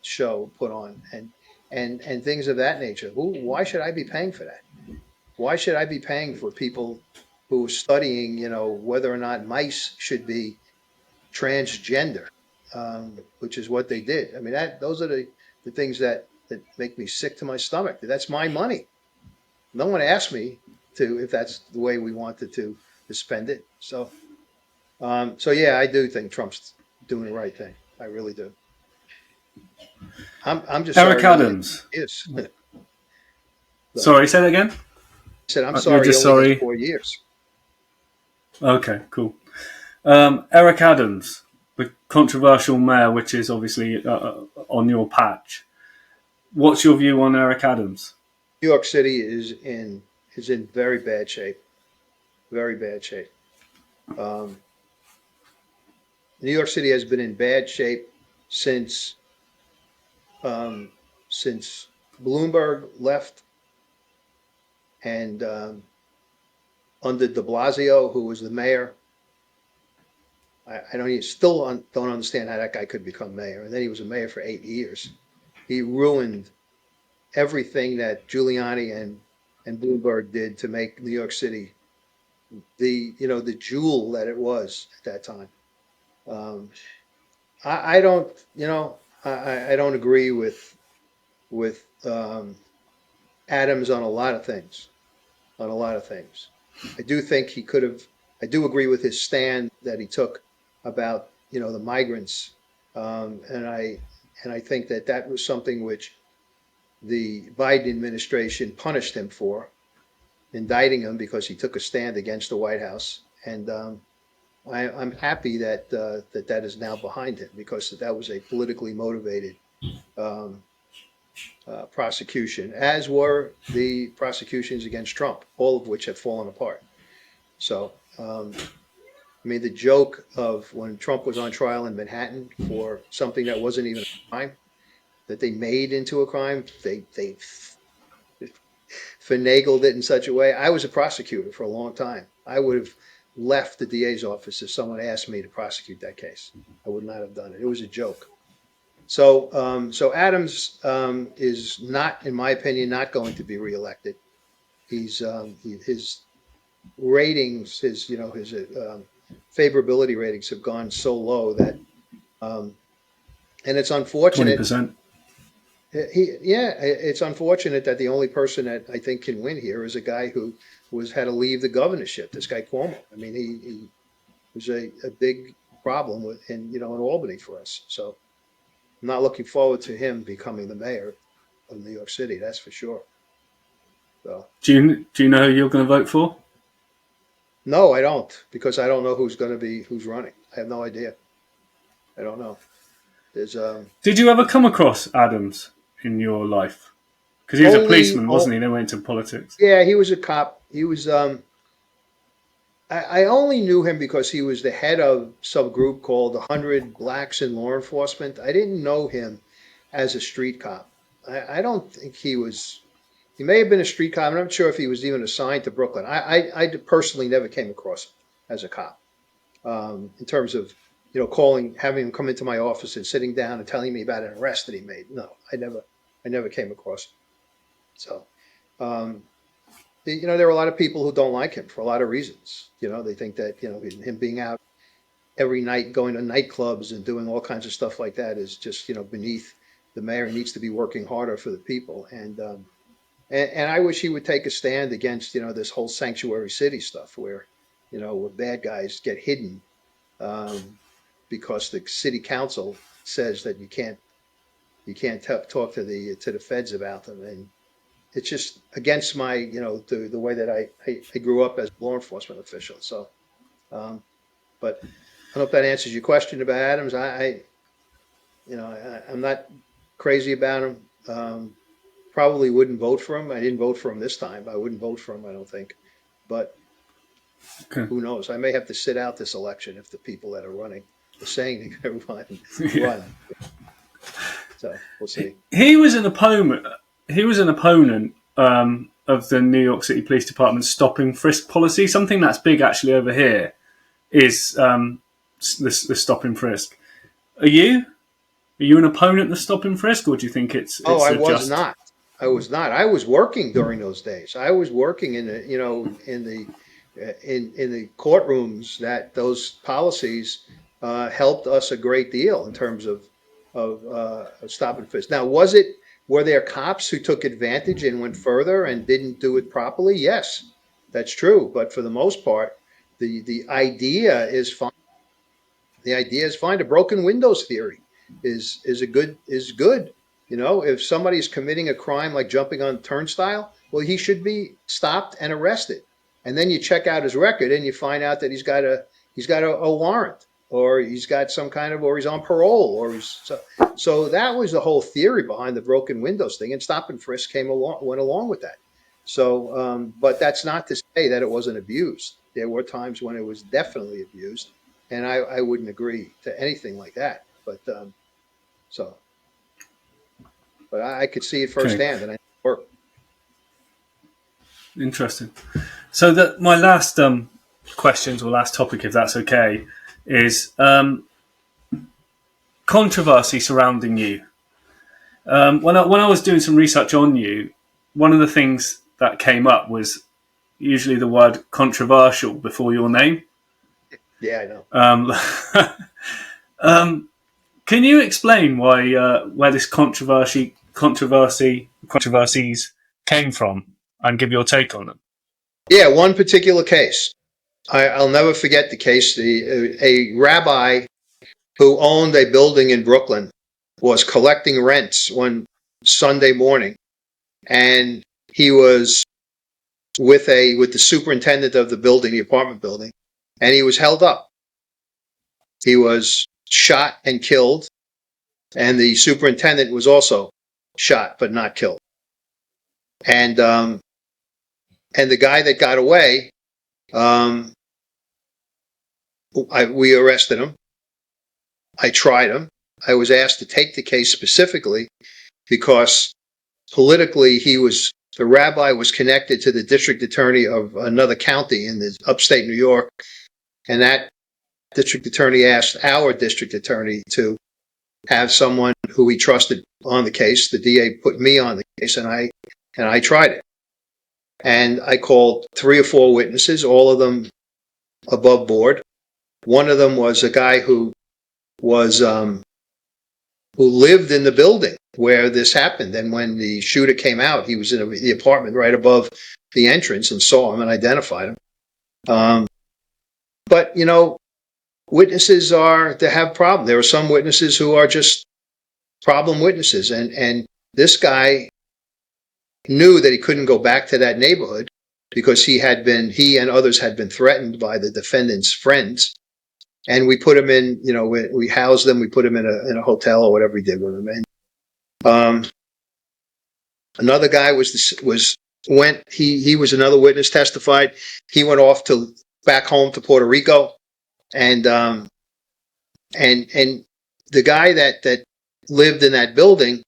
show put on and things of that nature. Why should I be paying for that? Why should I be paying for people who are studying, whether or not mice should be transgender, which is what they did. I mean, those are the things that make me sick to my stomach. That's my money. No one asked me to, if that's the way we wanted to spend it. So yeah, I do think Trump's doing the right thing. I really do. I'm just Eric sorry he only Adams. is. So, Sorry, say that again. I said I'm You're sorry he just only sorry. has 4 years. Okay, cool. Eric Adams, the controversial mayor, which is obviously on your patch. What's your view on Eric Adams? New York City is in very bad shape. Very bad shape. New York City has been in bad shape since since Bloomberg left and under De Blasio, who was the mayor. I don't understand how that guy could become mayor. And then he was a mayor for 8 years. He ruined everything that Giuliani and Bloomberg did to make New York City the jewel that it was at that time. I don't I don't agree with Adams on a lot of things. On a lot of things, I do think he could have. I do agree with his stand that he took about the migrants, and I think that was something which the Biden administration punished him for, indicting him because he took a stand against the White House. And I'm happy that is now behind him because that was a politically motivated um, prosecution, as were the prosecutions against Trump, all of which have fallen apart. So, I mean, the joke of when Trump was on trial in Manhattan for something that wasn't even a crime, that they made into a crime, they finagled it in such a way. I was a prosecutor for a long time. I would have left the DA's office if someone asked me to prosecute that case. I would not have done it. It was a joke. So Adams is not, in my opinion, not going to be reelected. His ratings, his favorability ratings have gone so low that, um, and it's unfortunate. 20%. It's unfortunate that the only person that I think can win here is a guy who had to leave the governorship. This guy Cuomo. I mean, he was a big problem in Albany for us. So I'm not looking forward to him becoming the mayor of New York City. That's for sure. So Do you know who you're going to vote for? no, I don't, because I don't know who's running. I have no idea. I don't know. There's Did you ever come across Adams in your life? Because he was a only policeman, wasn't he? Then went into politics. yeah, he was a cop. He was I only knew him because he was the head of some group called 100 Blacks in Law Enforcement. I didn't know him as a street cop. I don't think he was. He may have been a street cop. I'm not sure if he was even assigned to Brooklyn. I personally never came across him as a cop. In terms of having him come into my office and sitting down and telling me about an arrest that he made. No, I never came across him. So, um, there are a lot of people who don't like him for a lot of reasons. They think that him being out every night, going to nightclubs and doing all kinds of stuff like that is just beneath the mayor. He needs to be working harder for the people. And I wish he would take a stand against this whole sanctuary city stuff where bad guys get hidden because the city council says that you can't talk to the feds about them. And it's just against my the way that I grew up as a law enforcement official. So but I don't know if that answers your question about Adams. I'm not crazy about him. probably wouldn't vote for him. I didn't vote for him this time. I wouldn't vote for him, I don't think. But who knows? I may have to sit out this election if the people that are running are saying they're going to run. So we'll see. He was an opponent. He was an opponent of the New York City Police Department's stop and frisk policy. Something that's big actually over here is the stop and frisk. Are you an opponent of the stop and frisk, or do you think it's I was not. I was not. I was working during those days. I was working in the in the courtrooms that those policies helped us a great deal in terms of stop and frisk. Now, were there cops who took advantage and went further and didn't do it properly? Yes, that's true. But for the most part, the idea is fine. The idea is fine. The broken windows theory is good. If somebody's committing a crime like jumping on turnstile, well, he should be stopped and arrested. And then you check out his record and you find out that he's got a warrant, or he's got some kind of, or he's on parole, or so that was the whole theory behind the broken windows thing, and stop and frisk went along with that. So, but that's not to say that it wasn't abused. There were times when it was definitely abused, and I wouldn't agree to anything like that. But but I could see it firsthand, and I work. Interesting. So my last questions, or last topic, if that's okay, is controversy surrounding you. When I was doing some research on you, one of the things that came up was usually the word controversial before your name. Yeah, I know. Can you explain where this controversies came from, and give your take on them? Yeah, one particular case. I'll never forget the case. A rabbi who owned a building in Brooklyn was collecting rents one Sunday morning, and he was with the superintendent of the building, the apartment building, and he was held up. He was shot and killed, and the superintendent was also shot but not killed. And the guy that got away, we arrested him. I tried him. I was asked to take the case specifically because politically the rabbi was connected to the district attorney of another county in the upstate New York, and that district attorney asked our district attorney to have someone who he trusted on the case. The DA put me on the case, and I tried it. And I called 3 or 4 witnesses, all of them above board. One of them was a guy who lived in the building where this happened. And when the shooter came out, he was in the apartment right above the entrance and saw him and identified him. But, witnesses they have problems. There are some witnesses who are just problem witnesses. And this guy knew that he couldn't go back to that neighborhood because he and others had been threatened by the defendant's friends. And we put him in, we housed them. We put him in a hotel or whatever we did with him. And another guy he was another witness, testified. He went off back home to Puerto Rico, and the guy that lived in that building,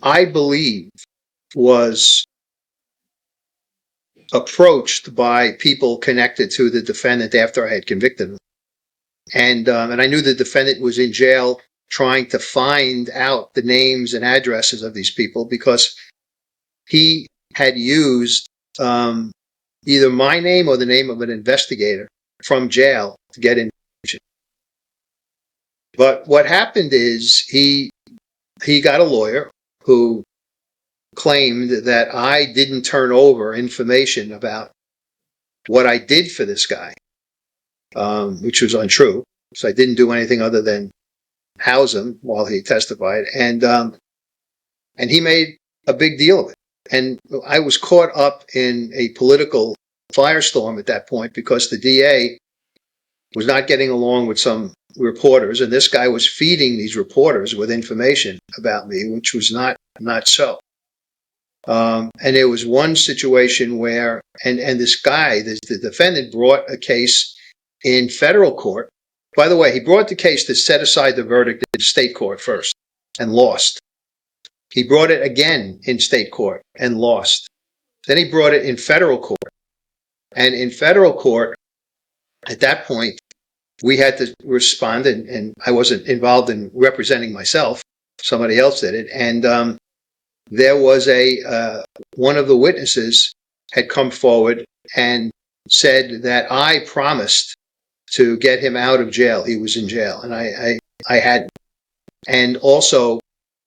I believe, was approached by people connected to the defendant after I had convicted him. And I knew the defendant was in jail trying to find out the names and addresses of these people because he had used either my name or the name of an investigator from jail to get information. But what happened is he got a lawyer who claimed that I didn't turn over information about what I did for this guy, which was untrue. So I didn't do anything other than house him while he testified, and he made a big deal of it. And I was caught up in a political firestorm at that point because the DA was not getting along with some reporters, and this guy was feeding these reporters with information about me, which was not so. And there was one situation where, and this guy, the defendant, brought a case in federal court. By the way, he brought the case to set aside the verdict in state court first and lost. He brought it again in state court and lost. Then he brought it in federal court. And in federal court, at that point, we had to respond, and I wasn't involved in representing myself. Somebody else did it. And there was one of the witnesses had come forward and said that I promised to get him out of jail. He was in jail, and I hadn't. And also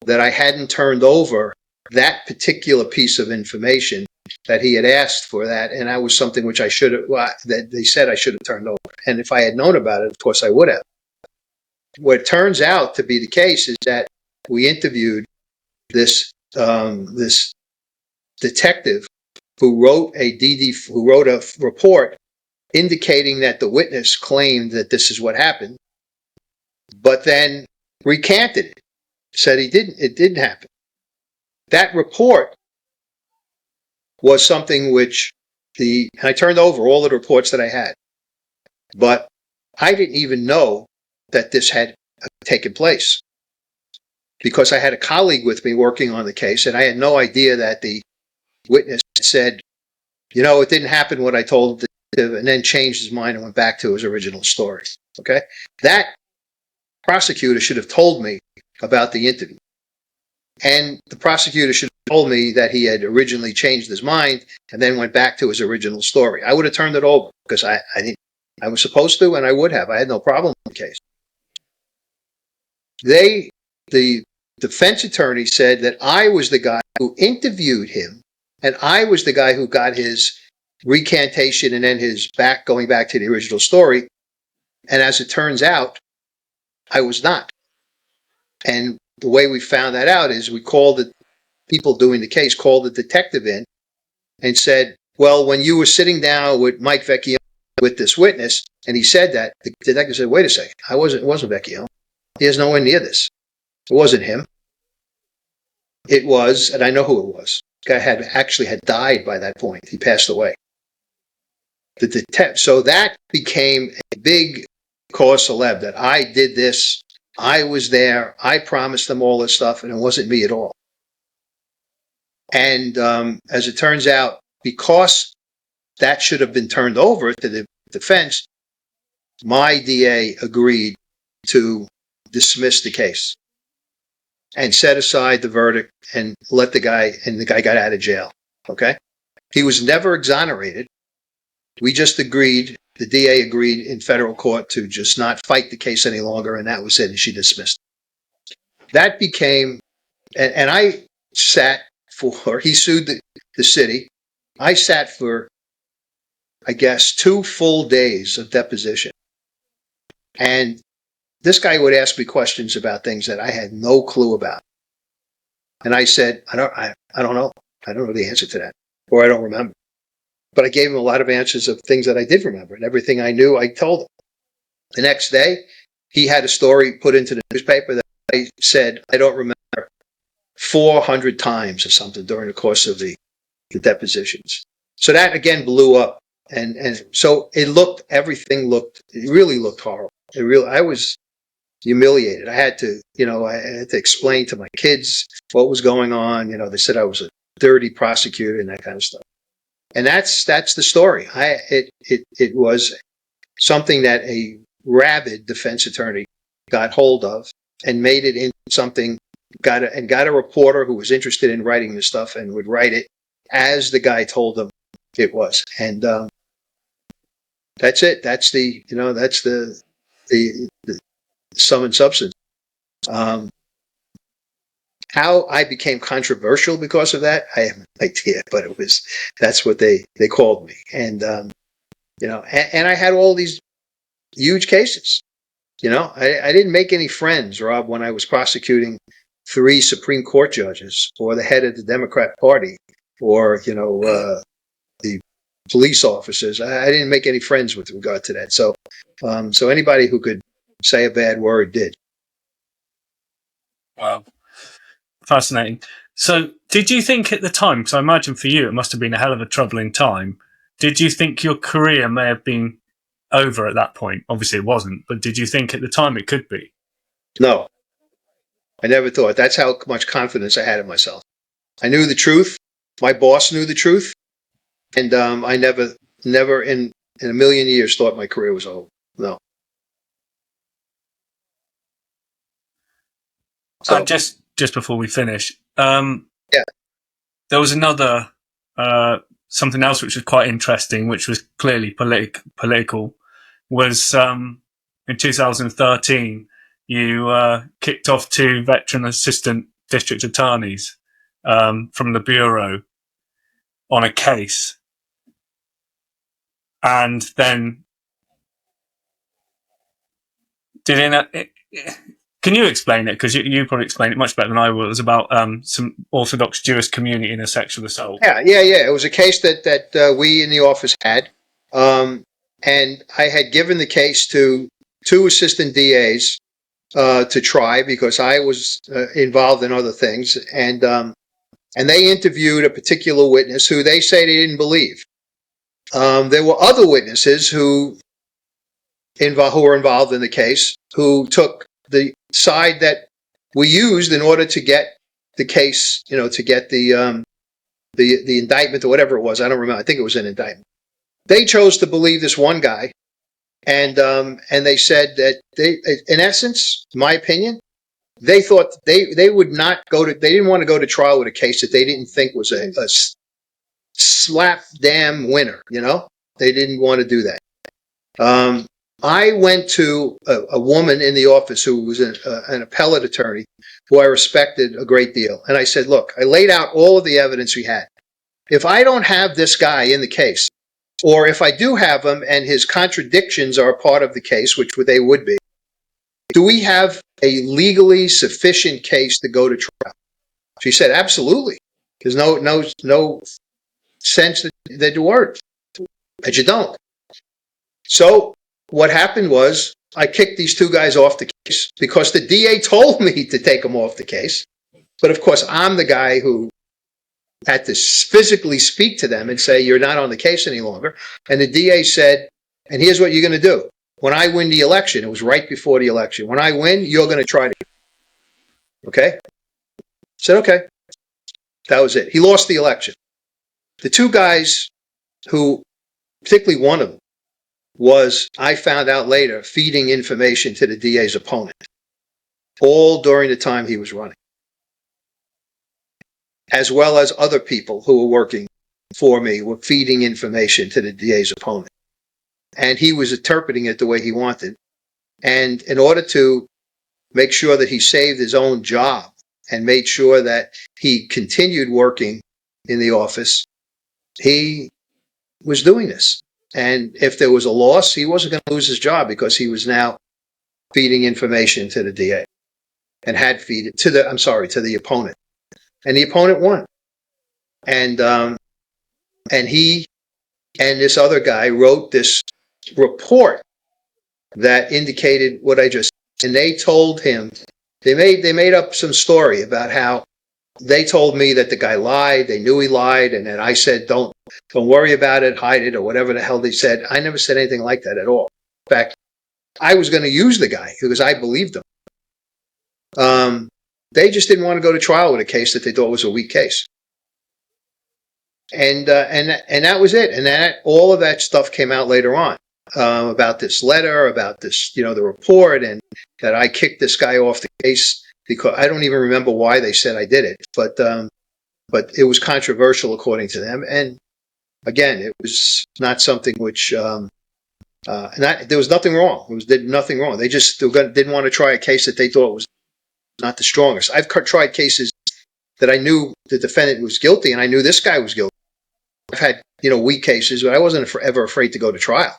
that I hadn't turned over that particular piece of information that he had asked for that, and that was something which I should have, that they said I should have turned over. And if I had known about it, of course I would have. What turns out to be the case is that we interviewed this detective who wrote a report indicating that the witness claimed that this is what happened, but then recanted it, said it didn't happen. That report was something which and I turned over all the reports that I had, but I didn't even know that this had taken place because I had a colleague with me working on the case, and I had no idea that the witness said, it didn't happen what I told him to, and then changed his mind and went back to his original story. Okay? That prosecutor should have told me about the interview. And the prosecutor should have told me that he had originally changed his mind and then went back to his original story. I would have turned it over because I was supposed to, and I would have. I had no problem with the case. The defense attorney said that I was the guy who interviewed him, and I was the guy who got his recantation and then his going back to the original story. And as it turns out, I was not. And the way we found that out is we called the people doing the case, called the detective in and said, well, when you were sitting down with Mike Vecchione with this witness, and he said that, the detective said, wait a second, it wasn't Vecchione. He is nowhere near this. It wasn't him. It was, and I know who it was. The guy had died by that point. He passed away. So that became a big cause célèbre that I did this. I was there. I promised them all this stuff, and it wasn't me at all. And as it turns out, because that should have been turned over to the defense, my DA agreed to dismiss the case and set aside the verdict and let the guy got out of jail. Okay? He was never exonerated. We just agreed, the DA agreed in federal court to just not fight the case any longer, and that was it, and she dismissed it. That became, and I sat for, he sued the city. I sat for, I guess, 2 full days of deposition. And this guy would ask me questions about things that I had no clue about. And I said, I don't know. I don't know the answer to that, or I don't remember. But I gave him a lot of answers of things that I did remember, and everything I knew, I told him. The next day, he had a story put into the newspaper that I said, I don't remember, 400 times or something during the course of the depositions. So that again blew up. And so everything really looked horrible. I was humiliated. I had to explain to my kids what was going on. They said I was a dirty prosecutor and that kind of stuff. And that's the story. It was something that a rabid defense attorney got hold of and made it into something, got a reporter who was interested in writing this stuff and would write it as the guy told them it was. And that's it. That's the sum and substance. How I became controversial because of that, I have no idea, but that's what they called me. And, and I had all these huge cases. I didn't make any friends, Rob, when I was prosecuting 3 Supreme Court judges or the head of the Democrat Party or, the police officers. I didn't make any friends with regard to that. So, so anybody who could say a bad word did. Wow. Fascinating. So did you think at the time, because I imagine for you it must have been a hell of a troubling time, did you think your career may have been over at that point? Obviously it wasn't, but did you think at the time it could be? No. I never thought. That's how much confidence I had in myself. I knew the truth. My boss knew the truth. And I never in a million years thought my career was over. No. So just before we finish, yeah, there was another something else which was quite interesting, which was clearly political. Was in 2013 you kicked off 2 veteran assistant district attorneys from the bureau on a case, and then can you explain it? Because you probably explained it much better than I will. It was about some Orthodox Jewish community in a sexual assault. Yeah. It was a case that we in the office had, and I had given the case to 2 assistant DAs to try because I was involved in other things, and they interviewed a particular witness who they say they didn't believe. There were other witnesses who were involved in the case who took the side that we used in order to get the case, to get the indictment or whatever it was. I don't remember. I think it was an indictment. They chose to believe this one guy, and they said that they, in essence, my opinion, they thought they would not go to. They didn't want to go to trial with a case that they didn't think was a slap damn winner. They didn't want to do that. I went to a woman in the office who was an appellate attorney who I respected a great deal. And I said, look, I laid out all of the evidence we had. If I don't have this guy in the case, or if I do have him and his contradictions are a part of the case, which they would be, do we have a legally sufficient case to go to trial? She said, absolutely. There's no sense that you weren't, that you don't. So what happened was I kicked these 2 guys off the case because the DA told me to take them off the case. But of course, I'm the guy who had to physically speak to them and say, you're not on the case any longer. And the DA said, and here's what you're going to do. When I win the election, it was right before the election. When I win, you're going to try to. Okay? I said, okay. That was it. He lost the election. The 2 guys who, particularly one of them, was, I found out later, feeding information to the DA's opponent, all during the time he was running, as well as other people who were working for me were feeding information to the DA's opponent. And he was interpreting it the way he wanted. And in order to make sure that he saved his own job and made sure that he continued working in the office, he was doing this. And if there was a loss, he wasn't going to lose his job because he was now feeding information to the DA and had feed it to the opponent. And the opponent won. And he and this other guy wrote this report that indicated what I just said. And they told him, they made up some story about how they told me that the guy lied, they knew he lied, and then I said, don't worry about it, hide it, or whatever the hell they said. I never said anything like that at all. In fact, I was going to use the guy because I believed him. They just didn't want to go to trial with a case that they thought was a weak case. And that was it. And that all of that stuff came out later on about this letter, about this, the report, and that I kicked this guy off the case because I don't even remember why they said I did it, but it was controversial according to them. And again, it was not something which there was nothing wrong. Did nothing wrong. They just didn't want to try a case that they thought was not the strongest. I've tried cases that I knew the defendant was guilty, and I knew this guy was guilty. I've had weak cases, but I wasn't ever afraid to go to trial.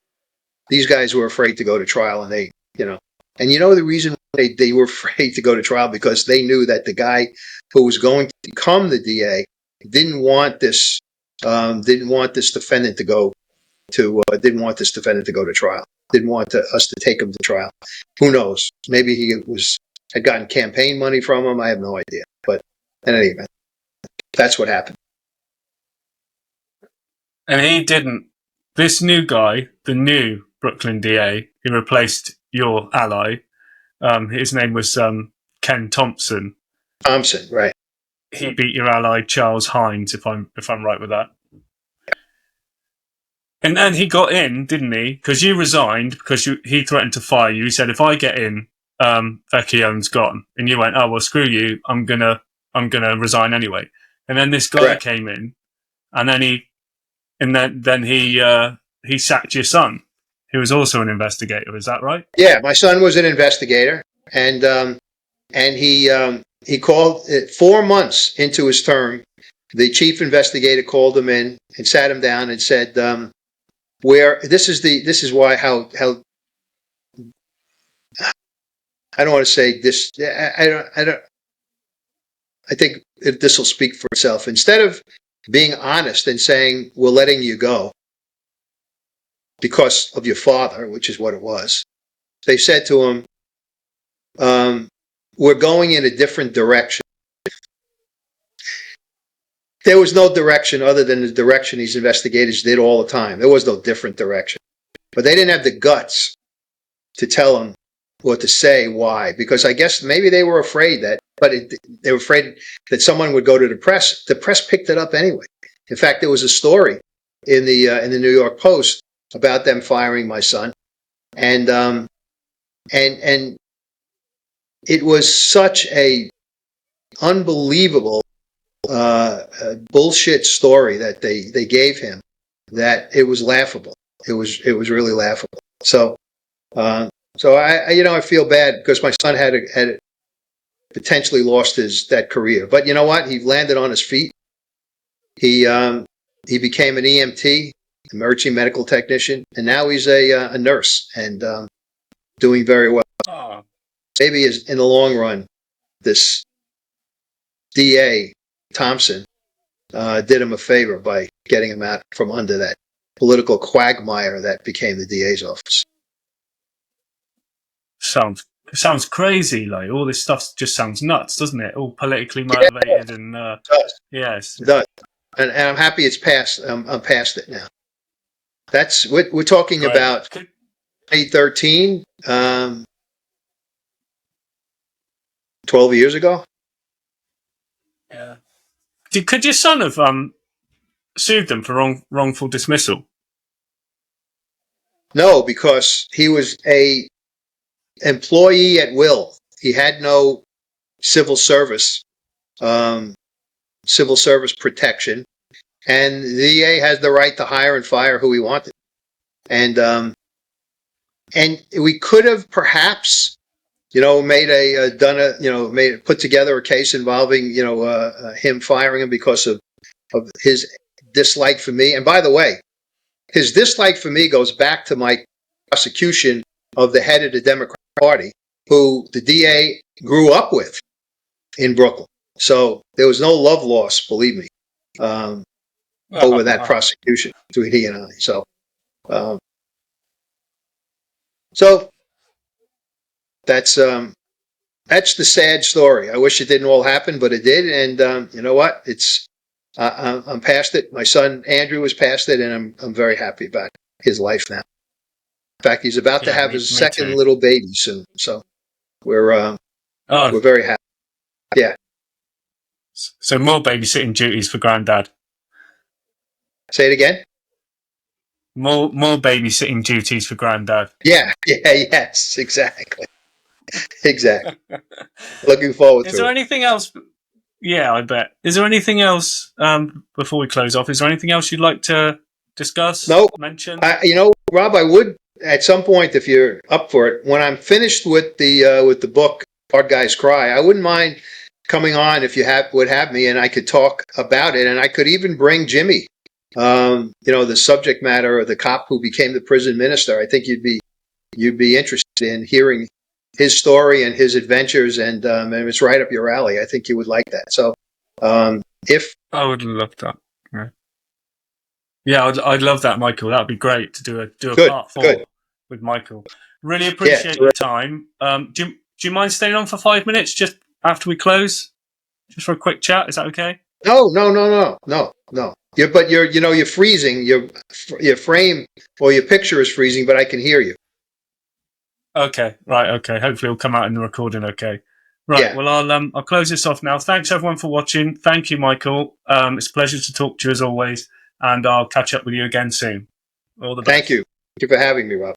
These guys were afraid to go to trial, and they and the reason they were afraid to go to trial because they knew that the guy who was going to become the DA didn't want this defendant to go didn't want this defendant to go to trial. Didn't want us to take him to trial. Who knows? Maybe he had gotten campaign money from him. I have no idea. But in any event, that's what happened. And he didn't. This new guy, the new Brooklyn DA, who replaced your ally, his name was Ken Thompson. Thompson, right? He beat your ally Charles Hines, if I'm right with that. And then he got in, didn't he? Because you resigned because he threatened to fire you. He said, "If I get in, Vecchione's gone." And you went, "Oh well, screw you. I'm gonna resign anyway." And then this guy Correct. came in, and then he sacked your son, who was also an investigator. Is that right? Yeah, my son was an investigator, and he called 4 months into his term. The chief investigator called him in and sat him down and said, this is why how I don't want to say this. I think this will speak for itself. Instead of being honest and saying we're letting you go because of your father, which is what it was, they said to him, "We're going in a different direction." There was no direction other than the direction these investigators did all the time. There was no different direction. But they didn't have the guts to tell him or to say why, because I guess maybe they were afraid that, they were afraid that someone would go to the press. The press picked it up anyway. In fact, there was a story in the New York Post about them firing my son, and it was such a unbelievable bullshit story that they gave him that it was laughable. It was really laughable. So I feel bad because my son had potentially lost that career. But you know what? He landed on his feet. He became an EMT, emergency medical technician, and now he's a nurse and doing very well. Oh. Maybe in the long run, this DA Thompson did him a favor by getting him out from under that political quagmire that became the DA's office. Sounds crazy. Like all this stuff just sounds nuts, doesn't it? All politically motivated and it does. yes, It does. And I'm happy it's past. I'm past it now. That's what we're talking Great. about. 2013, 12 years ago. Yeah. Could your son have sued them for wrongful dismissal? No, because he was a employee at will. He had no civil service protection, and the DA has the right to hire and fire who he wanted. And we could have perhaps, put together a case involving, him firing him because of his dislike for me. And by the way, his dislike for me goes back to my prosecution of the head of the Democratic Party, who the DA grew up with in Brooklyn. So there was no love lost, believe me, over that prosecution between he and I. So that's the sad story. I wish it didn't all happen, but it did. And you know what? I'm past it. My son Andrew is past it, and I'm very happy about his life now. In fact, he's about to have his second little baby soon. So we're very happy. Yeah. So more babysitting duties for Granddad. Say it again. More babysitting duties for Granddad. Yeah. Yes. Exactly. Looking forward to it. Is there anything else? Yeah, I bet. Is there anything else before we close off? Is there anything else you'd like to discuss? No. Mention? Rob, I would at some point, if you're up for it, when I'm finished with the book Hard Guys Cry, I wouldn't mind coming on if you would have me, and I could talk about it, and I could even bring Jimmy. The subject matter of the cop who became the prison minister. I think you'd be interested in hearing his story and his adventures, and it's right up your alley. I think you would like that. So, if I would love that. Yeah. Yeah, I'd love that, Michael. That'd be great to do a Good, part 4 good. with Michael. Really appreciate your time. Do you mind staying on for 5 minutes just after we close, just for a quick chat? Is that okay? No. You're freezing. Your frame or your picture is freezing, but I can hear you. Okay, right. Okay, hopefully it'll come out in the recording. Okay, right. Yeah. Well, I'll close this off now. Thanks everyone for watching. Thank you, Michael. It's a pleasure to talk to you as always, and I'll catch up with you again soon. All the best. Thank you. Thank you for having me, Rob.